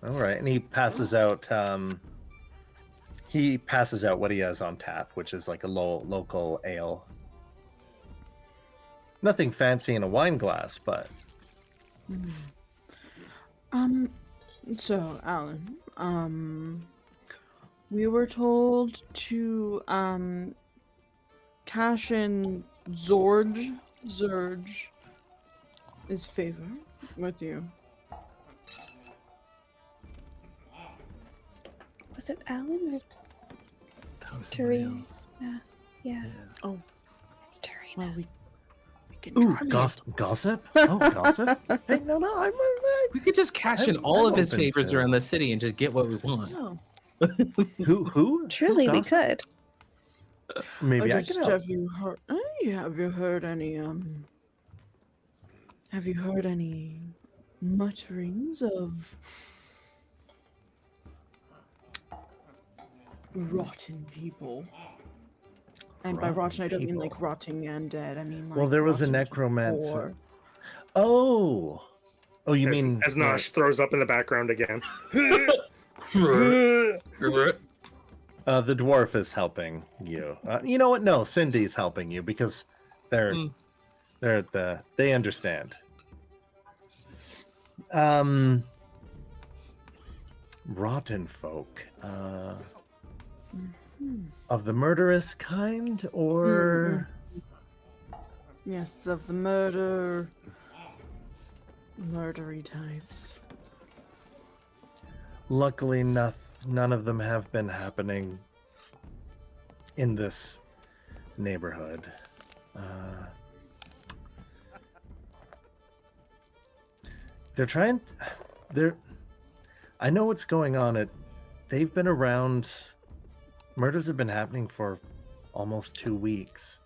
All right, and he passes out. He passes out what he has on tap, which is like a local ale. Nothing fancy in a wine glass, but So, Alan, we were told to, cash in Zurge's favor with you. Was it Alan or That was somebody Therese? else. Yeah. Oh, It's Therese. well, we can ooh, try it. gossip. Oh, gossip. Hey, no, I'm We could just cash in I'm- all I'm of his open favors to- around the city and just get what we want. Oh, who? Truly, we Gossip? could. Maybe I just, can help. have you heard? Have you heard any? Have you heard any mutterings of rotten people? And by Rotten rotten, I don't mean people. like rotting and dead. I mean like Well, there was a rotten to necromancer. core. Oh, you As, mean as Nosh throws up in the background again. The dwarf is helping you. You know what? No, Cindy's helping you because they understand. Rotten folk. Of the murderous kind, or Yes, of the murdery types. luckily none of them have been happening in this neighborhood. I know what's going on. They've been around. Murders have been happening for almost 2 weeks.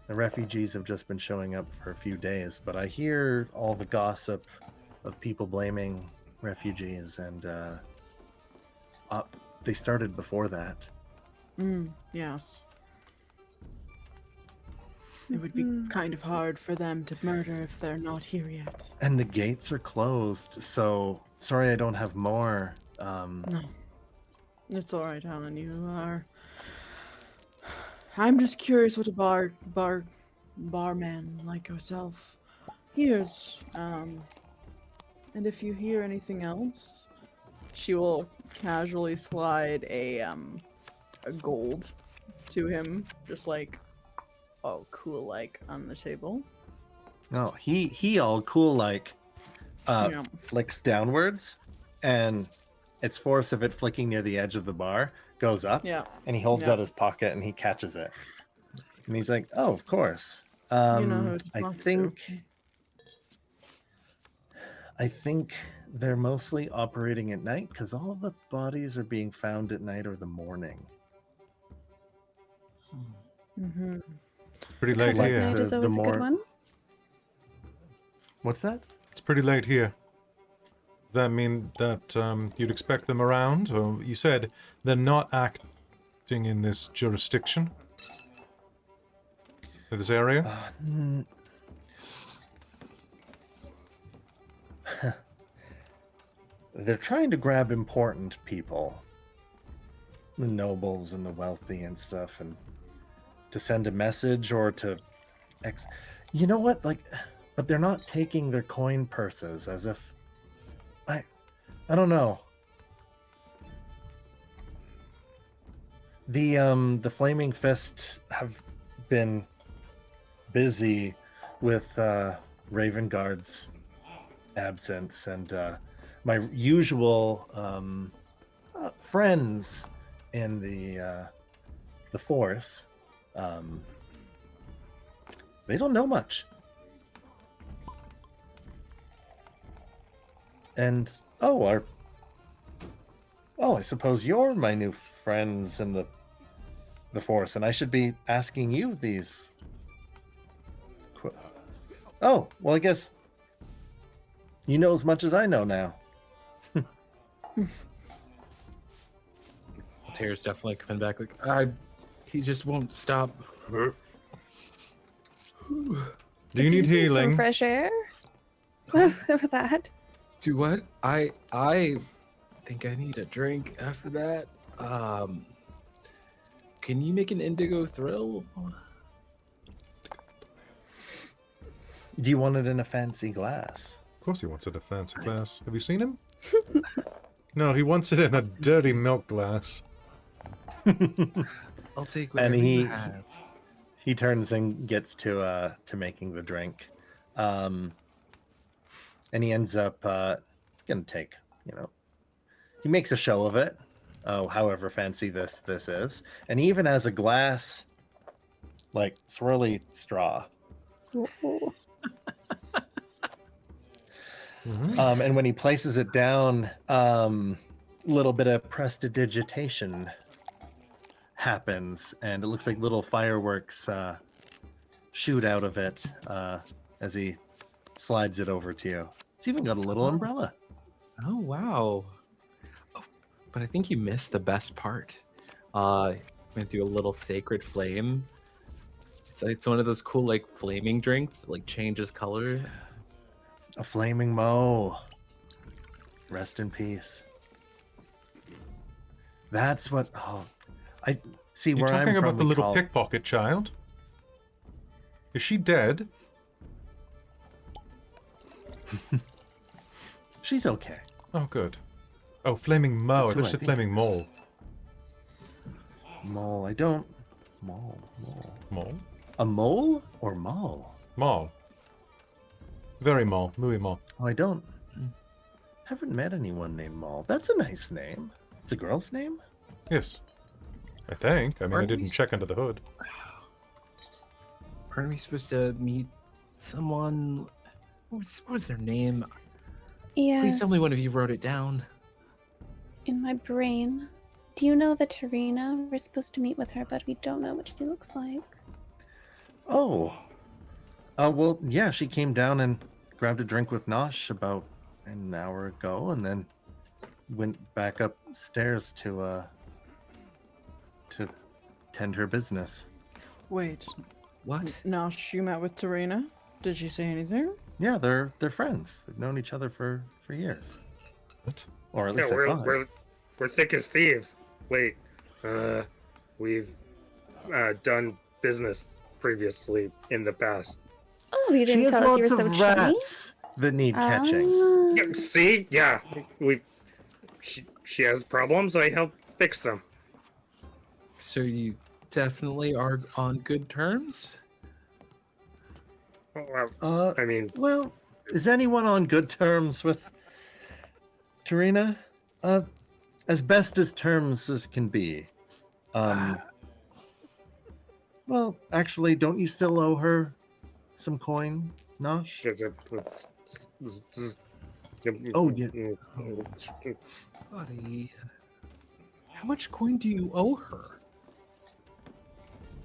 The refugees have just been showing up for a few days, but I hear all the gossip of people blaming refugees, and they started before that. Yes. It would be kind of hard for them to murder if they're not here yet. And the gates are closed, so sorry I don't have more. No. It's alright, Alan. You are. I'm just curious what a barman like yourself hears. And if you hear anything else, she will casually slide a gold to him, just like, oh, cool, like on the table. Oh, he all cool like Yeah. flicks downwards, and its force of it flicking near the edge of the bar goes up, Yeah. and he holds Yeah. out his pocket and he catches it, and he's like, "Oh, of course." You know who to I talk to. think they're mostly operating at night because all the bodies are being found at night or the morning. Mm-hmm. Pretty late Like here. Night is the always a more- good one. What's that? It's pretty late here. Does that mean that you'd expect them around? Or you said they're not acting in this jurisdiction? in this area? They're trying to grab important people, the nobles and the wealthy and stuff, and to send a message or to you know what, like, but they're not taking their coin purses, as if I don't know. The Flaming Fist have been busy with Ravenguard's absence, and my usual friends in the force, they don't know much. And I suppose you're my new friends in the force, and I should be asking you these. Oh, well, I guess you know as much as I know now. Altair's definitely coming back. Like, he just won't stop. Do you need healing? Some fresh air? For that. Do what? I think I need a drink after that. Can you make an indigo thrill? Do you want it in a fancy glass? Of course he wants it in a fancy glass. Have you seen him? No, he wants it in a dirty milk glass. I'll take whatever And you have. he turns and gets to making the drink, and he ends up gonna take, he makes a show of it, however fancy this is, and he even has a glass, like, swirly straw. Ooh. And when he places it down, little bit of prestidigitation happens, and it looks like little fireworks shoot out of it as he slides it over to you. It's even got a little umbrella. Oh, wow. Oh, but I think you missed the best part. I'm going to do a little sacred flame. It's one of those cool, like, flaming drinks that, like, changes color. A flaming Mo. Rest in peace. That's what. Oh, I see. You're Where I'm talking from, about the we little call- pickpocket child? Is she dead? She's okay. Oh, good. Oh, Flaming Mo. That's I who thought I you said think Flaming it is. Mole. Mole. I don't. Mole. Mole? A mole or mole? Mole. Very mole. Muy mole. Oh, I don't. Haven't met anyone named Mole. That's a nice name. It's a girl's name. Yes. I think. I mean, I Aren't we didn't check under the hood. Aren't we supposed to meet someone? What was their name? Yes. Please tell me one of you wrote it down. In my brain. Do you know the Tarina? We're supposed to meet with her, but we don't know what she looks like. Oh. Well, yeah, she came down and grabbed a drink with Nosh about an hour ago, and then went back upstairs to tend her business. Wait, What? Nosh, you met with Tarina? Did she say anything? Yeah, they're friends. They've known each other for years, What? or at Yeah, least I thought. we're thick as thieves. Wait, we've done business previously in the past. Oh, you She didn't has tell us you lots were of so chummy? rats that need catching. Ah. Yeah, see, yeah, she has problems. I help fix them. So you definitely are on good terms? Oh, well, I mean, Well, is anyone on good terms with Tarina? As best as terms as can be. Well, actually, don't you still owe her some coin, Nosh? Oh, yeah. Buddy, how much coin do you owe her?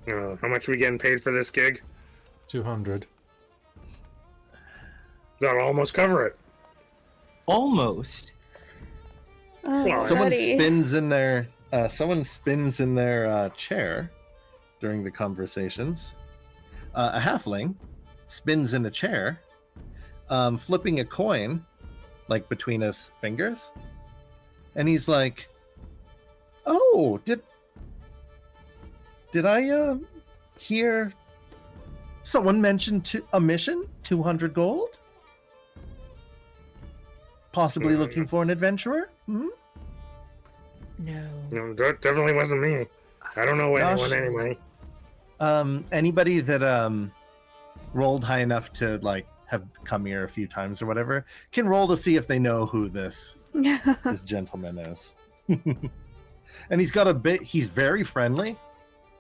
How much are we getting paid for this gig? 200. That'll almost cover it. Almost. Oh, Well, Someone buddy. spins in their chair during the conversations. a halfling spins in a chair, flipping a coin like between his fingers, and he's like, "Oh, did I hear someone mention a mission? 200 gold? Possibly looking for an adventurer? Hmm? No, that definitely wasn't me. I don't know anyone anyway. Anybody that rolled high enough to like have come here a few times or whatever can roll to see if they know who this gentleman is." And he's got he's very friendly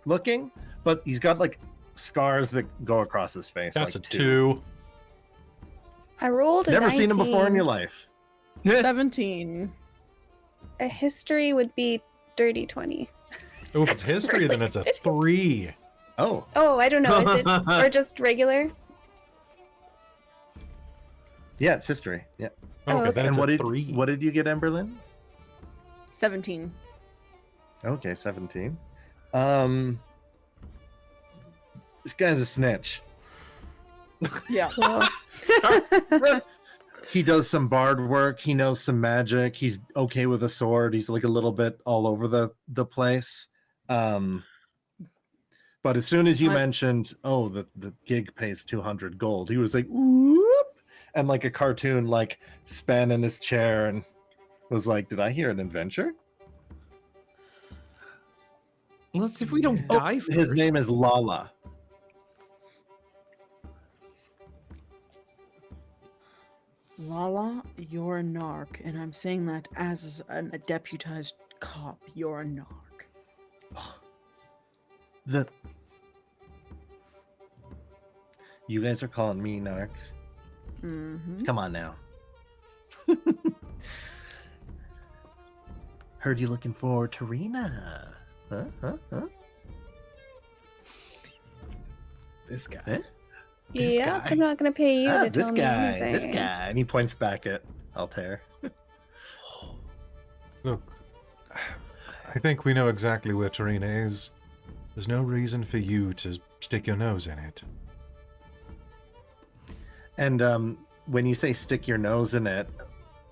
looking, but he's got like scars that go across his face. That's like a 2. I rolled a Never 19. seen him before in your life. 17. A history would be dirty 20. Oh, if it's history, then it's a 3. Oh, Oh, I don't know. Is it or just regular? yeah, it's history. Yeah. Oh, Okay, then And it's what a did 3. what did you get, Emberlynn? 17. Okay, 17. This guy's a snitch. Yeah. Cool. He does some bard work. He knows some magic. He's okay with a sword. He's like a little bit all over the place. But as soon as you mentioned, oh, the gig pays 200 gold, he was like, whoop, and like a cartoon, like span in his chair and was like, did I hear an adventure? Let's see if we don't die first. His name is Lala. Lala, you're a narc, and I'm saying that as a deputized cop. You're a narc. You guys are calling me narcs. Mm-hmm. Come on now. Heard you looking for Tarina. Huh? This guy. Eh? This Yeah, guy. I'm not gonna pay you to This tell me guy. This anything. guy. And he points back at Altair. Look, I think we know exactly where Tarina is. There's no reason for you to stick your nose in it. And when you say stick your nose in it,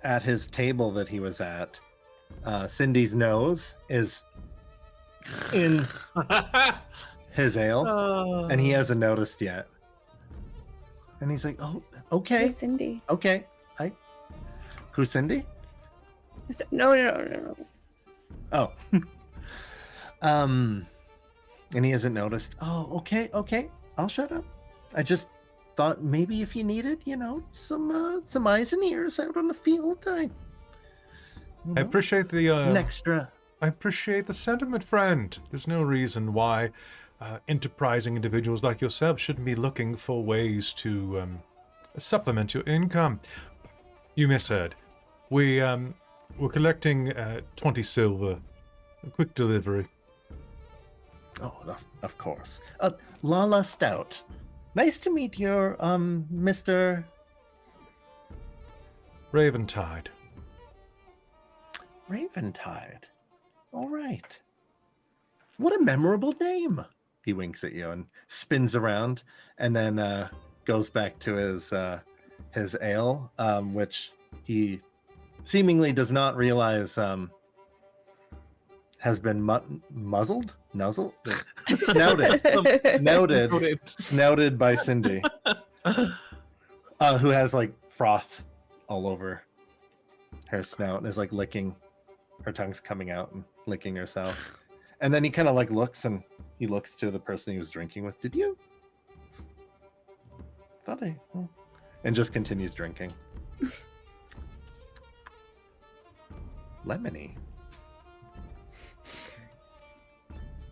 at his table that he was at, Cindy's nose is in his ale, and he hasn't noticed yet. And he's like, "Oh, okay, Who's Cindy? okay." Who's Cindy? No. Oh, and he hasn't noticed. Oh, okay. I'll shut up. I just thought maybe if you needed, some eyes and ears out on the field, I appreciate the an extra. I appreciate the sentiment, friend. There's no reason why enterprising individuals like yourself shouldn't be looking for ways to supplement your income. You misheard. We're collecting 20 silver. A quick delivery. Oh, of course. Lala Stout. Nice to meet you, Mr. Raventide. Raventide. All right. What a memorable name. He winks at you and spins around and then goes back to his ale, which he seemingly does not realize has been snouted by Cindy, who has like froth all over her snout and is like licking. Her tongue's coming out and licking herself. And then he kind of like looks and he looks to the person he was drinking with. Did you? Thought I. Oh. And just continues drinking. Lemony.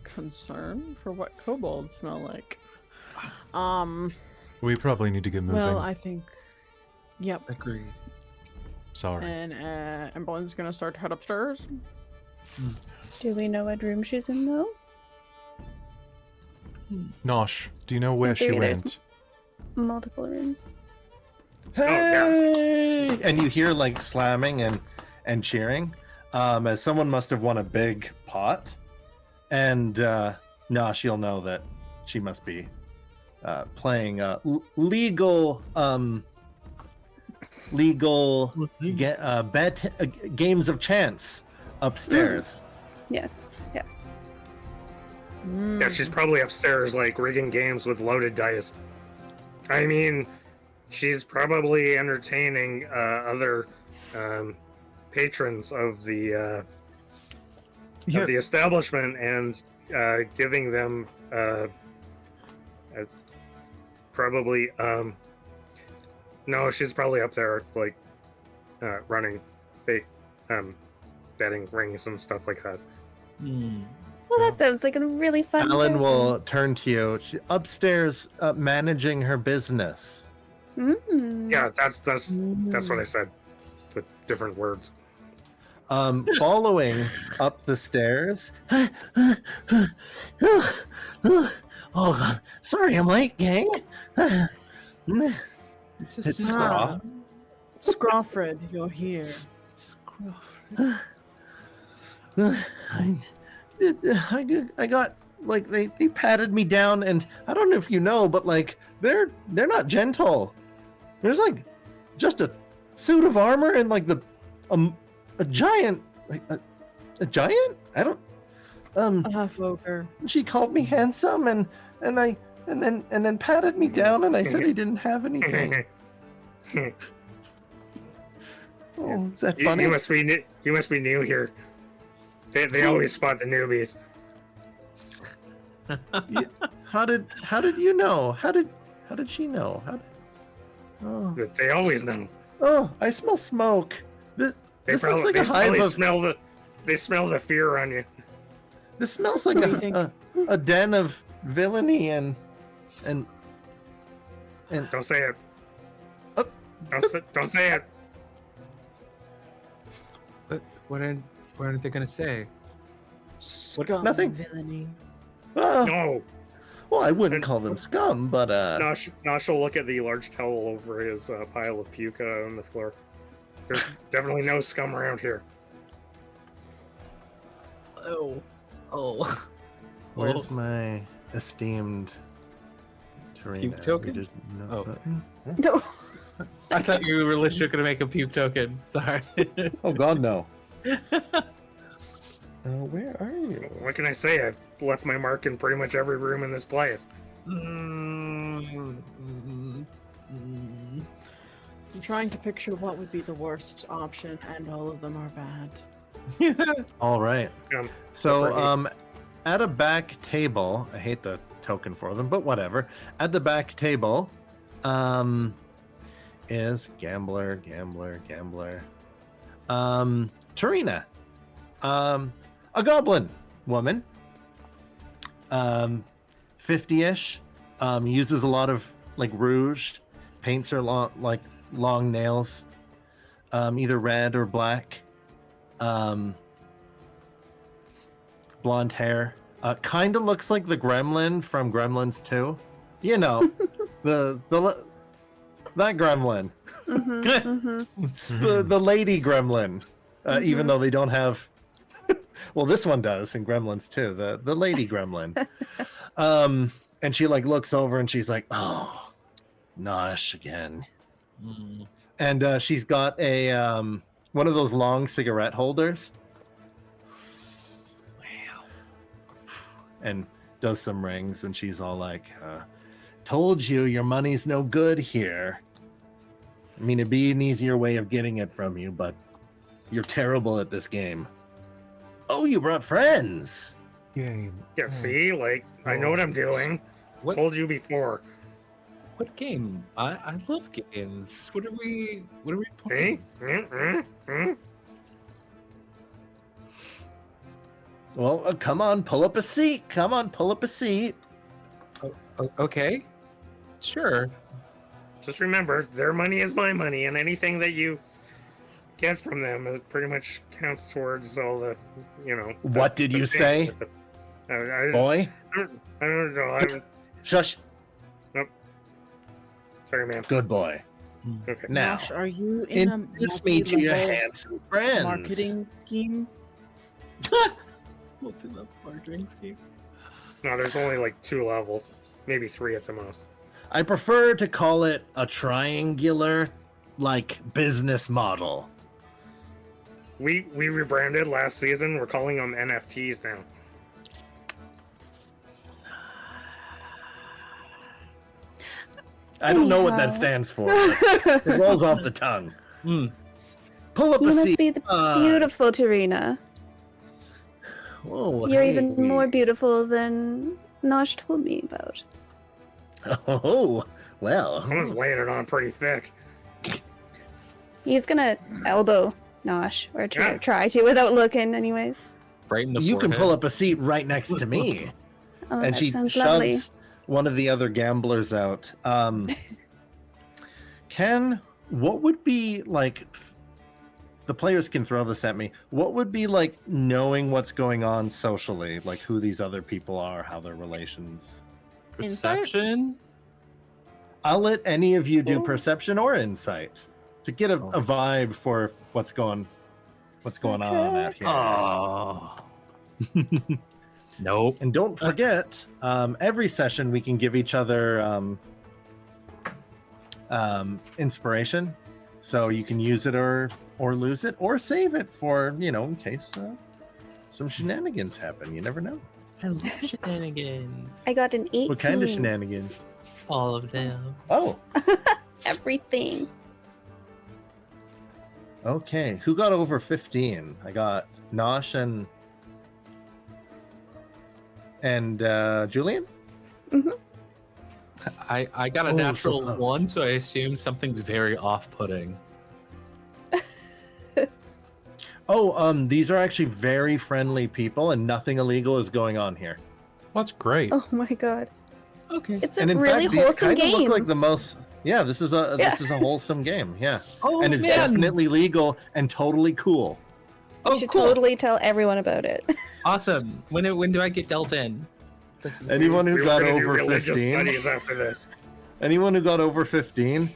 Concern for what kobolds smell like. We probably need to get moving. Well, I think. Yep. Agreed. Sorry. And Emberlynn's gonna start to head upstairs. Do we know what room she's in though? Nosh, do you know where she theory, there's went? Multiple rooms. Hey! And you hear like slamming and cheering, as someone must have won a big pot. And Nosh, you'll know that she must be playing legal games of chance upstairs. Yes. Yes. Yeah, she's probably upstairs, like rigging games with loaded dice. I mean, she's probably entertaining other patrons of the establishment and giving them probably no, she's probably up there like running fake betting rings and stuff like that. Well, that sounds like a really fun Alan person. will turn to you. Upstairs, managing her business. Yeah, that's what I said with different words. Following up the stairs. Oh, sorry, I'm late, gang. It's Scraw. Scrawford, you're here. I got like they patted me down, and I don't know if you know, but like they're not gentle. There's like just a suit of armor and like a giant, like a giant. I don't A half ogre. She called me handsome, and then patted me down, and I said I didn't have anything. Oh, is that funny? You must be new here. They always spot the newbies. How did you know? How did she know? Oh, They always know. oh, I smell smoke. This looks like they a hive probably of. smell the fear on you. This smells like What do you think? a den of villainy and. Don't say it. Oh. Don't say it. But what aren't they gonna say? Scum Nothing. villainy. No. Well, I wouldn't call them scum, but Nosh will look at the large towel over his pile of puke on the floor. There's definitely no scum around here. Oh. where's my esteemed Tarina? Puke token? We didn't know- Oh. No. I thought you were literally gonna make a puke token. Sorry. Oh God, no. Where are you? What can I say? I've left my mark in pretty much every room in this place. I'm trying to picture what would be the worst option, and all of them are bad. All right. Um, So, at a back table, I hate the token for them, but whatever. At the back table, is gambler. Tarina, a goblin woman, 50-ish, uses a lot of like rouge, paints her long nails, either red or black, blonde hair, kind of looks like the gremlin from Gremlins 2. You know, that gremlin, the lady gremlin, even though they don't have. Well, this one does in Gremlins 2, the lady gremlin. And she like looks over and she's like, "Oh, Nosh again." And she's got a one of those long cigarette holders. Wow. And does some rings, and she's all like, "Told you your money's no good here. I mean, it'd be an easier way of getting it from you, but you're terrible at this game." Oh, you brought friends. Game. Yeah, see, like I know what I'm doing. What? Told you before. What game? I love games. What are we Eh? playing? Well, come on, pull up a seat. Come on, pull up a seat. Okay. Sure. Just remember, their money is my money, and anything that you get from them it pretty much counts towards all the, What did you say, I boy? don't know. Shush. Sorry, man. Good boy. Okay. Now, Nosh, are you in a introduce me to your multi-level handsome friends. marketing scheme? What's in the marketing scheme? No, there's only like 2 levels, maybe 3 at the most. I prefer to call it a triangular, like, business model. We rebranded last season. We're calling them NFTs now. I don't know what that Anyhow. stands for. But it rolls off the tongue. Pull up You a must seat. be the beautiful Tarina. Whoa, You're hey. even more beautiful than Nosh told me about. Oh, well. Someone's laying it on pretty thick. He's gonna elbow Nosh, or Yeah. try to without looking, anyways. Right in the You can forehead. pull up a seat right next to me. Oh, And that she sounds shoves lovely. one of the other gamblers out. What would be like, the players can throw this at me. What would be like knowing what's going on socially, like who these other people are, how their relations? Perception. I'll let any of you do Ooh. perception or insight to get a vibe for what's going on out here. Oh. Nope. And don't forget, every session we can give each other inspiration, so you can use it or lose it or save it for, in case some shenanigans happen. You never know. I love shenanigans. I got an 18. What kind of shenanigans? All of them. Oh, Everything. okay. Who got over 15? I got Nosh and Julian. I got a Oh, so natural close. 1, so I assume something's very off-putting. Oh, these are actually very friendly people, and nothing illegal is going on here. That's great. Oh my god. Okay. It's a And in really fact, these wholesome kind of game. look like the most. Yeah, this is a Yeah. this is a wholesome game. Yeah, Oh, and it's man. definitely legal and totally cool. You Oh, should cool. totally tell everyone about it. Awesome. When do I get dealt in? Anyone who We were got gonna do over religious 15, studies after this. anyone who got over 15,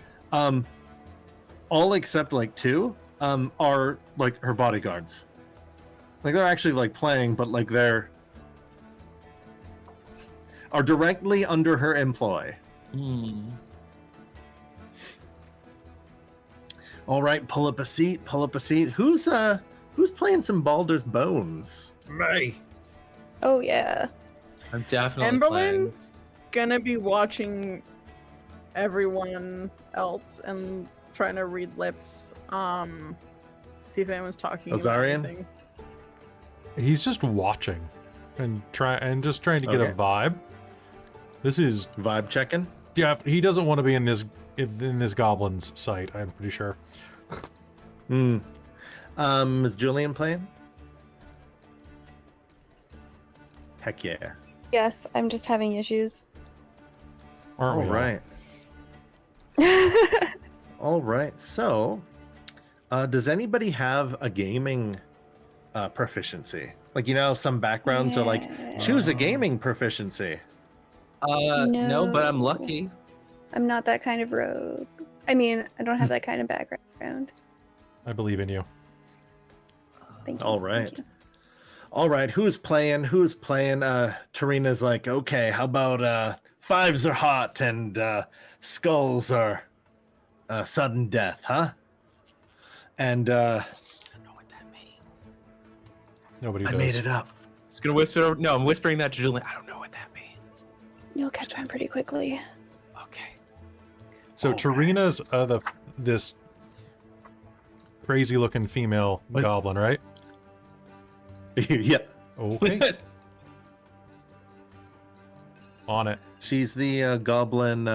all except like 2, are like her bodyguards. Like they're actually like playing, but like are directly under her employ. All right, pull up a seat. Pull up a seat. Who's playing some Baldur's Bones? Me. Oh yeah. I'm definitely playing. Emberlynn's gonna be watching everyone else and trying to read lips. See if anyone's talking. about Ozarian? anything. He's just watching and trying to get a Okay. vibe. This is Vibe checking. yeah. He doesn't want to be in this goblin's sight. I'm pretty sure. Is Julian playing? Heck yeah. Yes, I'm just having issues. Aren't All we all? right. All right. So, does anybody have a gaming proficiency? Like, some backgrounds are like, choose a gaming proficiency. No, but I'm No. lucky. I'm not that kind of rogue. I mean, I don't have that kind of background. I believe in you. Thank you. All thank right. you. All right. Who's playing? Tarina's like, okay, how about 5s are hot and skulls are sudden death, huh? And I don't know what that means. Nobody I does. made it up. Just gonna whisper over. No, I'm whispering that to Julian. I don't know what that means. You'll catch on pretty quickly. Okay. So All Tarina's this crazy looking female What? goblin, right? Yeah. Okay. On it. She's the goblin.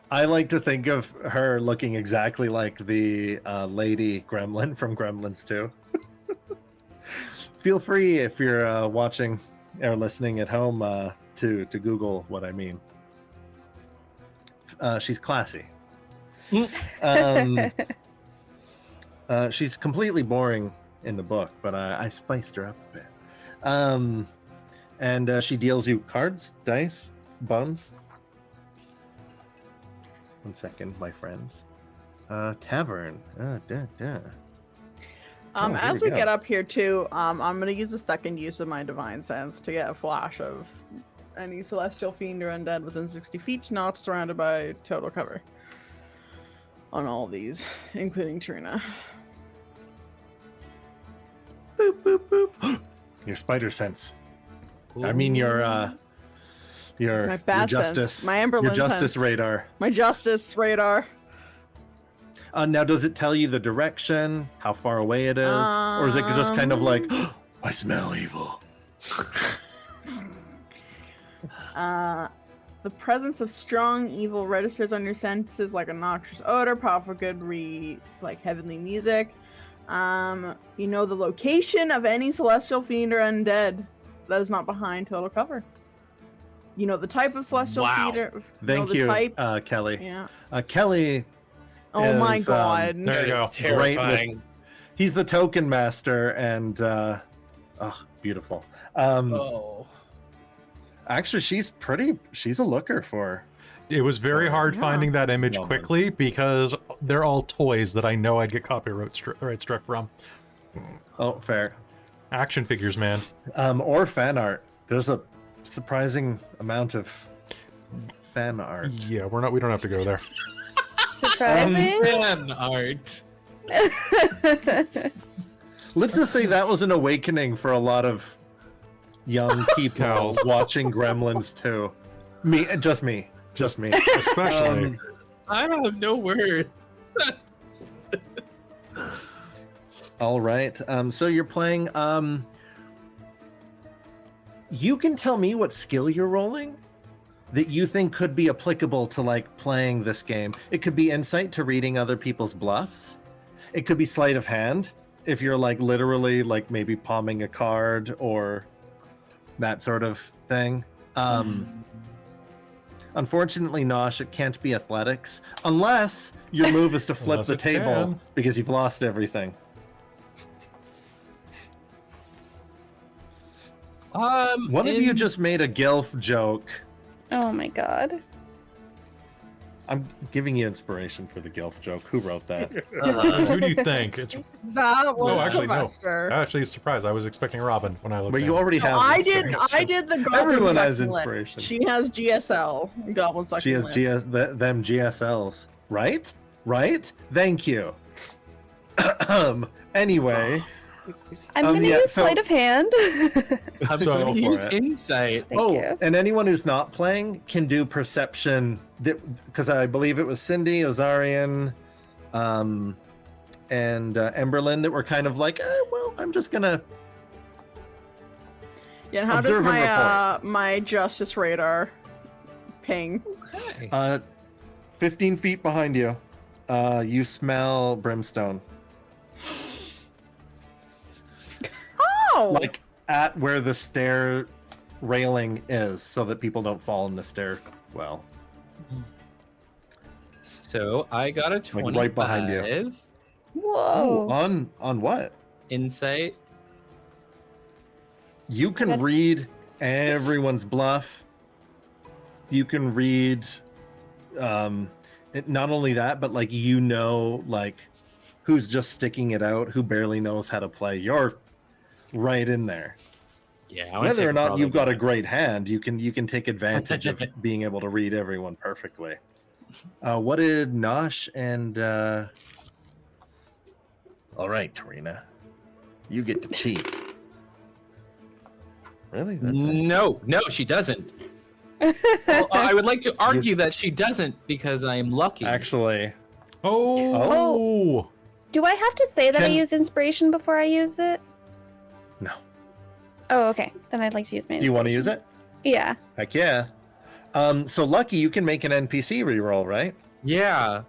I like to think of her looking exactly like the lady gremlin from Gremlins 2. Feel free if you're watching or listening at home to Google what I mean. She's classy. She's completely boring in the book, but I spiced her up a bit. And she deals you cards, dice, buns. 1 second, my friends. Tavern. Oh, here As we we go. get up here too, I'm gonna use a second use of my divine sense to get a flash of any celestial fiend or undead within 60 feet, not surrounded by total cover. On all of these, including Trina. Boop, boop, boop. Your spider sense. I mean your My bat justice. sense. My Emberlynn Your justice sense. radar. My justice radar. Now, does it tell you the direction, how far away it is, or is it just kind of like, I smell evil? The presence of strong evil registers on your senses like a noxious odor, powerful good reads like heavenly music. You know the location of any celestial fiend or undead that is not behind total cover. You know the type of celestial fiend or Thank you, type. Kelly. Yeah. Kelly. Oh my is, god. There you go. Terrifying. He's the token master, and beautiful. Actually, she's a looker for. It was very hard Yeah. finding that image Well done. quickly because they're all toys that I know I'd get copyright struck from. Oh, fair. Action figures, man. Or fan art. There's a surprising amount of fan art. Yeah, we don't have to go there. Surprising. Fan art. Let's just say that was an awakening for a lot of young people Cows. watching Gremlins 2. Just me. Especially. I have no words. All right. So you're playing. You can tell me what skill you're rolling that you think could be applicable to like playing this game. It could be insight to reading other people's bluffs. It could be sleight of hand if you're like literally like maybe palming a card or that sort of thing. Unfortunately, Nosh, it can't be athletics unless your move is to flip Unless the it table can. because you've lost everything. One of you just made a gilf joke. Oh my god. I'm giving you inspiration for the gilf joke. Who wrote that? Who do you think? It's That was actually, no. Sylvester. actually a surprise. I was expecting Robin when I looked. But at you it. already have. I did inspiration. the goblin Everyone has sucking lip. inspiration. She has GSL. Goblin sucking She has lips. them GSLs, right? Right? Thank you. Anyway, I'm gonna yeah, use so- sleight of hand. I'm So- going to Go for use it. insight. Thank you. and anyone who's not playing can do perception, because I believe it was Cindy, Ozarian, and Emberlynn that were kind of like, well, I'm just gonna. Yeah, and how does Observe and report. my justice radar ping? Okay. 15 feet behind you, you smell brimstone. Oh, Like at where the stair railing is, so that people don't fall in the stairwell. So I got a 25. right behind you. Whoa. On what? Insight. You can Good. read everyone's bluff. You can read not only that, but like like who's just sticking it out, who barely knows how to play. You're right in there. Yeah. I wanna Whether take or not probably you've got a one. great hand, you can take advantage of being able to read everyone perfectly. What did Nosh and all right, Tarina. You get to cheat. Really? That's it? No, she doesn't. Well, I would like to argue that she doesn't because I am lucky. Actually, Oh. Do I have to say that I Can- use inspiration before I use it? No. Oh, okay. Then I'd like to use my Do you want to use it? Yeah. Heck yeah. So Lucky, you can make an NPC reroll, right? Yeah.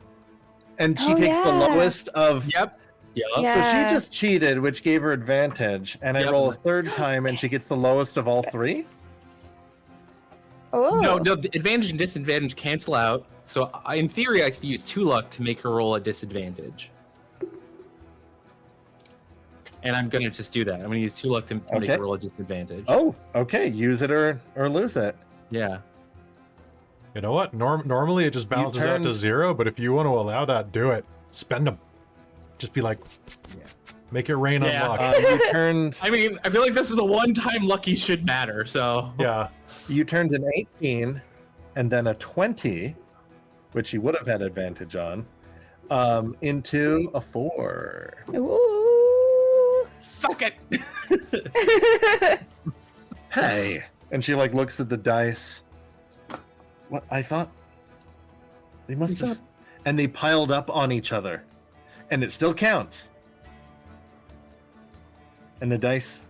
And she Oh, takes the yeah. lowest of. Yep. Yep. Yeah. So she just cheated, which gave her advantage. And I Yep. roll a third time, and she gets the lowest of all three. Oh. No, the advantage and disadvantage cancel out. So in theory, I could use 2 luck to make her roll a disadvantage. And I'm gonna just do that. I'm gonna use 2 luck to make Okay. her roll a disadvantage. Oh, okay. Use it or lose it. Yeah. You know what? Normally it just balances out to turn- 0, but if you want to allow that, do it. Spend them. Just be like, Make it rain on Yeah. luck. You turned I mean, I feel like this is the one time lucky should matter. So Yeah. you turned an 18 and then a 20, which you would have had advantage on, into a 4. Ooh. suck it. Hey. And she like looks at the dice. What I thought they must have and they piled up on each other. And it still counts. And the dice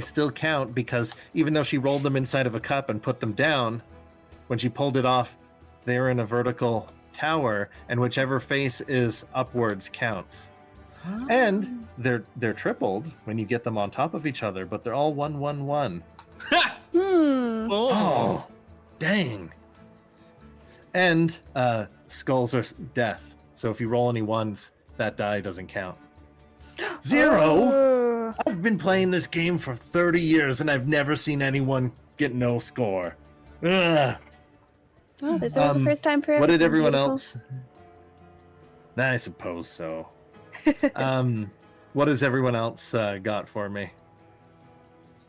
still count because even though she rolled them inside of a cup and put them down, when she pulled it off, they were in a vertical tower, and whichever face is upwards counts. And they're tripled when you get them on top of each other, but they're all 1, 1, 1. Oh, dang. And skulls are death. So if you roll any ones, that die doesn't count. 0. Oh. I've been playing this game for 30 years and I've never seen anyone get no score. Ugh. Oh, this was the first time for What did everyone. everyone Beautiful. else? I suppose so. What has everyone else got for me?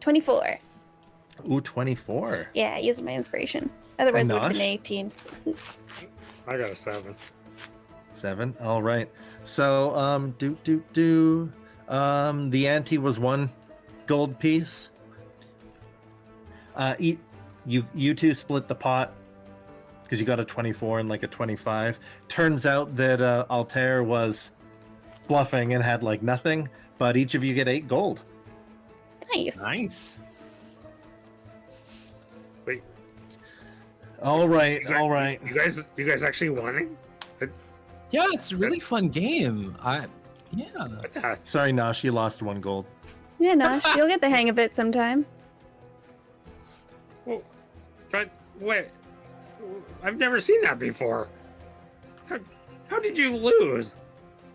24. Ooh, 24. Yeah, I used my inspiration. Otherwise, it would have been Nosh? 18. I got a 7. 7. All right. So, the ante was 1 gold piece. You two split the pot because you got a 24 and like a 25. Turns out that Altair was bluffing and had like nothing, but each of you get 8 gold. Nice. Nice. Wait, All right, you guys, all right. You guys actually won it? Yeah, it's a really fun game. Yeah. Okay. Sorry, Nosh, you lost 1 gold. Yeah, Nosh, you'll get the hang of it sometime. But wait, I've never seen that before. How did you lose?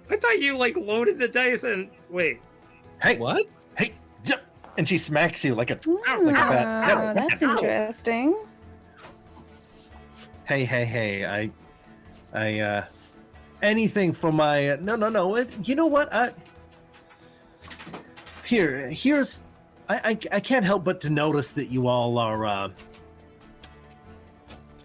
I thought you like loaded the dice and wait. Hey, What? hey, jump! And she smacks you like a. Oh, Like a bat. that's Ow. interesting. Hey! I anything for my no. You know what? Here's. I can't help but to notice that you all are.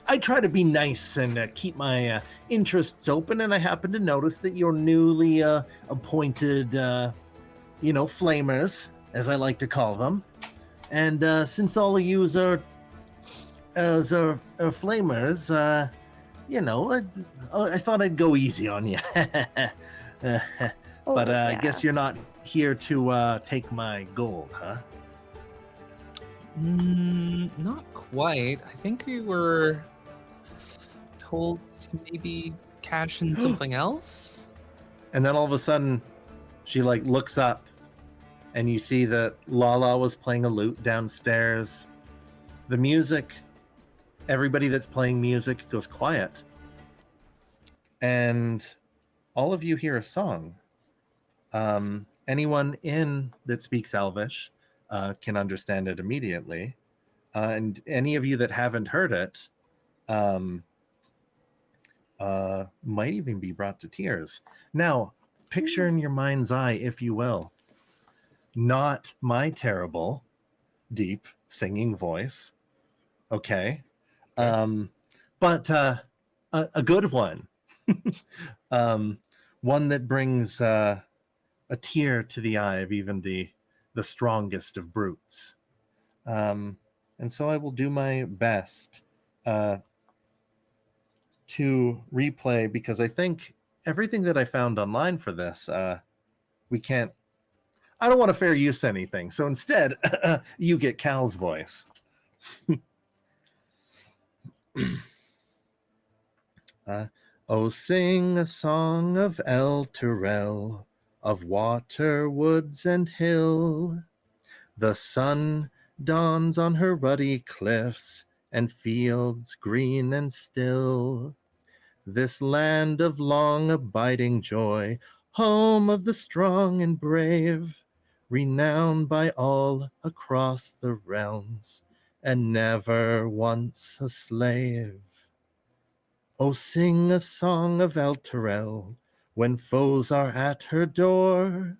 I try to be nice and keep my interests open, and I happen to notice that you're newly appointed, flamers, as I like to call them. And since all of you are flamers, I thought I'd go easy on you. But I guess you're not here to take my gold, huh? Not quite. I think we were told to maybe cash in something else. And then all of a sudden, she like looks up, and you see that Lala was playing a lute downstairs. The music, everybody that's playing music goes quiet, and all of you hear a song. Anyone in that speaks Elvish can understand it immediately, and any of you that haven't heard it might even be brought to tears. Now, picture in your mind's eye, if you will, not my terrible, deep singing voice, okay? But a good one, one that brings a tear to the eye of even the strongest of brutes. And so I will do my best to replay, because I think everything that I found online for this, I don't want to fair use anything. So instead, you get Cal's voice. Oh, sing a song of Elturel, of water, woods, and hill. The sun dawns on her ruddy cliffs, and fields green and still. This land of long abiding joy, home of the strong and brave, renowned by all across the realms, and never once a slave. Oh, sing a song of Elturel when foes are at her door.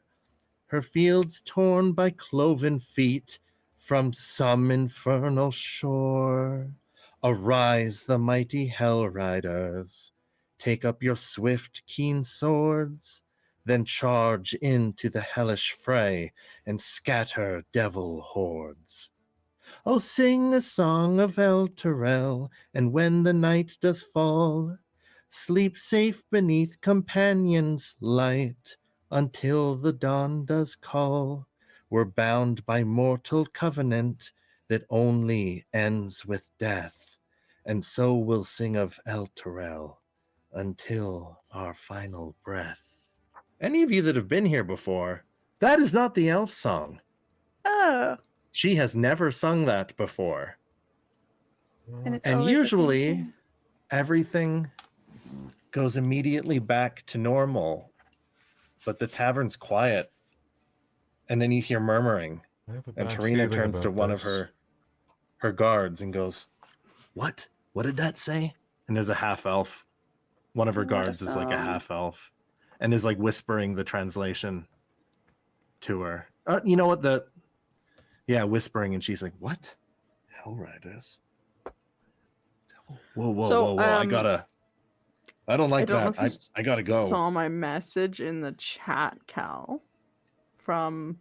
her fields torn by cloven feet from some infernal shore. Arise, the mighty hell riders, take up your swift, keen swords, then charge into the hellish fray and scatter devil hordes. Oh, sing a song of El Terrell, and when the night does fall, sleep safe beneath companions' light until the dawn does call. We're bound by mortal covenant that only ends with death, and so we'll sing of El Terrell until our final breath. Any of you that have been here before, that is not the elf song. Oh, She has never sung that before. and it's And always the same usually thing. everything goes immediately back to normal, but the tavern's quiet. And then you hear murmuring, I have a and bad Tarina feeling turns to about one of this. her guards and goes, "What? What did that say?" And there's a half elf. One of her What a guards is like a song. half elf and is like whispering the translation to her. You know what? Whispering, and she's like, "What? Hell riders? Whoa, whoa, So, whoa, whoa! I don't I like don't know that. if you I gotta go." saw my message in the chat, Cal, from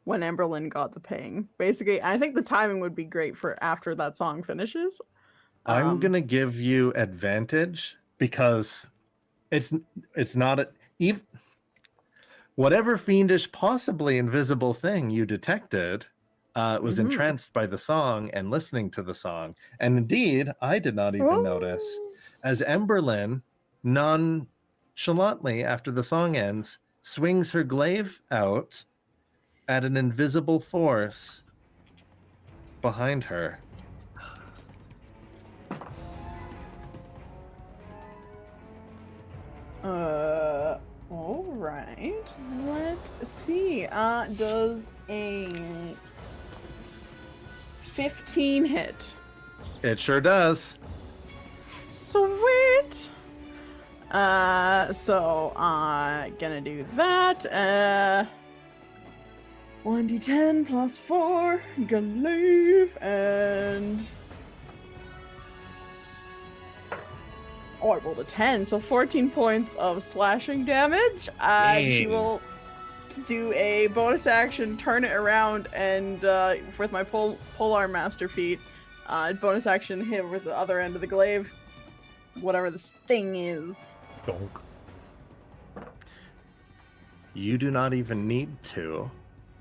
when Emberlynn got the ping. Basically, I think the timing would be great for after that song finishes. I'm gonna give you advantage because it's not even whatever fiendish, possibly invisible thing you detected was Mhm. entranced by the song and listening to the song. And indeed, I did not even notice as Emberlynn nonchalantly, after the song ends, swings her glaive out at an invisible force behind her. All right. Let's see. Does a 15 hit? It sure does. Sweet. So gonna do that. 1d10 plus 4, glaive, and I rolled a 10, so 14 points of slashing damage. She Dang. will do a bonus action, turn it around, and with my polearm master feat, bonus action hit over the other end of the glaive, whatever this thing is. Donk. You do not even need to.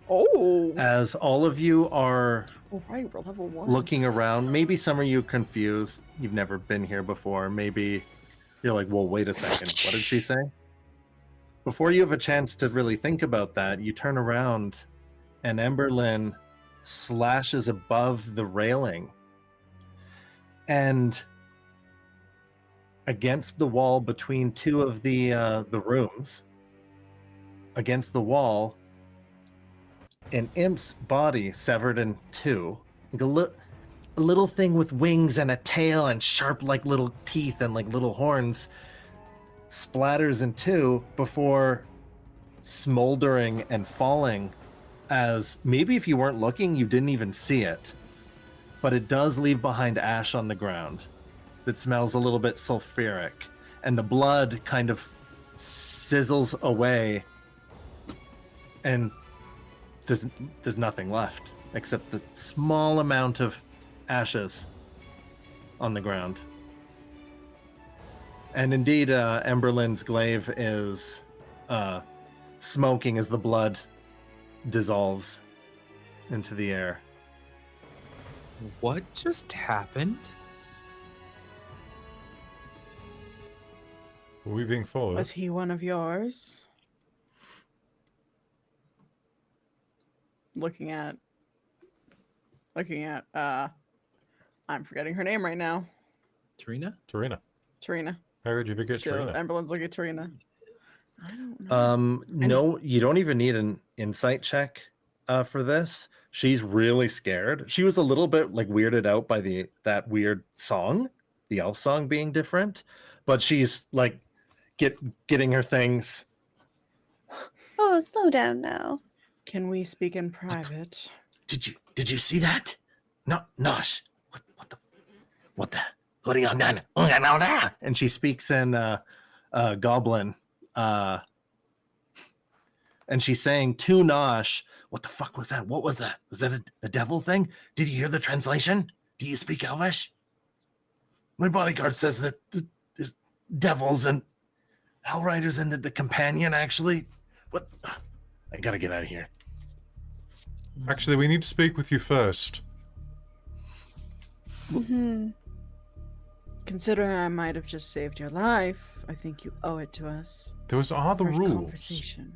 Oh, As all of you are right, we're level 1. looking around, maybe some of you are confused. You've never been here before. Maybe you're like, well, wait a second. What did she say? Before you have a chance to really think about that, you turn around and Emberlynn slashes above the railing. And against the wall between two of the rooms, against the wall, an imp's body severed in two. Like a little thing with wings and a tail and sharp like little teeth and like little horns splatters in two before smoldering and falling, as maybe if you weren't looking you didn't even see it, but it does leave behind ash on the ground that smells a little bit sulfuric, and the blood kind of sizzles away, and there's nothing left except the small amount of ashes on the ground. And indeed, Emberlynn's glaive is smoking as the blood dissolves into the air. What just happened? Were we being followed? Was he one of yours? Looking at I'm forgetting her name right now. Tarina? Tarina. How would you forget Tarina? Emberlynn's looking at Tarina. I don't know. No, you don't even need an insight check for this. She's really scared. She was a little bit like weirded out by that weird song, the elf song being different, but she's like getting her things Oh, slow down now. Can we speak in private? Did you see that? No, Nosh. What are you doing? And she speaks in Goblin. And she's saying to Nosh, "What the fuck was that? What was that? Was that a devil thing? Did you hear the translation? Do you speak Elvish? My bodyguard says that there's devils and Hellriders and the companion, actually. What? I gotta get out of here." Actually, we need to speak with you first. Considering I might have just saved your life, I think you owe it to us. Those are the for a rules. Conversation.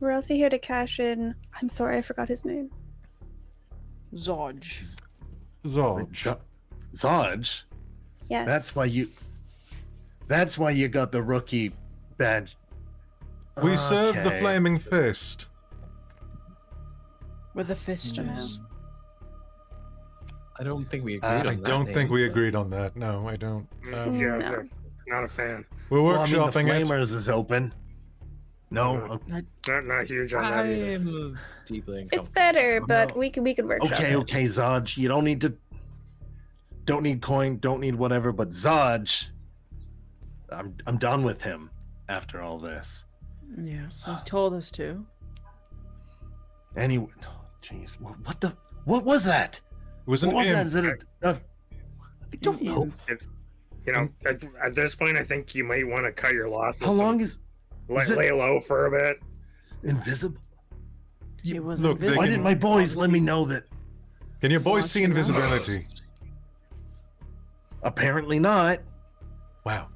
We're also here to cash in. I'm sorry, I forgot his name. Zodge. Zodge. Zodge? Yes. That's why you got the rookie badge. We serve the Okay. Flaming Fist. With a fisters. I don't think we agreed on I that. don't think name, we but- agreed on that. No, I don't. Yeah, No. not a fan. We're Well, I mean, the workshopping it. Flamers is open. No. Not huge on that I either. am deeply It's uncomfortable. better, but No. we can workshop Okay, it. okay, Zodge. You don't need coin, don't need whatever, but Zodge, I'm done with him after all this. Yes, he told us to. Anyway, jeez, what was that? It was an What was that? imp. Is it I don't know. You know, at this point, I think you might want to cut your losses. How long is it- lay low for a bit? invisible? He was Look, they invisible. Why can- didn't my boys let me know that? Can your boys see Watch your invisibility? Apparently not. Wow.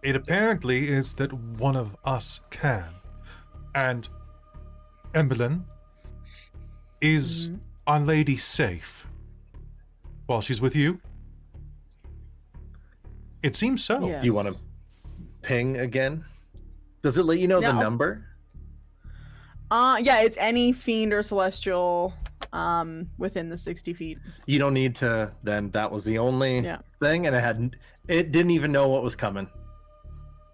It apparently is that one of us can. And Emberlynn, is our lady safe while she's with you? It seems so. Yes. Do you want to ping again? Does it let you know the No. number? Yeah, it's any fiend or celestial within the 60 feet. You don't need to. Then that was the only Yeah. thing, and it didn't even know what was coming.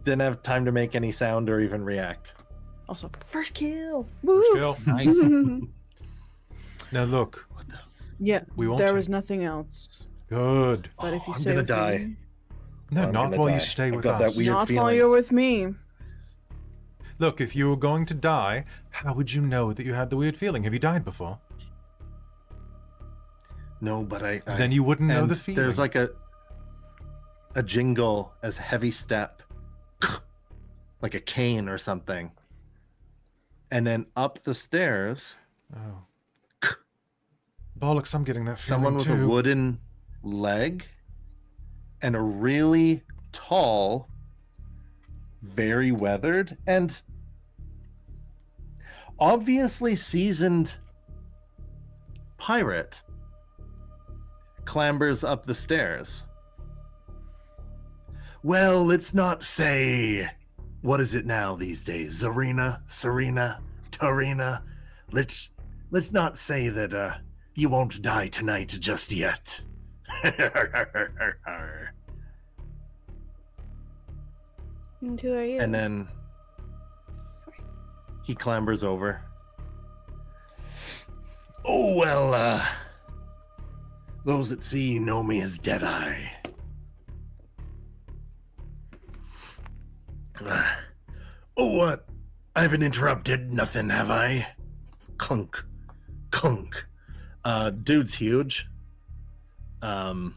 Didn't have time to make any sound or even react. Also, first kill. First Woo! kill. Nice. Now look, Yeah, we won't there take- was nothing else. good. But if you I'm stay gonna with die. me, No, I'm not gonna while die. you stay I've with got that us. weird not while feeling. you're with me. Look, if you were going to die, how would you know that you had the weird feeling? Have you died before? No, but I Then you wouldn't know and the feeling. There's like a jingle as heavy step, like a cane or something, and then up the stairs, Oh. Bollocks, I'm getting that feeling someone with too. a wooden leg and a really tall, very weathered and obviously seasoned pirate clambers up the stairs. Well, let's not say, what is it now these days? Zarina, Serena, Tarina. Let's not say that you won't die tonight just yet. And who are you? And then Sorry. he clambers over. Oh, well, those at sea know me as Deadeye. What? I haven't interrupted nothing, have I? Clunk. Clunk. Dude's huge. And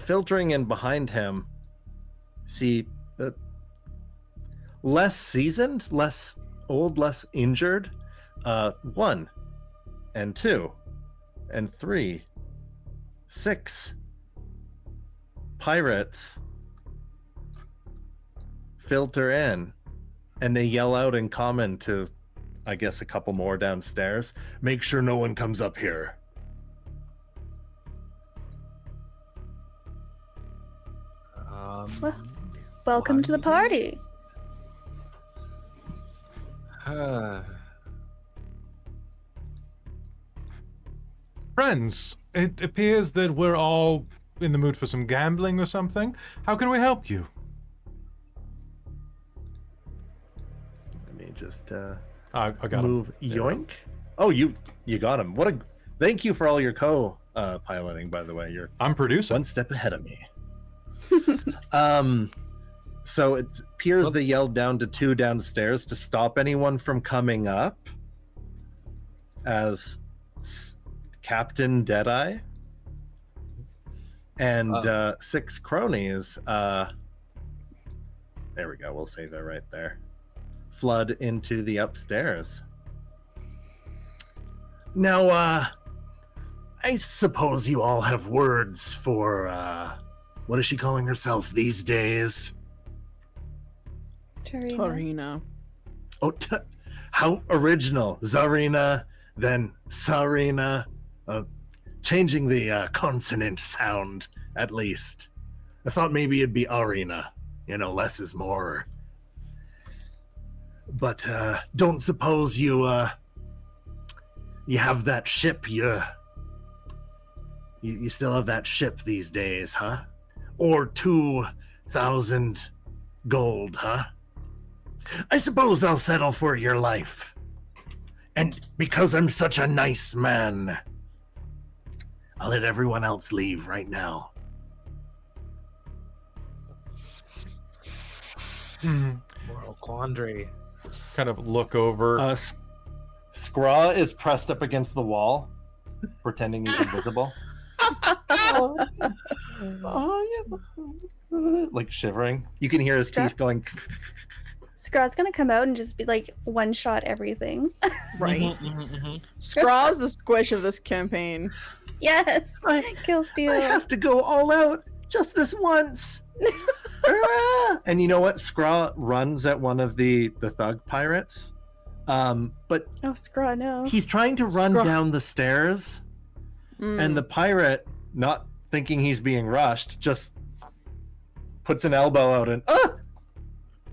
filtering in behind him, see, less seasoned, less old, less injured. 1 and 2 and 3, 6 pirates filter in, and they yell out in common to, I guess, a couple more downstairs. Make sure no one comes up here. Well, welcome to the party. Friends, it appears that we're all in the mood for some gambling or something. How can we help you? just I got him. move There we go. yoink. Oh, you got him. Thank you for all your piloting, by the way. You're I'm producing. one step ahead of me. So it appears they yelled down to 2 downstairs to stop anyone from coming up as Captain Deadeye and 6 cronies. There we go. We'll say they're right there. Flood into the upstairs. Now, I suppose you all have words for, what is she calling herself these days? Torina. Oh, how original. Zarina, then Sarina. Changing the consonant sound, at least. I thought maybe it'd be Arena. You know, less is more. But don't suppose you have that ship, you still have that ship these days, huh? Or 2,000 gold, huh? I suppose I'll settle for your life. And because I'm such a nice man, I'll let everyone else leave right now. Moral quandary. Kind of look over. Scraw is pressed up against the wall, pretending he's invisible. Like shivering. You can hear his teeth going. Scraw's gonna come out and just be like one-shot everything. Right. Scraw's the squish of this campaign. Yes. Kill steal. I have to go all out just this once. And you know what? Scraw runs at one of the thug pirates. But Oh, Scraw, no. he's trying to run Scraw. down the stairs, and the pirate, not thinking he's being rushed, just puts an elbow out and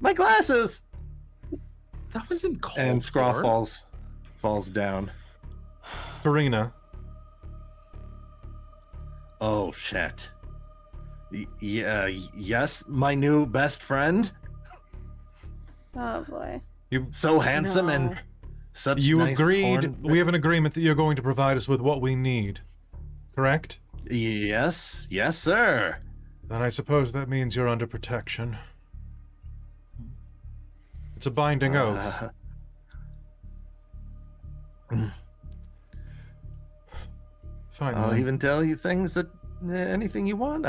my glasses. That wasn't called And Scraw for. falls down. Torina. Oh shit. Yes, my new best friend. Oh boy. So handsome No. and such You nice agreed. horn- We have an agreement that you're going to provide us with what we need. Correct? Yes, sir. Then I suppose that means you're under protection. It's a binding oath. Fine. I'll then. even tell you things that anything you want.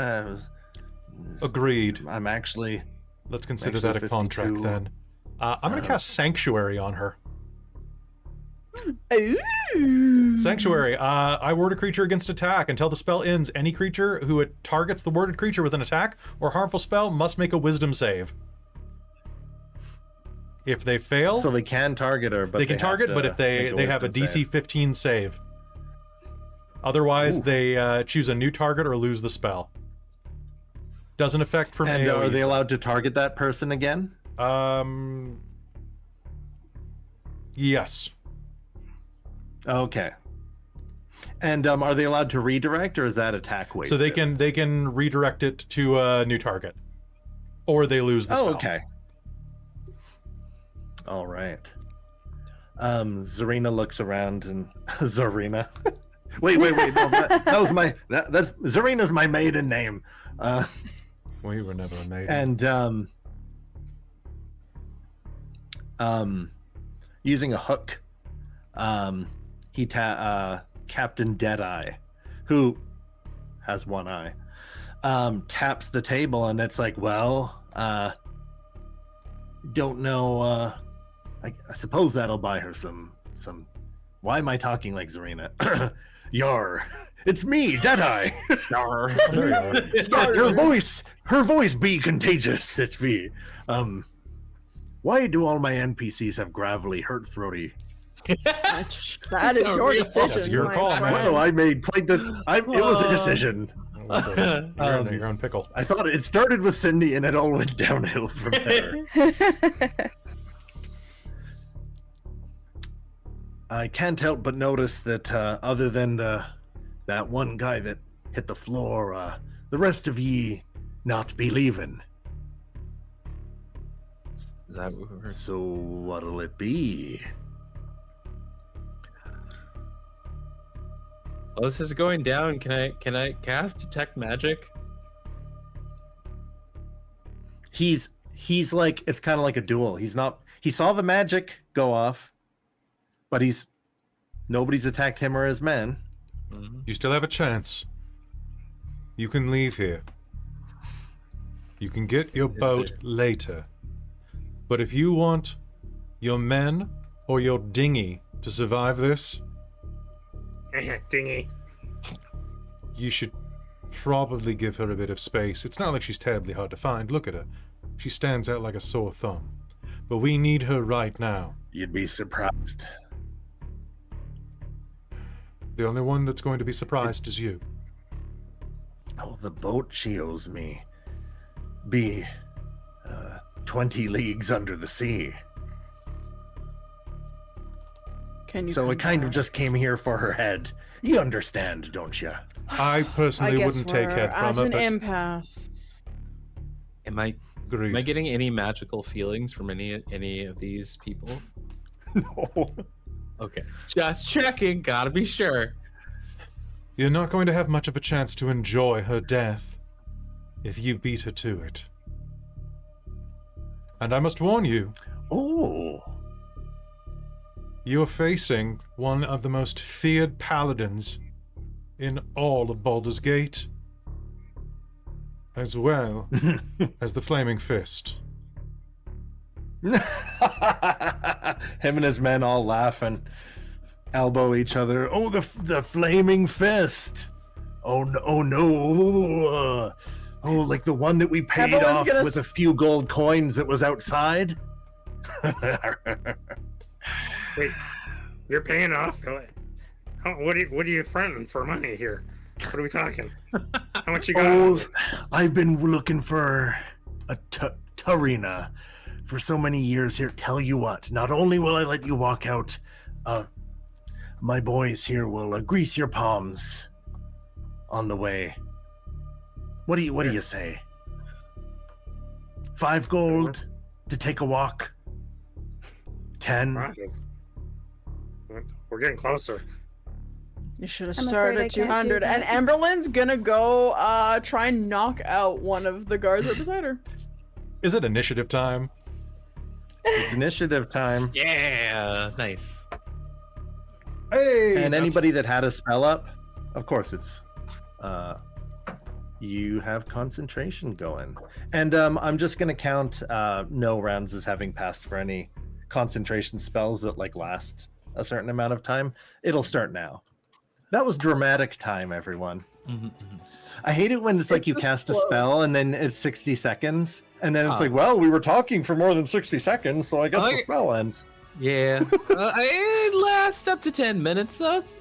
Agreed. I'm actually. Let's consider Actually, that a contract 52. then. I'm going to cast Sanctuary on her. Ooh. Sanctuary. I ward a creature against attack. Until the spell ends, any creature who targets the warded creature with an attack or harmful spell must make a wisdom save. If they fail, So they can target her, but they can target, but if they have a DC 15 save. Otherwise, Ooh. they choose a new target or lose the spell. Doesn't affect from And are they AoEs. allowed to target that person again? Yes. Okay. And are they allowed to redirect, or is that attack wasted? So they can redirect it to a new target, or they lose the spell. Oh, okay. All right. Zarina looks around and Zarina. wait. No, that was my. That's Zarina's my maiden name. We were never a maiden. And using a hook, he Captain Deadeye, who has one eye, taps the table, and it's like, well, don't know. I suppose that'll buy her some. Why am I talking like Zarina? Yar, it's me, Deadeye. There you are. Stop her voice be contagious. It's me. Why do all my NPCs have gravelly, hurt throaty? That is your decision. That's your my call, man. friend. Well, I made quite the. It was a decision. You're in your own pickle. I thought it started with Cindy, and it all went downhill from there. I can't help but notice that other than that one guy that hit the floor, the rest of ye not be leaving. Is that what we're... So what'll it be? Well, this is going down. Can I cast detect magic? He's like, it's kind of like a duel. He saw the magic go off, but nobody's attacked him or his men. Mm-hmm. You still have a chance. You can leave here. You can get your boat later. But if you want your men or your dinghy to survive this, Dingy. you should probably give her a bit of space. It's not like she's terribly hard to find. Look at her. She stands out like a sore thumb. But we need her right now. You'd be surprised. The only one that's going to be surprised is you. Oh, the boat she owes me be 20 leagues under the sea. Can you So it come kind of back? just came here for her head. You understand, don't you? I personally guess wouldn't take we're head from at her, an but impasse. Am I agreed. getting any magical feelings from any of these people? No. Okay, just checking. Gotta be sure. You're not going to have much of a chance to enjoy her death if you beat her to it. And I must warn you, Oh. you are facing one of the most feared paladins in all of Baldur's Gate, as well as the Flaming Fist. Him and his men all laugh and elbow each other. Oh, the flaming fist. Oh no! Oh no! Oh, like the one that we paid Everyone's off gonna with a few gold coins that was outside. Wait, you're paying off? What are you fronting for money here? What are we talking? How much you got? Oh, I've been looking for a Tarina for so many years here. Tell you what, not only will I let you walk out, my boys here will grease your palms on the way. What do you say? 5 gold to take a walk? 10? We're getting closer. You should have I'm started afraid I at can't do 200. And that. Emberlynn's gonna go try and knock out one of the guards right beside her. Is it initiative time? It's initiative time. Yeah, nice. Hey! And that's- anybody that had a spell up, of course, it's you have concentration going. And I'm just gonna count no rounds as having passed for any concentration spells that like last a certain amount of time. It'll start now. That was dramatic time, everyone. Mm-hmm, mm-hmm. I hate it when it's like you just cast a slow. spell and then it's 60 seconds, and then it's Oh. like, well, we were talking for more than 60 seconds, so I guess the Okay. spell ends. Yeah, it lasts up to 10 minutes. So it's,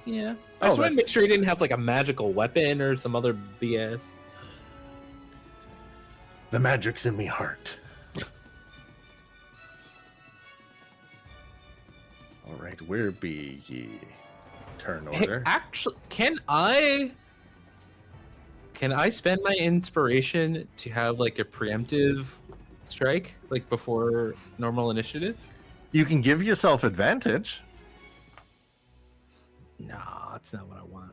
yeah. I Oh, just want to make that's- sure he didn't have like a magical weapon or some other BS. The magic's in me heart. All right, where be ye? Turn Hey, order. actually, can I spend my inspiration to have like a preemptive strike, like before normal initiative? You can give yourself advantage. No, that's not what I want.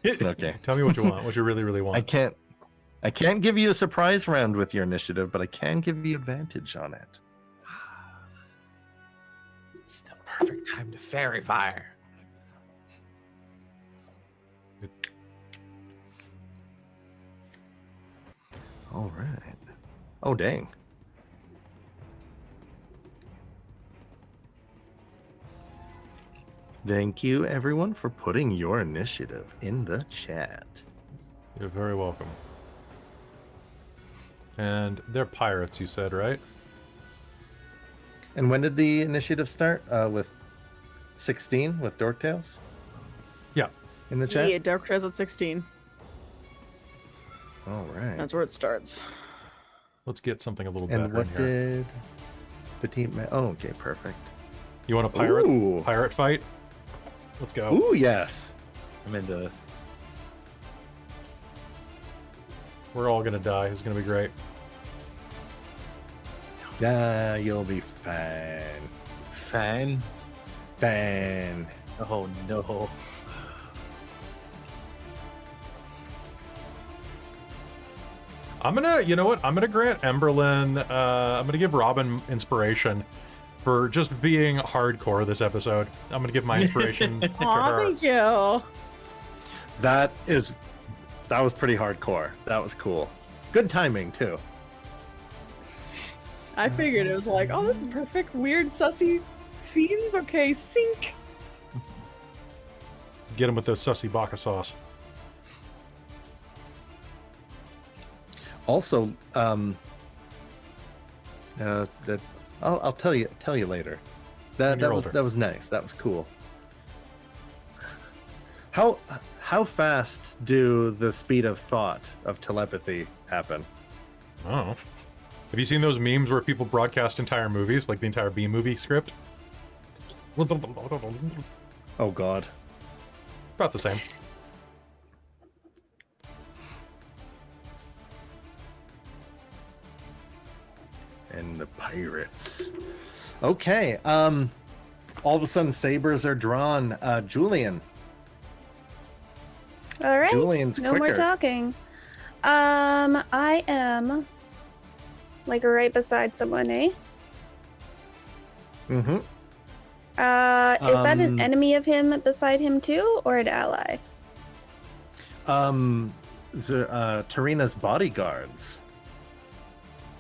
Okay. Tell me what you want, what you really, really want. I can't give you a surprise round with your initiative, but I can give you advantage on it. It's the perfect time to fairy fire. All right. Oh, dang. Thank you, everyone, for putting your initiative in the chat. You're very welcome. And they're pirates, you said, right? And when did the initiative start? With 16 with Dork Tales Yeah. in the chat? Yeah, Dark Trails at 16. All right. That's where it starts. Let's get something a little And better what in here. did Petite Man? Oh, okay, perfect. You want a pirate Ooh. pirate fight? Let's go. Ooh, yes. I'm into this. We're all gonna die. It's gonna be great. Ah, you'll be fine. Fine. Fine. Oh no. I'm gonna, you know what? I'm gonna grant Emberlynn, I'm gonna give Robin inspiration for just being hardcore this episode. I'm gonna give my inspiration to Aw, her. thank you. That was pretty hardcore. That was cool. Good timing too. I figured it was like, oh, this is perfect. Weird, sussy fiends. Okay, sink. Get him with those sussy baka sauce. Also, that I'll tell you later. When you're That was older. that was nice. That was cool. How fast do the speed of thought of telepathy happen? Oh. Have you seen those memes where people broadcast entire movies, like the entire B movie script? Oh God. About the same. And the pirates. Okay. All of a sudden, sabers are drawn. Julian. All right. Julian's no more quicker. talking. I am like right beside someone, eh? Mm-hmm. Is that an Um, enemy of him beside him too, or an ally? Tarina's bodyguards.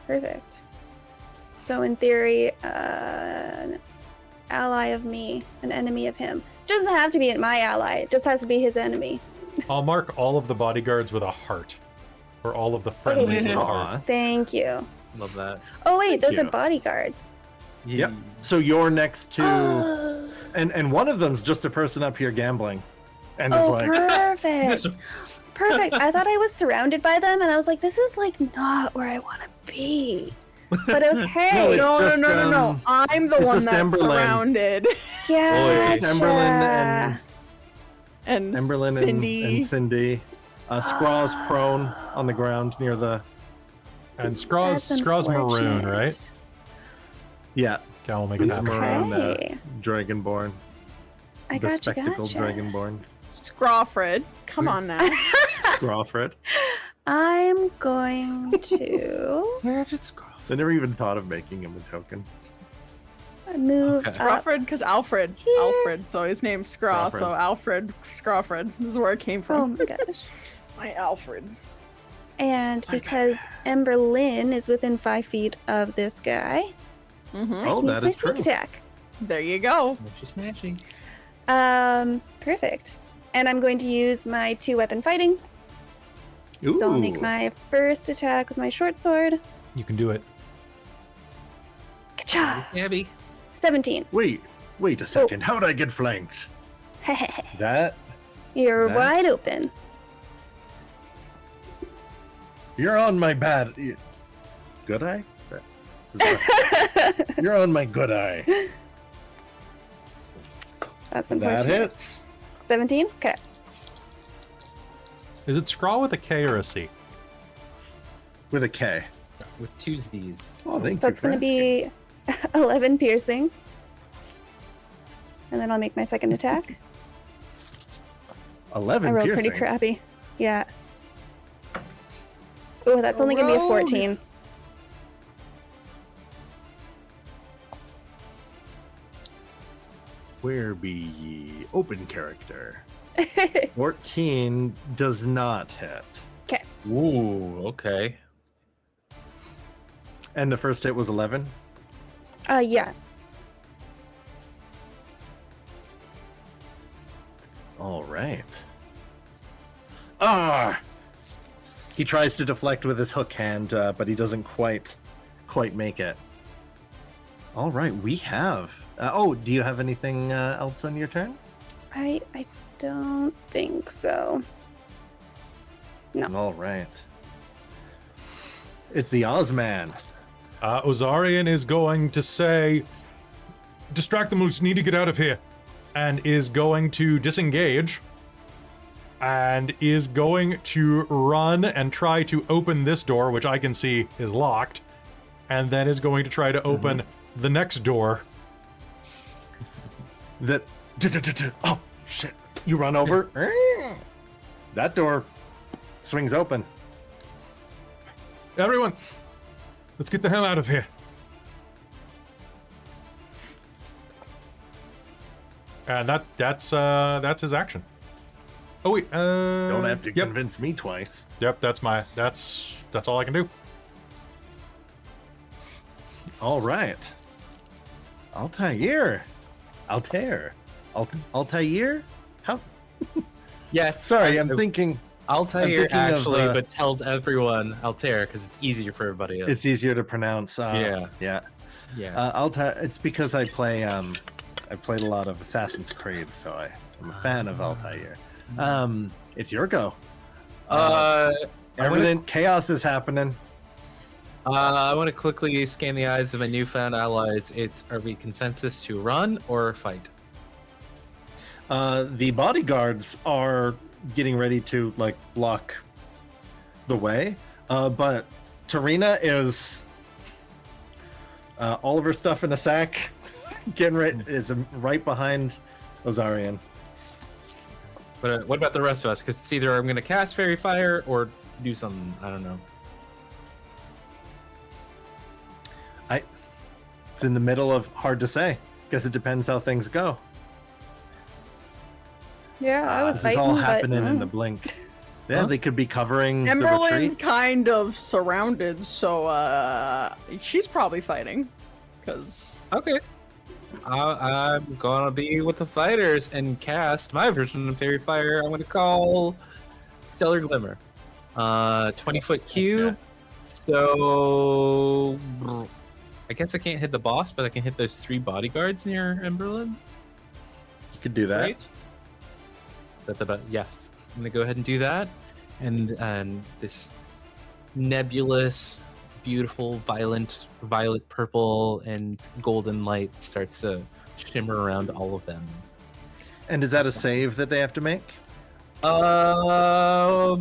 Perfect. So in theory, an ally of me, an enemy of him. Doesn't have to be my ally. It just has to be his enemy. I'll mark all of the bodyguards with a heart. Or all of the friendlies with a heart. Aw. Thank you. Love that. Oh wait, Thank those you. are bodyguards. Yep. So you're next to, and one of them's just a person up here gambling, and is Oh, like, perfect. Perfect. I thought I was surrounded by them, and I was like, this is like not where I want to be. But okay. it's No, just, no. I'm the it's one just that's Emberlynn. surrounded. Yeah. it's Emberlynn And Emberlynn Cindy. and Cindy. Scraw's prone on the ground near the. And Scraw's maroon, right? Yeah, Okay, we'll make it he's happen. maroon, Okay. Dragonborn, I the gotcha, spectacled gotcha. Dragonborn, Scrawfred. Come on now. Scrawfred. I'm going to Where did Scruff? They never even thought of making him a token. move Okay. up. Scrawfred, because Alfred. Here. Alfred. So his name's Scraw, Scrawfred. so Alfred Scrawfred. This is where it came Oh from. my gosh. My Alfred. And because Emberlynn is within 5 feet of this guy, Mm-hmm. Oh, use that my is true. sneak attack. There you go. Smashing. Perfect. And I'm going to use my 2-weapon fighting. So I'll make Ooh. my first attack with my short sword. You can do it. Ka-cha! Abby. 17. Wait a second. How'd I get flanked? That You're Nice. wide open. you're on my bad. Good eye. You're on my good eye. That's That unfortunate. hits 17? Okay. Is it Scraw with a K or a C? with a K. With 2 Z's. Oh, thank So you it's for going to be 11 piercing. And then I'll make my second attack. asking. 11 I rolled piercing. pretty crappy. Yeah. Oh, that's only going to be a Rogue. 14. Where be ye? Open character. 14 does not hit. Ooh, okay. And the first hit was 11. Yeah. All right. Ah! He tries to deflect with his hook hand, but he doesn't quite make it. All right, we have. Do you have anything else on your turn? I don't think so. No. All right. It's the Ozman. Ozarian is going to say, distract them, we need to get out of here. And is going to disengage. And is going to run and try to open this door, which I can see is locked. and then is going to try to open the next door. That. Oh, shit. You run over. That door swings open. Everyone, let's get the hell out of here. And that's his action. Oh wait, Don't have to yep. convince me twice. Yep, that's all I can do. All right. Altair. Altair? How? Yes. Sorry, I'm thinking. Altair thinking of, actually, but tells everyone Altair because it's easier for everybody else. It's easier to pronounce. Yeah. Yeah. Yes. Altair. It's because I played a lot of Assassin's Creed, so I'm a fan of Altair. It's your go. Everything chaos is happening. I want to quickly scan the eyes of my newfound allies. Are we consensus to run or fight? The bodyguards are getting ready to block the way, but Tarina is all of her stuff in a sack, getting ready, is right behind Ozarian. But what about the rest of us? Because it's either I'm going to cast Fairy Fire or do something. I don't know. It's in the middle of hard to say. Guess it depends how things go. Yeah, I was This fighting, is all but, happening in the blink. Yeah, they could be covering the Emberlynn's retreat. kind of surrounded, so she's probably fighting. Cause Okay. I'm gonna be with the fighters and cast my version of Fairy Fire. I'm gonna call Stellar Glimmer. 20-foot cube. So I guess I can't hit the boss, but I can hit those 3 bodyguards near Emberlynn. You could do that. Right? Is that the yes? I'm gonna go ahead and do that, and this nebulous, beautiful, violent, violet, purple, and golden light starts to shimmer around all of them. And is that a save that they have to make? No.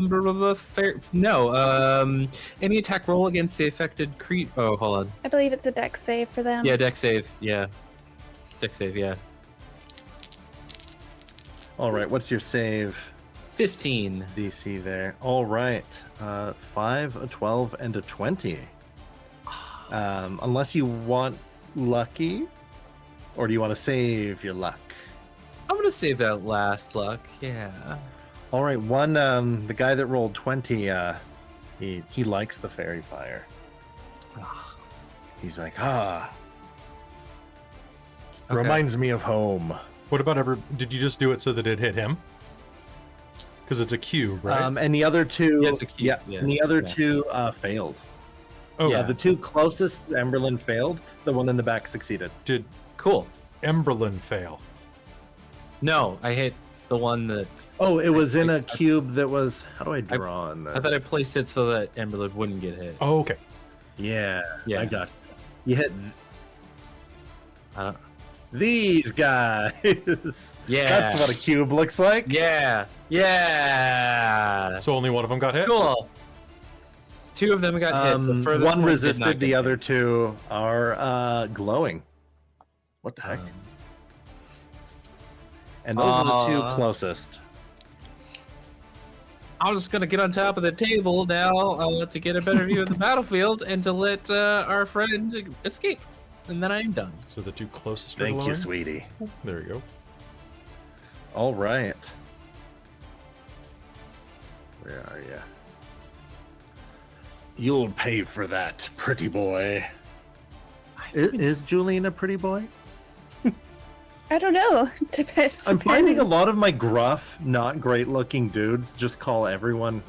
Any attack roll against the affected creature. Oh, hold on. I believe it's a dex save for them. Yeah, dex save. Yeah, dex save. Yeah. All right, what's your save 15. DC there? All right, 5, a 12, and a 20. Unless you want lucky, or do you want to save your luck? I'm gonna save that last luck. Yeah. All right, the guy that rolled 20, he likes the fairy fire. He's like, Okay. reminds me of home. What about did you just do it so that it hit him? Because it's a cube, right? And the other two, Yeah, it's a cube, yeah, and the other yeah. two failed. Oh, Yeah. The two closest to Emberlynn failed. The one in the back succeeded. Did Cool. Emberlynn fail? No, I hit the one that Oh, it was in a cube that was. How do I draw on this? I thought I placed it so that Emberlynn wouldn't get hit. Oh, okay. Yeah, Yeah. I got it. You hit I don't. these guys. Yeah. That's what a cube looks like. Yeah. Yeah. So only one of them got hit? Cool. 2 of them got hit. The furthest One did not resisted. The get other hit. 2 are glowing. What the heck? And those are the 2 closest. I'm just gonna get on top of the table now to get a better view of the battlefield and to let our friend escape, and then I am done. So the 2 closest are Thank you, glowing? sweetie. There you go. All right. Where are you? You'll pay for that, pretty boy. Is Julian a pretty boy? I don't know. Depends. I'm finding a lot of my gruff, not great-looking dudes just call everyone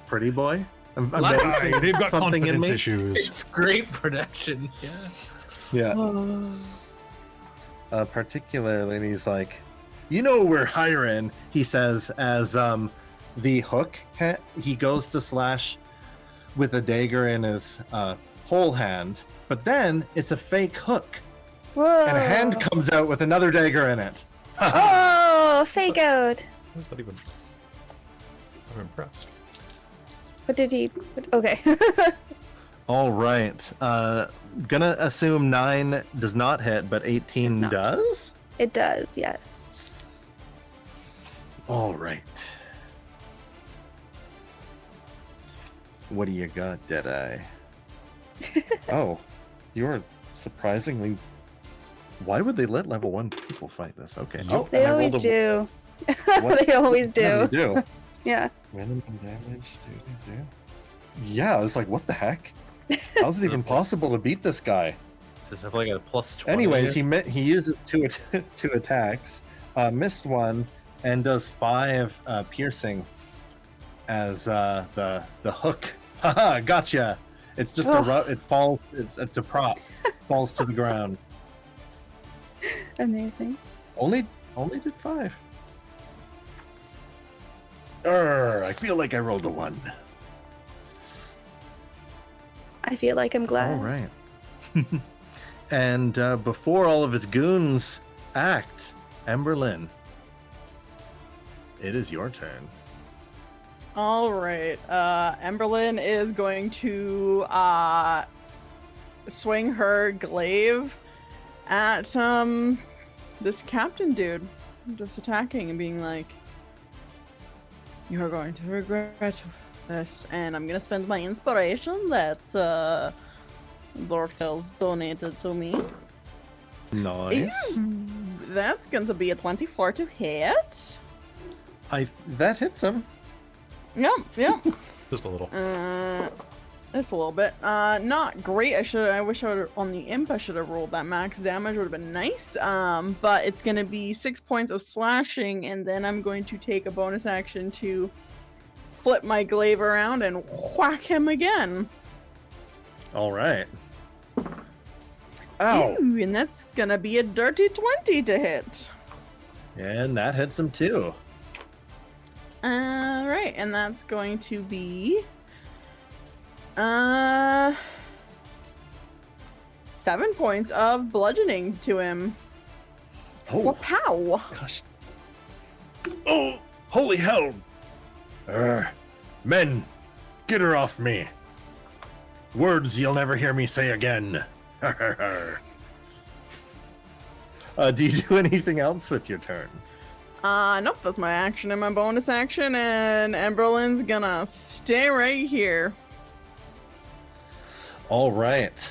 pretty boy. I'm noticing They've got something in confidence me. issues. It's great production. Yeah. Yeah. Particularly, he's like, you know, we're hiring. He says as the hook. He goes to slash with a dagger in his whole hand, but then it's a fake hook. Whoa. And a hand comes out with another dagger in it. Oh, fake out. What is that even? I'm impressed. What did he? Okay. All right. Gonna assume 9 does not hit, but 18 Does not. does? It does, yes. All right. What do you got, Deadeye? Oh, you're surprisingly... Why would they let level 1 people fight this? Okay. Oh, They and I always rolled a- do. What? They always Yeah, do. they do. Yeah. Minimum damage. Yeah, it's like, what the heck? How's it even possible to beat this guy? Does it have like a plus 20? Anyways, he uses two attacks, missed one, and does 5 piercing as the hook. Haha, gotcha. It's just it falls. It's a prop. Falls to the ground. Amazing. Only did 5. I feel like I rolled a 1. I feel like I'm glad. All right. And before all of his goons act, Emberlynn, it is your turn. All right. Emberlynn is going to swing her glaive at this captain dude, just attacking and being like, "You're going to regret this," and I'm gonna spend my inspiration that Dorktails donated to me. Nice. That's going to be a 24 to hit. That hits him. Yep. Just a little. Just a little bit. Not great. I wish I would on the imp. I should have rolled that max damage. Would have been nice. But it's gonna be 6 points of slashing, and then I'm going to take a bonus action to flip my glaive around and whack him again. All right. Ow! Ooh, and that's gonna be a dirty 20 to hit. And that hits him too. Right, and that's going to be 7 points of bludgeoning to him. For pow! Gosh. Oh, holy hell! Men, get her off me. Words you'll never hear me say again. Do you do anything else with your turn? Nope, that's my action and my bonus action, and Emberlynn's gonna stay right here. All right.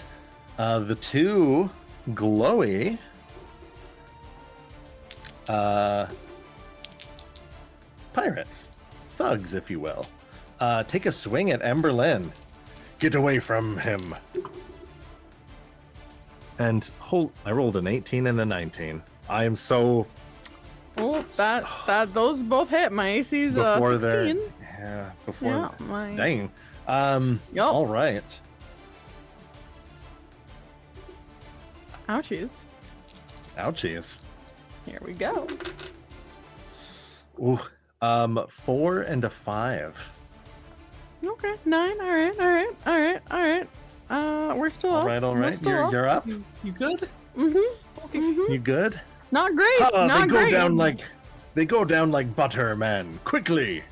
The two glowy pirates, thugs, if you will, take a swing at Emberlynn. Get away from him. And I rolled an 18 and a 19. I am so... Oh, those both hit. My AC's 16. Yeah, before... Yeah, my... Dang. Yup. All right. Ouchies. Ouchies. Here we go. Ooh. 4 and a 5. Okay, 9. All right. We're still up. All We're right. still You're up. You good? Okay. You good? Not great. Not they go great. down like butter, man. Quickly.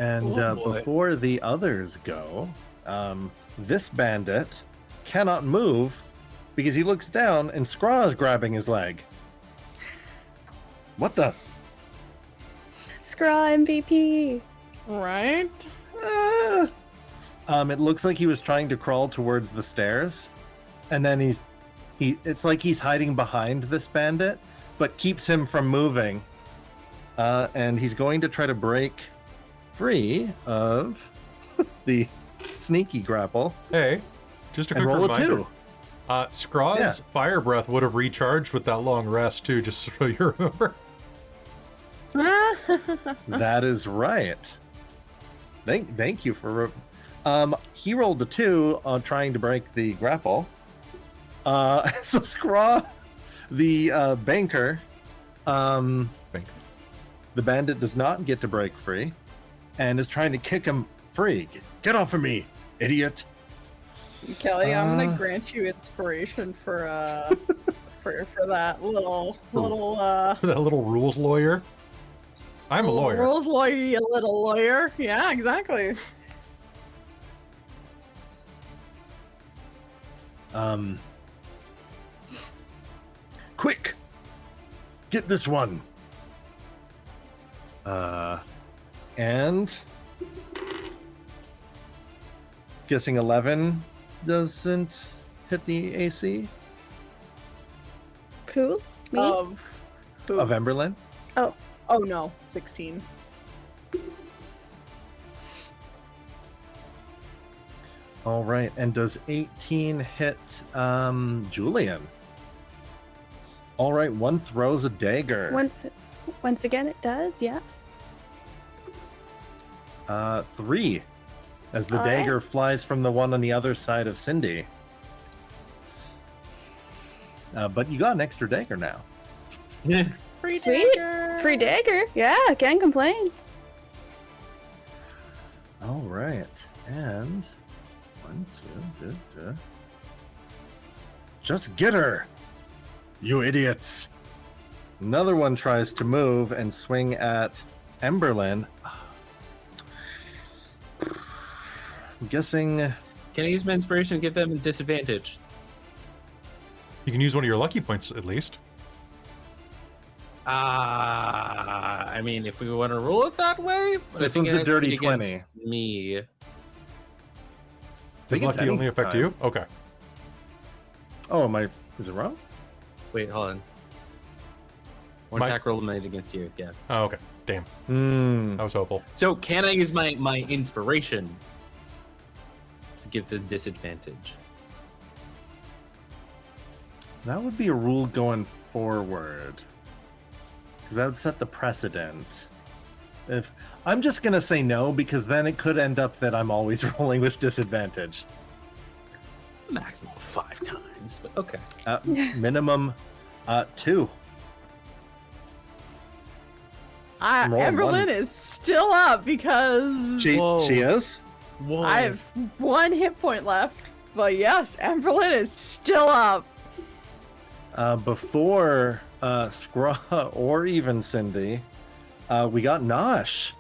And Oh, boy. before the others go, this bandit cannot move because he looks down and Scraw is grabbing his leg. What the? Scraw MVP. Right. Ah! It looks like he was trying to crawl towards the stairs, and then it's like he's hiding behind this bandit, but keeps him from moving. And he's going to try to break free of the sneaky grapple Hey, just a and quick roll reminder. a 2. Scraw's fire breath would have recharged with that long rest too, just so you remember. That is right. Thank you for. He rolled a 2 on trying to break the grapple. So Scraw, the banker, the bandit does not get to break free, and is trying to kick him free. Get off of me, idiot! Kelly, I'm gonna grant you inspiration for for that little That little rules lawyer. I'm a lawyer. rules lawyer, you little lawyer. Yeah, exactly. Quick! Get this one. And guessing 11 doesn't hit the AC Who? Me? Of who? of Emberlynn. Oh, Oh no, 16. All right, and does 18 hit Julian? All right, one throws a dagger. once again, it does. Yeah. 3, as the All right. dagger flies from the one on the other side of Cindy. But you got an extra dagger now. Free Sweet. dagger. Free dagger. Yeah, can't complain. All right, and 1, 2, just get her, you idiots! Another one tries to move and swing at Emberlynn. I'm guessing. Can I use my inspiration to give them a disadvantage? You can use one of your lucky points at least. I mean, if we want to rule it that way, but This I think one's it a has to dirty be against 20. Me. Does think it's lucky only any affect time. you? Okay. Oh, is it wrong? Wait, hold on. One My- attack roll made against you. Yeah. Oh, okay. Damn. Hmm. That was hopeful. So can I use my inspiration to give the disadvantage? That would be a rule going forward. Because that would set the precedent. If I'm just gonna say no, because then it could end up that I'm always rolling with disadvantage. Maximum 5 times, but okay. Minimum 2. I'm rolling Emberlynn ones. is still up because She Whoa. is. Whoa. I have 1 hit point left. But yes, Emberlynn is still up. Before Scraw or even Cindy, we got Nosh.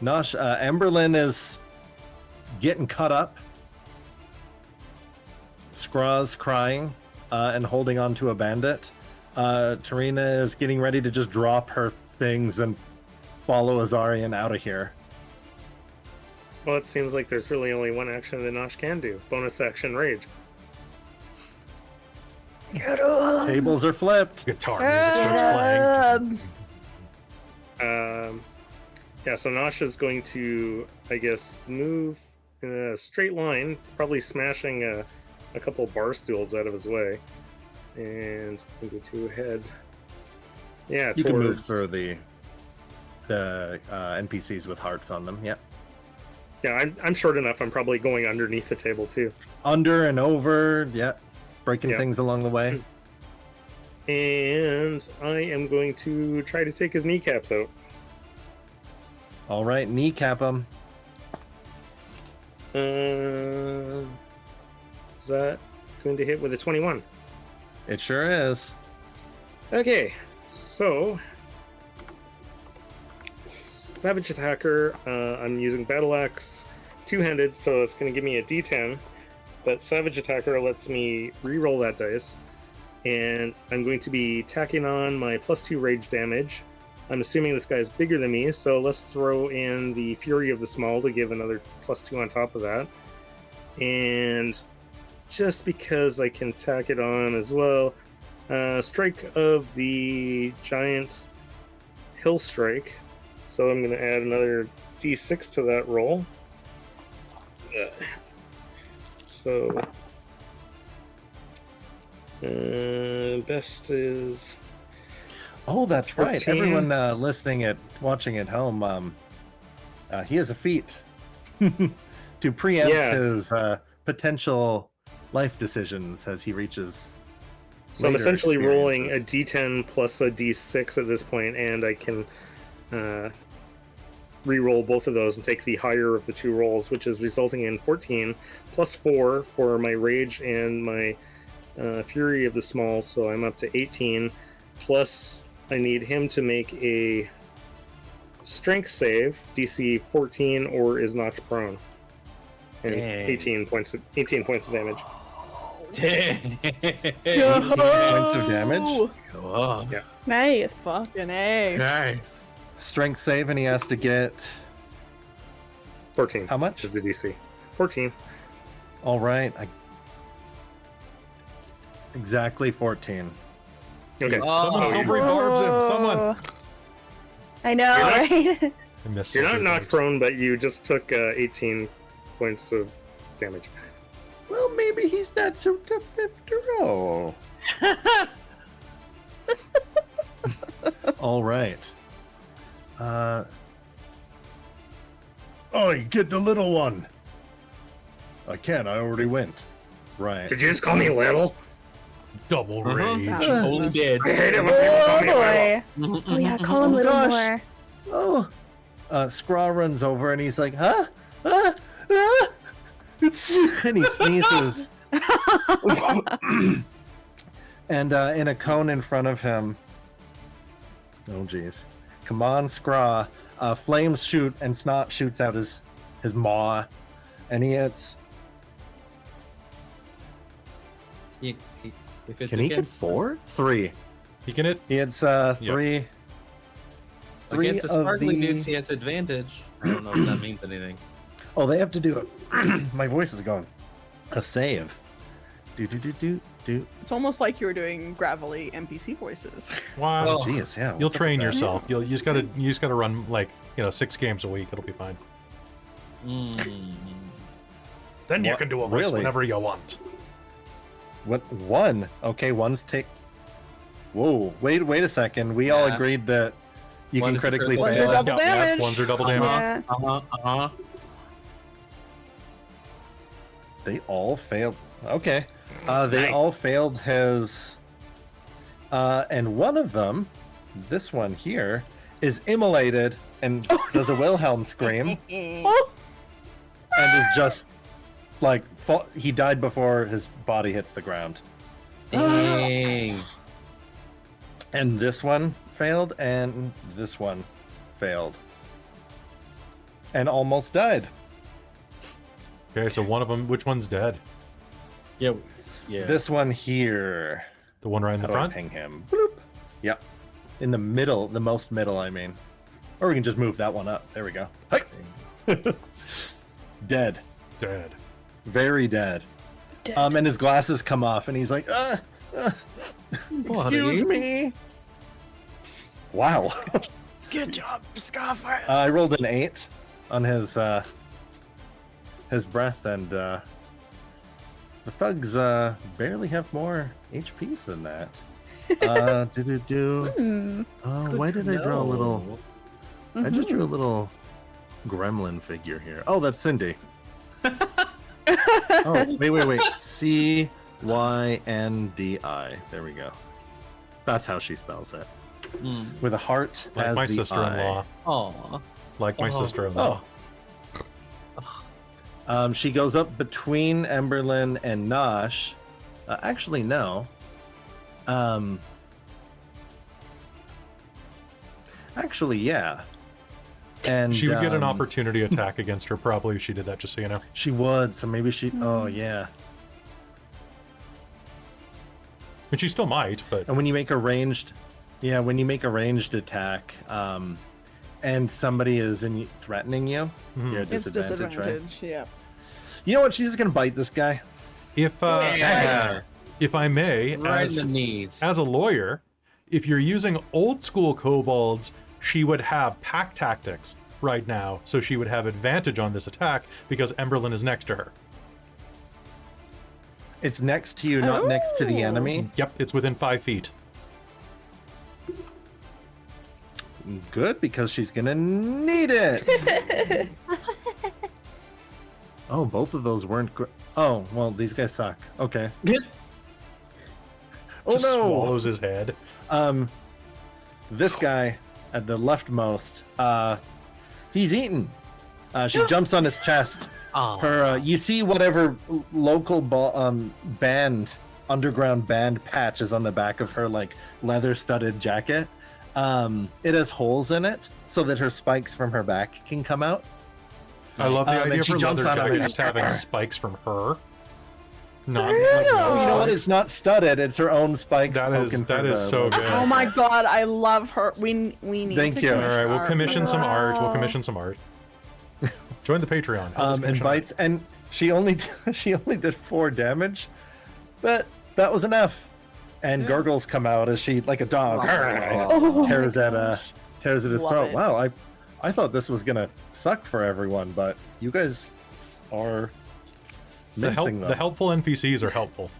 Nosh, Emberlynn is getting cut up. Scraw's crying and holding on to a bandit. Tarina is getting ready to just drop her things and follow Ozarian out of here. Well, it seems like there's really only one action that Nosh can do. Bonus action rage. Tables are flipped. Guitar music starts playing. Yeah, so Nosh is going to, I guess, move in a straight line, probably smashing a couple bar stools out of his way. And I'm going to head. Yeah, You can move towards. through the NPCs with hearts on them. Yep. Yeah, I'm short enough. I'm probably going underneath the table too. Under and over. Yep. Breaking Yeah. things along the way. And I am going to try to take his kneecaps out. All right, kneecap him. Is that going to hit with a 21? It sure is. Okay, so Savage Attacker, I'm using Battle Axe two-handed, so it's going to give me a D10, but Savage Attacker lets me re-roll that dice, and I'm going to be tacking on my +2 rage damage. I'm assuming this guy's bigger than me, so let's throw in the Fury of the Small to give another +2 on top of that. And just because I can tack it on as well, Strike of the Giant Hill Strike. So I'm going to add another D6 to that roll. So best is Oh, that's right. 14. Everyone watching at home, he has a feat to preempt Yeah. his potential life decisions as he reaches. So I'm later essentially rolling a experiences. D10 plus a D6 at this point, and I can re-roll both of those and take the higher of the two rolls, which is resulting in 14 plus 4 for my rage and my fury of the small, so I'm up to 18. Plus, I need him to make a strength save, DC 14, or is knocked prone. And Dang. 18 points of damage. Dang. 18 points of damage. Cool. Nice. Fucking A. Okay. Strength save, and he has to get 14. how much? Which is the DC. 14. All right. Exactly 14. Okay. Someone Oh, silvery barbs him. Someone. Oh. I know, You're not- right? I missed You're not silvery knocked barbs. prone, but you just took 18 points of damage. Well, maybe he's not so tough after all. All right. Oh, you get the little one. I can't. I already went. Right. Did you just call me little? Double rage. Totally did. I hate it when people call Oh me little. boy. Oh yeah, call him Oh, little gosh. more. Oh. Scraw runs over and he's like, huh? And he sneezes. And in a cone in front of him. Oh, geez. Come on, Scraw. Flames shoot and Snot shoots out his maw. And he hits. If it's Can he get against 4? 3. He can hit. He hits 3. Three against the of sparkly the- dudes, he has advantage. I don't know if that means anything. Oh, they have to do it. My voice is gone. A save. Do. It's almost like you were doing gravelly NPC voices. Wow. Oh. Jeez, yeah. You'll what's up train with that? yourself. You just gotta run like 6 games a week. It'll be fine. Then you What? can do a race Really? whenever you want. What? 1? Okay, 1's take. Whoa! Wait a second. We all Yeah. agreed that you One can is a critically critical fail. fail. Double damage. Ones are double damage. Yeah. They all failed. Okay. They Nice. all failed his. And one of them, this one here, is immolated and does a Wilhelm scream Oh, and is just like he died before his body hits the ground. Dang. And this one failed, and this one failed, and almost died. Okay, so one of them. Which one's dead? Yeah. Yeah. This one here. The one right in How the do I front. ping him? Bloop. Yep. In the middle, the most middle, I mean. Or we can just move that one up. There we go. Hey. Dead. Dead. Very dead. dead. And his glasses come off, and he's like, excuse me. Wow. Good job, Scarfire. I rolled an 8 on his breath, and the thugs barely have more HPs than that. Hmm. Why did I draw a little? I just drew a little gremlin figure here. Oh, that's Cindy. Oh, wait. CYNDI. There we go. That's how she spells it. With a heart Like as my the sister-in-law. Aw. Like my Oh. sister-in-law. eye. She goes up between Emberlynn and Nosh. Actually, no. Actually, yeah. And She would get an opportunity attack against her probably if she did that. Just so you know. She would, so maybe she. Oh, yeah. And she still might, but And when you make a ranged, when you make a ranged attack, and somebody is threatening you, Mhm. you're at It's disadvantage, right? disadvantage. Yeah. You know what? She's just gonna bite this guy. if Yeah. if I may, Right as in the knees. as a lawyer, if you're using old school kobolds, she would have pack tactics right now, so she would have advantage on this attack because Emberlynn is next to her. It's next to you, not next to the Oh. enemy. Yep, it's within 5 feet. Good, because she's gonna need it. Oh, both of those weren't. Oh, well, these guys suck. Okay. Oh Just no! swallows his head. This guy at the leftmost, he's eaten. She jumps on his chest. Aw. Her, you see whatever local band, underground band patch is on the back of her like leather-studded jacket. It has holes in it so that her spikes from her back can come out. I love the idea and of she her jumps leather on jacket him. just having spikes from her. Not Oh, you know what? It's not studded. It's her own spikes. That is so good. Oh my god, I love her. We need. Thank to you. All commission right, we'll art. commission some art. We'll Wow. commission some art. Join the Patreon. Help us And commission art. bites, and she only did 4 damage, but that was enough. And gurgles come out as she, like a dog, Oh tears my at gosh. tears at his Love throat. it. Wow, I thought this was gonna suck for everyone, but you guys are mincing them. The helpful NPCs are helpful.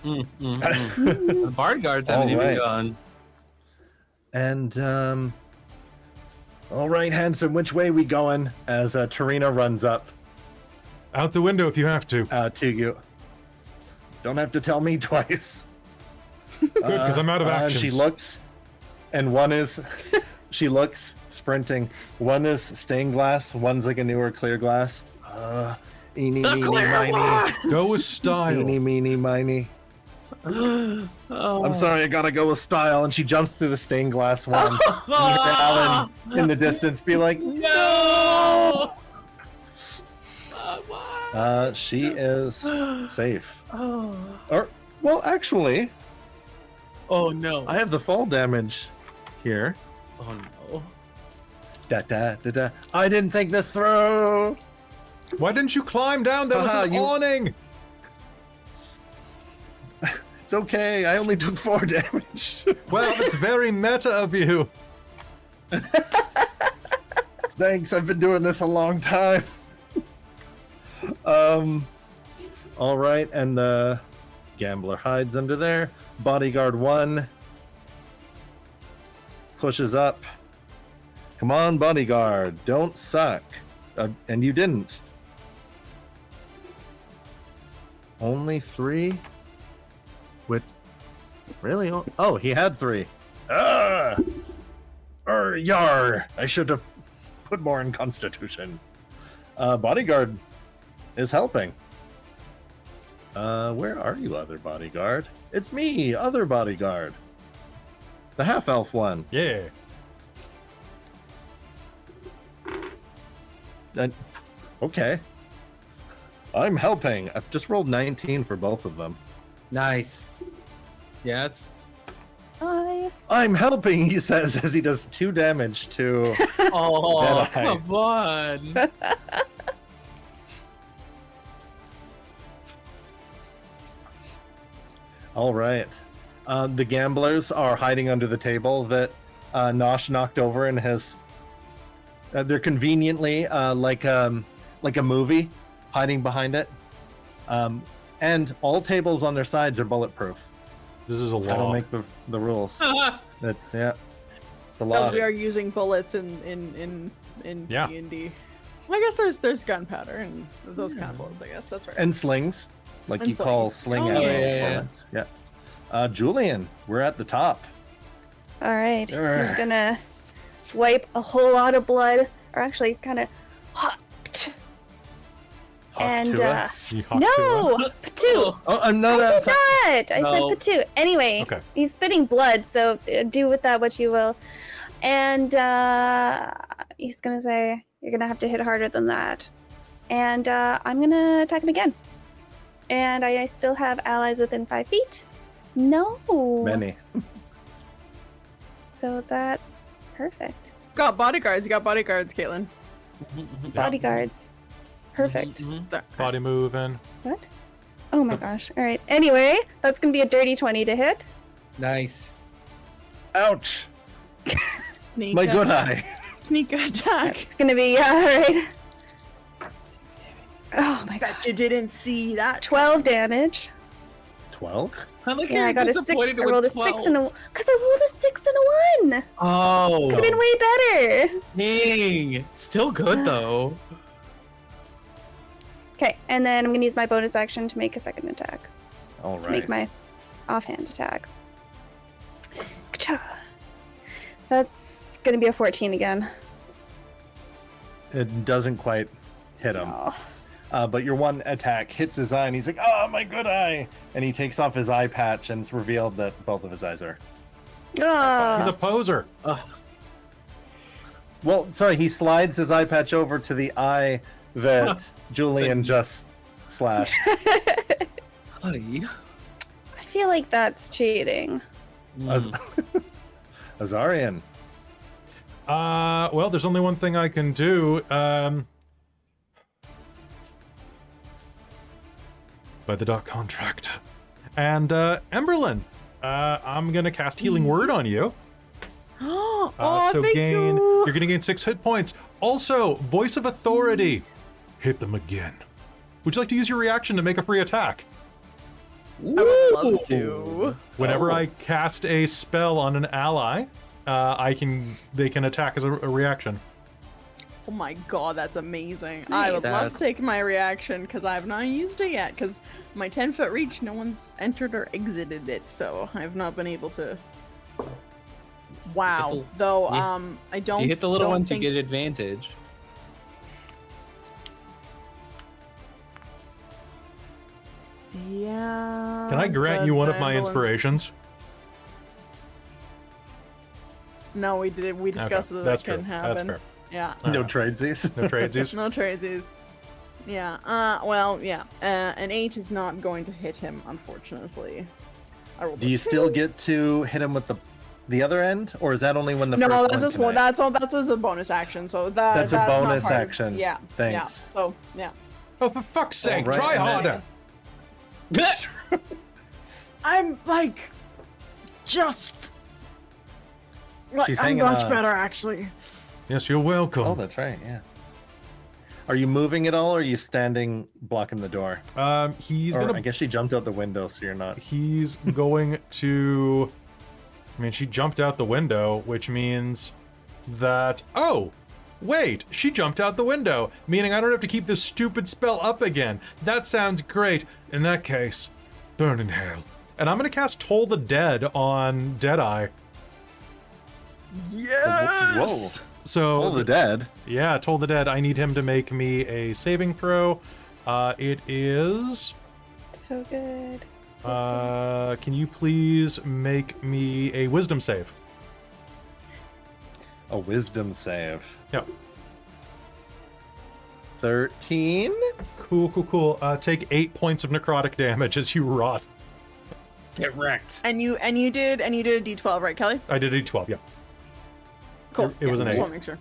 The bodyguards haven't even Alright. gone. And all right, handsome, which way we going? As Tarina runs up Out the window if you have to. to you. Don't have to tell me twice. Good, because I'm out of And actions. she looks, and one is, she looks sprinting. One is stained glass. One's like a newer clear glass. Eeny, meeny, miny. Go with style. Eeny, meeny, miny. Oh. I'm sorry, I gotta go with style. And she jumps through the stained glass one. You hear Alan in the distance be like, No! she is safe. Oh. Or, well, actually, Oh no. I have the fall damage here. Oh no. Da da da da. I didn't think this through. Why didn't you climb down? There was Haha, an you- awning. It's okay. I only took 4 damage. Well, it's very meta of you. Thanks. I've been doing this a long time. All right, and the gambler hides under there. Bodyguard 1 pushes up. Come on, bodyguard. Don't suck. And you didn't. Only 3? With really? Oh, he had 3. Yar! I should have put more in Constitution. Bodyguard is helping. Where are you, other bodyguard? It's me, other bodyguard. The half-elf one. Yeah. Okay. I'm helping. I've just rolled 19 for both of them. Nice. Yes. Nice. I'm helping, he says as he does 2 damage to Oh, Deadeye. come on. All right. The gamblers are hiding under the table that Nosh knocked over in his. They're conveniently like a movie, hiding behind it. And all tables on their sides are bulletproof. This is a I don't law. make the rules. That's yeah. It's a Because lot. we are using bullets in Yeah. D&D. Well, I guess there's gunpowder and those kind of bullets. I guess that's right. And slings, like And you call slings. sling Oh, ammo yeah. bullets. Yeah. Julian, we're at the top. All right. Urgh. He's gonna wipe a whole lot of blood, or actually, kind of. And Haktua. You hawk no, Patu. Oh, I'm not I did outside. not. I No. said Patu. Anyway, Okay. he's spitting blood, so do with that what you will. And he's gonna say, "You're gonna have to hit harder than that." And I'm gonna attack him again. And I still have allies within 5 feet. No. Many. So that's perfect. Got bodyguards. You got bodyguards, Caitlan. Bodyguards. Perfect. Body moving. What? Oh my gosh. All right. Anyway, that's gonna be a dirty 20 to hit. Nice. Ouch! Sneak My good attack. eye. Sneak attack. It's gonna be all right. Oh my god. Bet you didn't see that. 12 damage. 12? I like Yeah, you're I got a 6. disappointed I with rolled a 12. 6 and a. Because I rolled a 6 and a 1. Oh. Could have been way better. Dang. Still good though. Okay, and then I'm gonna use my bonus action to make a second attack. All To right. make my offhand attack. Ka-cha. That's gonna be a 14 again. It doesn't quite hit him. Oh. But your one attack hits his eye, and he's like, "Oh, my good eye!" And he takes off his eye patch, and it's revealed that both of his eyes are. He's a Oh. poser. Well, sorry, he slides his eye patch over to the eye that Julian just slashed. Hi. I feel like that's cheating. Ozarian. Well, there's only one thing I can do. By the dock contract. And Emberlynn, I'm gonna cast Healing Word on you. Oh, So thank you. you're gonna gain 6 hit points. Also, Voice of Authority. Hit them again. Would you like to use your reaction to make a free attack? I would love to. Whenever I cast a spell on an ally, they can attack as a reaction. Oh my god, that's amazing. I would love to take my reaction because I have not used it yet because my 10-foot reach, no one's entered or exited it, so I've not been able to. Wow. Though, I don't. You hit the little ones, think... you get advantage. Yeah. Can I grant you one of my inspirations? No, we did. We discussed that That's couldn't true. happen. That's fair. Yeah. No tradesies. No tradesies. No tradesies. Yeah. Well, yeah. An 8 is not going to hit him, unfortunately. Do you still get to hit him with the other end, or is that only when the first no, one that's just one. That's all. That's as a bonus action. So that's a not bonus part of- action. Yeah. Thanks. Yeah. So yeah. Oh, for fuck's sake, All right, try and harder. I'm like, just. She's I'm hanging much on. better actually. Yes, you're welcome. Oh, that's right. Yeah. Are you moving at all, or are you standing blocking the door? He's Or gonna. I guess she jumped out the window, so you're not. He's going to. I mean, she jumped out the window, which means that. Oh, wait, she jumped out the window, meaning I don't have to keep this stupid spell up again. That sounds great. In that case, burn in hell. And I'm gonna cast Toll the Dead on Deadeye. Whoa. So All the dead. Yeah, Toll the Dead. I need him to make me a saving throw. It is. So good. Can you please make me a Wisdom save? A wisdom save. Yep. 13. Cool. Take 8 points of necrotic damage as you rot. Get wrecked. And you did a D12, right, Kelly? I did a 12. Yeah. Cool. It was an just 8. want to make sure.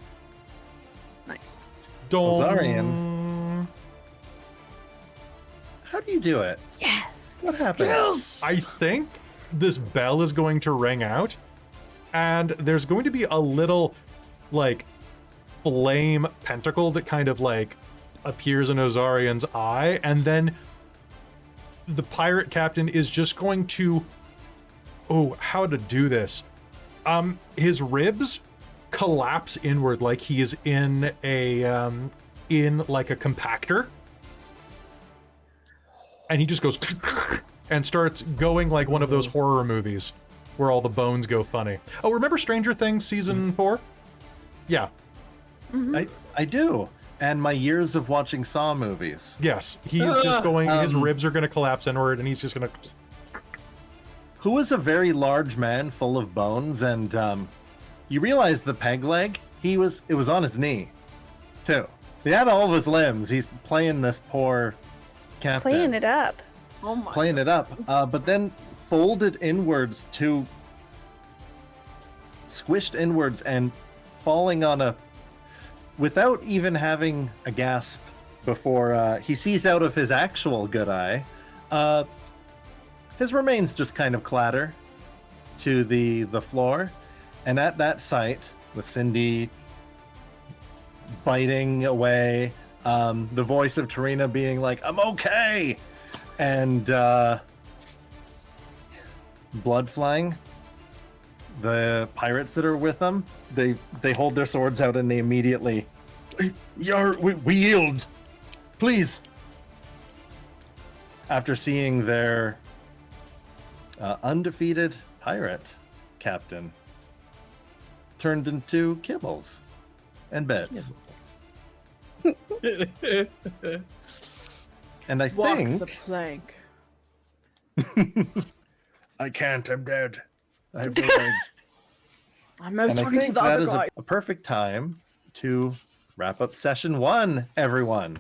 Nice. Ozarian. How do you do it? Yes. What happened? I think this bell is going to ring out, and there's going to be a little, like, flame pentacle that kind of, like, appears in Ozarian's eye, and then the pirate captain is just going to... Oh, how to do this? His ribs collapse inward like he is in a, like a compactor. And he just goes and starts going like one of those horror movies where all the bones go funny. Oh, remember Stranger Things season 4? Yeah. I do. And my years of watching Saw movies. Yes. He's just going, his ribs are going to collapse inward and he's just going to... Who was a very large man full of bones, and you realize the peg leg, it was on his knee, too. He had all of his limbs. He's playing this poor captain. Playing it up. Oh my. Playing it up. But then folded inwards to... Squished inwards and falling on a... Without even having a gasp before he sees out of his actual good eye, his remains just kind of clatter to the floor. And at that sight, with Cindy biting away, the voice of Tarina being like, "I'm okay," and blood flying, the pirates that are with them, they hold their swords out and they immediately, we yield, please. After seeing their undefeated pirate captain turned into kibbles and bits. And I Walk think the plank. I can't, I'm dead. I have no legs. I'm and I talking to think the that other is guy. a perfect time to wrap up session 1, everyone.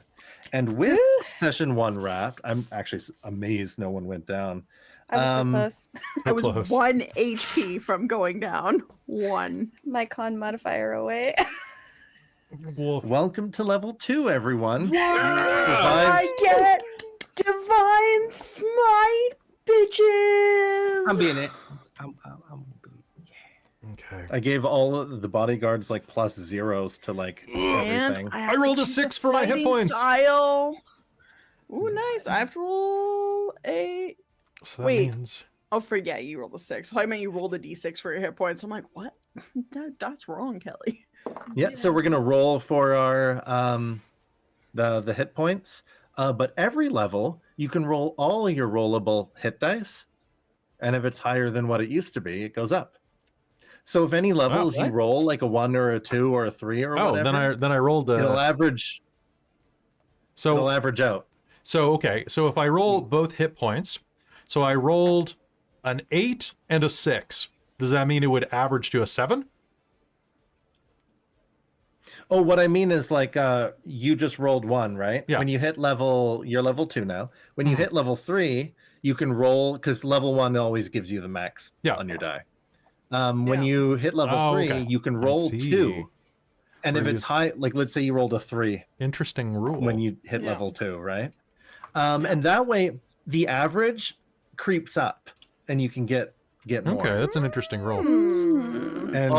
And with session 1 wrapped, I'm actually amazed no one went down. I was so close. I was Close. 1 HP from going down. 1. My con modifier away. Well, Welcome to level 2, everyone. I get divine smite, bitches. I'm being it. I'm okay. I gave all of the bodyguards like plus 0s to like everything. And have I rolled to a choose 6 for my hit fighting points. Style. Ooh, nice. I have to roll a. So that Wait. means Oh, you rolled a 6. So I meant you rolled a d6 for your hit points. I'm like, what? That's wrong, Kelly. Yeah, so we're gonna roll for our the hit points. But every level you can roll all your rollable hit dice, and if it's higher than what it used to be, it goes up. So if any levels you what? roll like a 1 or a 2 or a 3 or oh, whatever, then I rolled it'll average. It'll so average out. okay. So if I roll both hit points, so I rolled an 8 and a 6. Does that mean it would average to a 7? Oh, what I mean is like you just rolled 1, right? Yeah. When you hit you're level 2 now. When you hit level 3, you can roll because level 1 always gives you the max on your die. When you hit level 3, okay. you can I roll see. 2. And if Where it's high, like let's say you rolled a 3 Interesting rule. when you hit level 2, right? And that way the average creeps up and you can get more. Okay, that's an interesting rule. And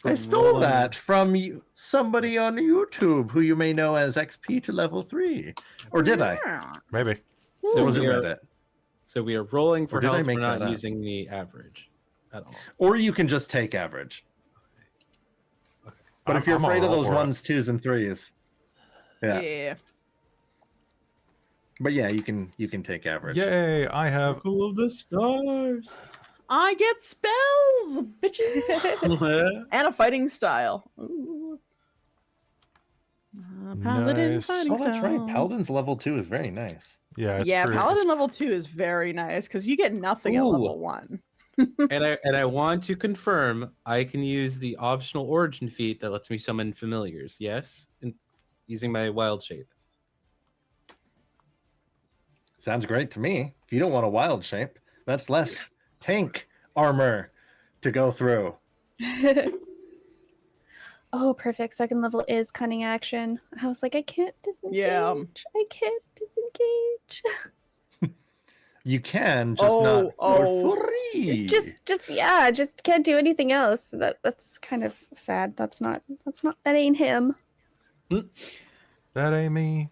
I stole that from somebody on YouTube who you may know as XP to level 3. Or did I? Maybe. Or So was it we are, Reddit? so we are rolling for did I health. make We're not that up? using the average at all. Or you can just take average. But if you're I'm all afraid of roll those for it. 1s, 2s, and 3s, Yeah. But yeah, you can take average. Yay! I have Circle of the stars. I get spells, bitches. And a fighting style. Ooh. Paladin Nice. fighting Oh, that's right. style. Paladin's level 2 is very nice. yeah. It's Yeah, pretty, Paladin level 2 is very nice because you get nothing at Ooh. level 1. And I want to confirm I can use the optional origin feat that lets me summon familiars. Yes, using my wild shape. Sounds great to me. If you don't want a wild shape, that's less tank armor to go through. Oh, perfect. Second level is cunning action. I was like, I can't disengage. Yeah. I can't disengage. You can, just not for free. Just can't do anything else. That's kind of sad. That ain't him. that ain't me.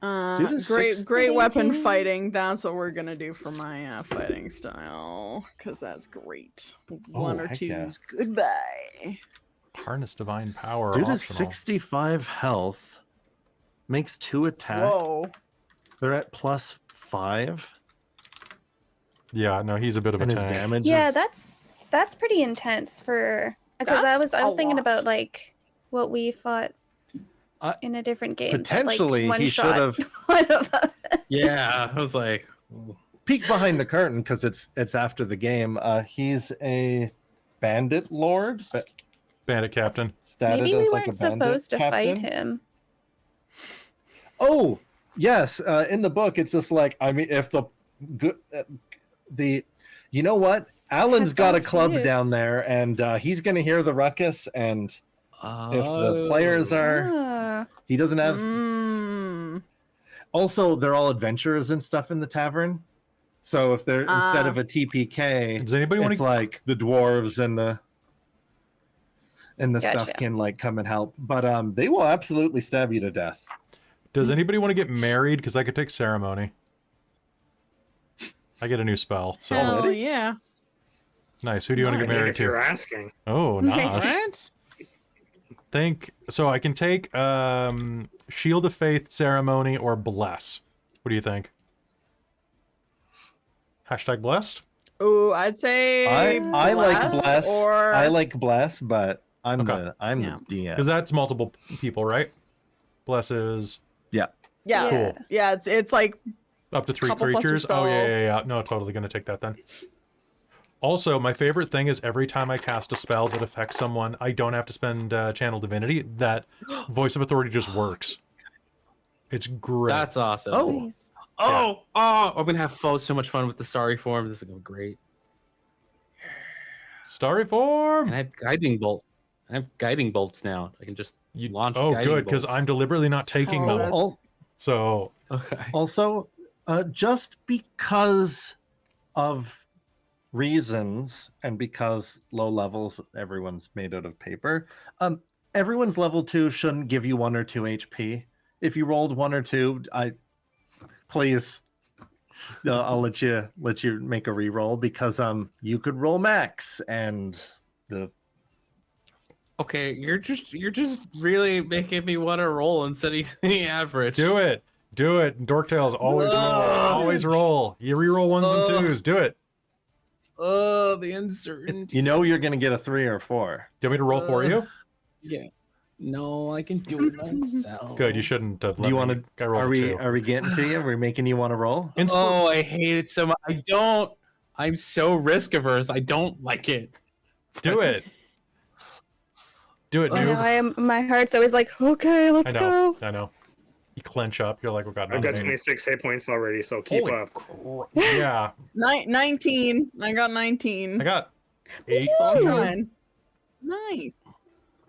Great weapon fighting. That's what we're gonna do for my fighting style because that's great. 1 or heck 2s. yeah. Goodbye. Harness divine power. Due to optional. 65 health, makes 2 attack. Whoa. They're at +5, Yeah, no, he's a bit of a and his tank. damage Yeah, is... that's pretty intense for because I That's was a thinking lot. about like what we fought in a different game. Potentially, one he should have one of us. Yeah, I was like, peek behind the curtain because it's after the game. He's a bandit lord, but Bandit captain. statted Maybe we as like weren't a bandit supposed to fight captain. him. Oh, yes. In the book, it's just like, I mean, if the good, you know what? Alan's That's got all a club cute. down there, and he's gonna hear the ruckus. And if the players are, Ah. he doesn't have. Mm. Also, they're all adventurers and stuff in the tavern. So if they're instead of a TPK, Does anybody want it's to? like the dwarves and the stuff Gotcha. can like come and help. But they will absolutely stab you to death. Does anybody want to get married? Because I could take ceremony. I get a new spell. So Hell yeah. nice. Who do you want to get I mean, married if you're to? asking. Oh, Nice. Nosh. Right? So I can take Shield of Faith, Ceremony, or Bless. What do you think? Hashtag blessed? Ooh, I'd say I like bless. or I like bless, but I'm Okay. the DM. Because that's multiple people, right? Bless is Yeah. yeah, Cool. yeah. It's like up to 3 Couple plus your creatures. Oh, yeah, spell. yeah, yeah. No, totally going to take that then. Also, my favorite thing is every time I cast a spell that affects someone, I don't have to spend Channel Divinity. That Voice of Authority just works. It's great. That's awesome. Oh. Nice. Oh, I'm gonna have so much fun with the starry form. This is gonna be great. Starry form. And I have guiding bolt. I have guiding bolts now. I can just launch. Oh, guiding good, because bolts. I'm deliberately not taking Oh, them. that's- So Okay. Also, just because of reasons and because low levels, everyone's made out of paper. Everyone's level 2 shouldn't give you 1 or 2 HP. If you rolled 1 or 2, please, I'll let you make a reroll because you could roll max and the. Okay, you're just really making me want to roll instead of using the average. do it. Dorktails always roll. Always roll. You reroll 1s and 2s. Do it. Oh, the uncertainty. You know you're gonna get a 3 or 4. Do you want me to roll for you? Yeah. No, I can do it myself. Good. You shouldn't have. Do you want to? Are we getting to you? Are we making you want to roll? Oh, I hate it so much. I don't. I'm so risk averse. I don't like it. Do it. Do it, I know, noob. my heart's always like, okay, let's go. I know. You clench up. You're like, oh god. I've got nothing. 26 hit points already, so keep Holy up. Yeah. 19. I got 19. I got Me 8. too. Fun. Nice.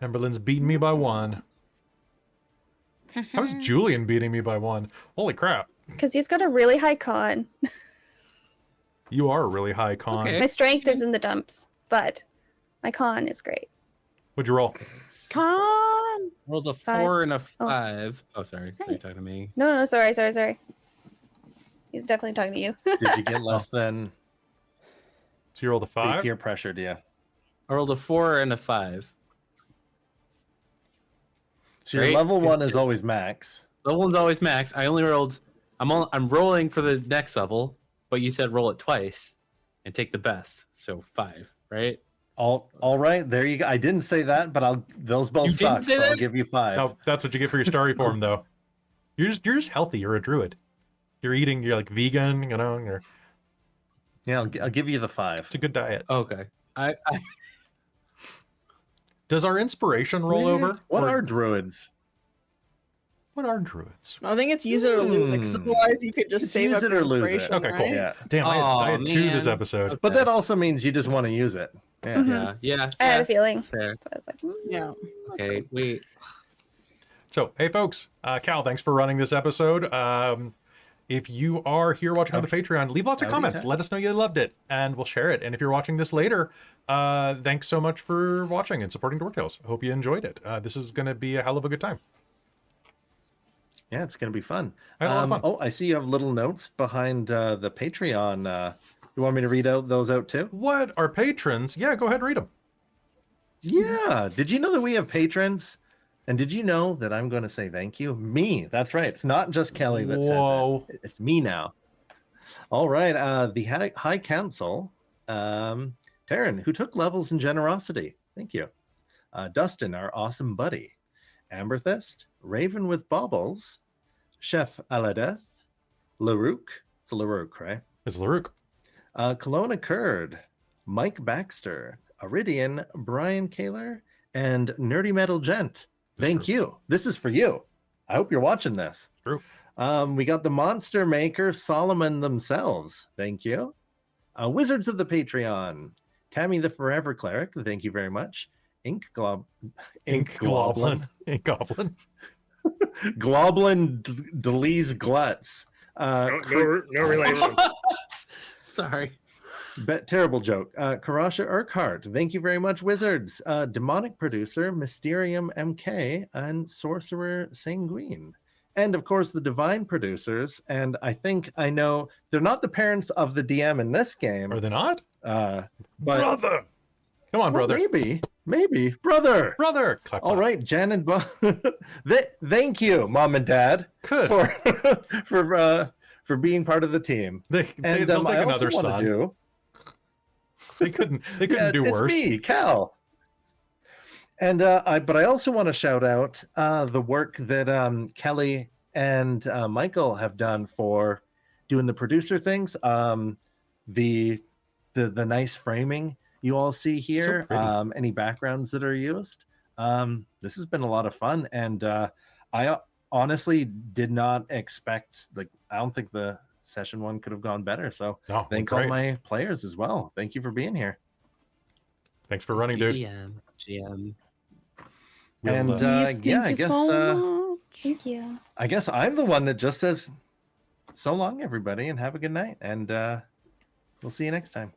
Emberlynn's beating me by 1. How's Julian beating me by 1? Holy crap. Because he's got a really high con. You are a really high con. Okay. My strength is in the dumps, but my con is great. What'd you roll? Con. Rolled a 5. 4 and a 5. Oh, sorry. Are you Nice. talking to me? No, sorry. He's definitely talking to you. Did you get less than So you rolled a 5? peer pressured you? I rolled a 4 and a 5. So your Right? level 1 is always max. Level 1's always max. I only rolled. I'm rolling for the next level, but you said roll it twice and take the best. So 5, right? All right, there you go. I didn't say that, but those both You didn't suck. say So I'll that? give you 5. No, that's what you get for your starry form, though. You're just healthy. You're a druid. You're eating. You're like vegan. You know. Yeah, I'll give you the 5. It's a good diet. Okay. I Does our inspiration roll over? What Or- are druids? What are druids? I think it's use it or lose it, 'cause otherwise you could just It's save use up it your or lose it. inspiration, Okay, cool. right? Yeah, Damn, I had 2 this man. episode. but that also means you just want to use it. Yeah. Mhm. yeah. I had a Yeah. feeling. That's fair. So I was like, Yeah. Okay. Wait. So, hey, folks. Cal, thanks for running this episode. If you are here watching on the Patreon, leave lots of Howdy, comments. Cal. Let us know you loved it, and we'll share it. And if you're watching this later, thanks so much for watching and supporting Dorktails. I hope you enjoyed it. This is going to be a hell of a good time. Yeah, it's going to be fun. I had a lot of fun. Oh, I see you have little notes behind the Patreon. You want me to read those out too? What are patrons? Yeah, go ahead and read them. Yeah. Did you know that we have patrons? And did you know that I'm going to say thank you? Me. That's right. It's not just Kelly that Whoa. says it. It's me now. All right. The High Council, Taryn, who took levels in generosity. Thank you. Dustin, our awesome buddy. Amberthist, Raven with Baubles, Chef Aladeth, Larouk. It's Larouk, right? It's Larouk. Kelowna Kurd, Mike Baxter, Iridian, Brian Kaler, and Nerdy Metal Gent. Thank you. This is for you. I hope you're watching this. True. We got the Monster Maker, Solomon themselves. Thank you. Wizards of the Patreon, Tammy the Forever Cleric. Thank you very much. Ink Goblin. Goblin. Globlin Delise Glutz. No relation. Sorry. Terrible joke. Karasha Urquhart, thank you very much, Wizards. Demonic Producer, Mysterium MK, and Sorcerer Sanguine. And of course, the Divine Producers. And I think I know they're not the parents of the DM in this game. Are they not? But Brother. Come on, well, brother. Maybe. Brother. Brother. Clap, All clap. right, Jan and Bob. Thank you, Mom and Dad, Good. for being part of the team. They'll take I another also wanna son. do. They couldn't Yeah, do it's worse. me, Cal. And but I also want to shout out the work that Kelly and Michael have done for doing the producer things. The nice framing you all see here. Any backgrounds that are used. This has been a lot of fun, and I honestly did not expect, like, I don't think the session one could have gone better. So No, thank all great. my players as well. Thank you for being here. Thanks for running, dude. DM, GM. We'll, And Yes, yeah, thank I you guess so much. Thank you. I guess I'm the one that just says so long, everybody, and have a good night. And we'll see you next time.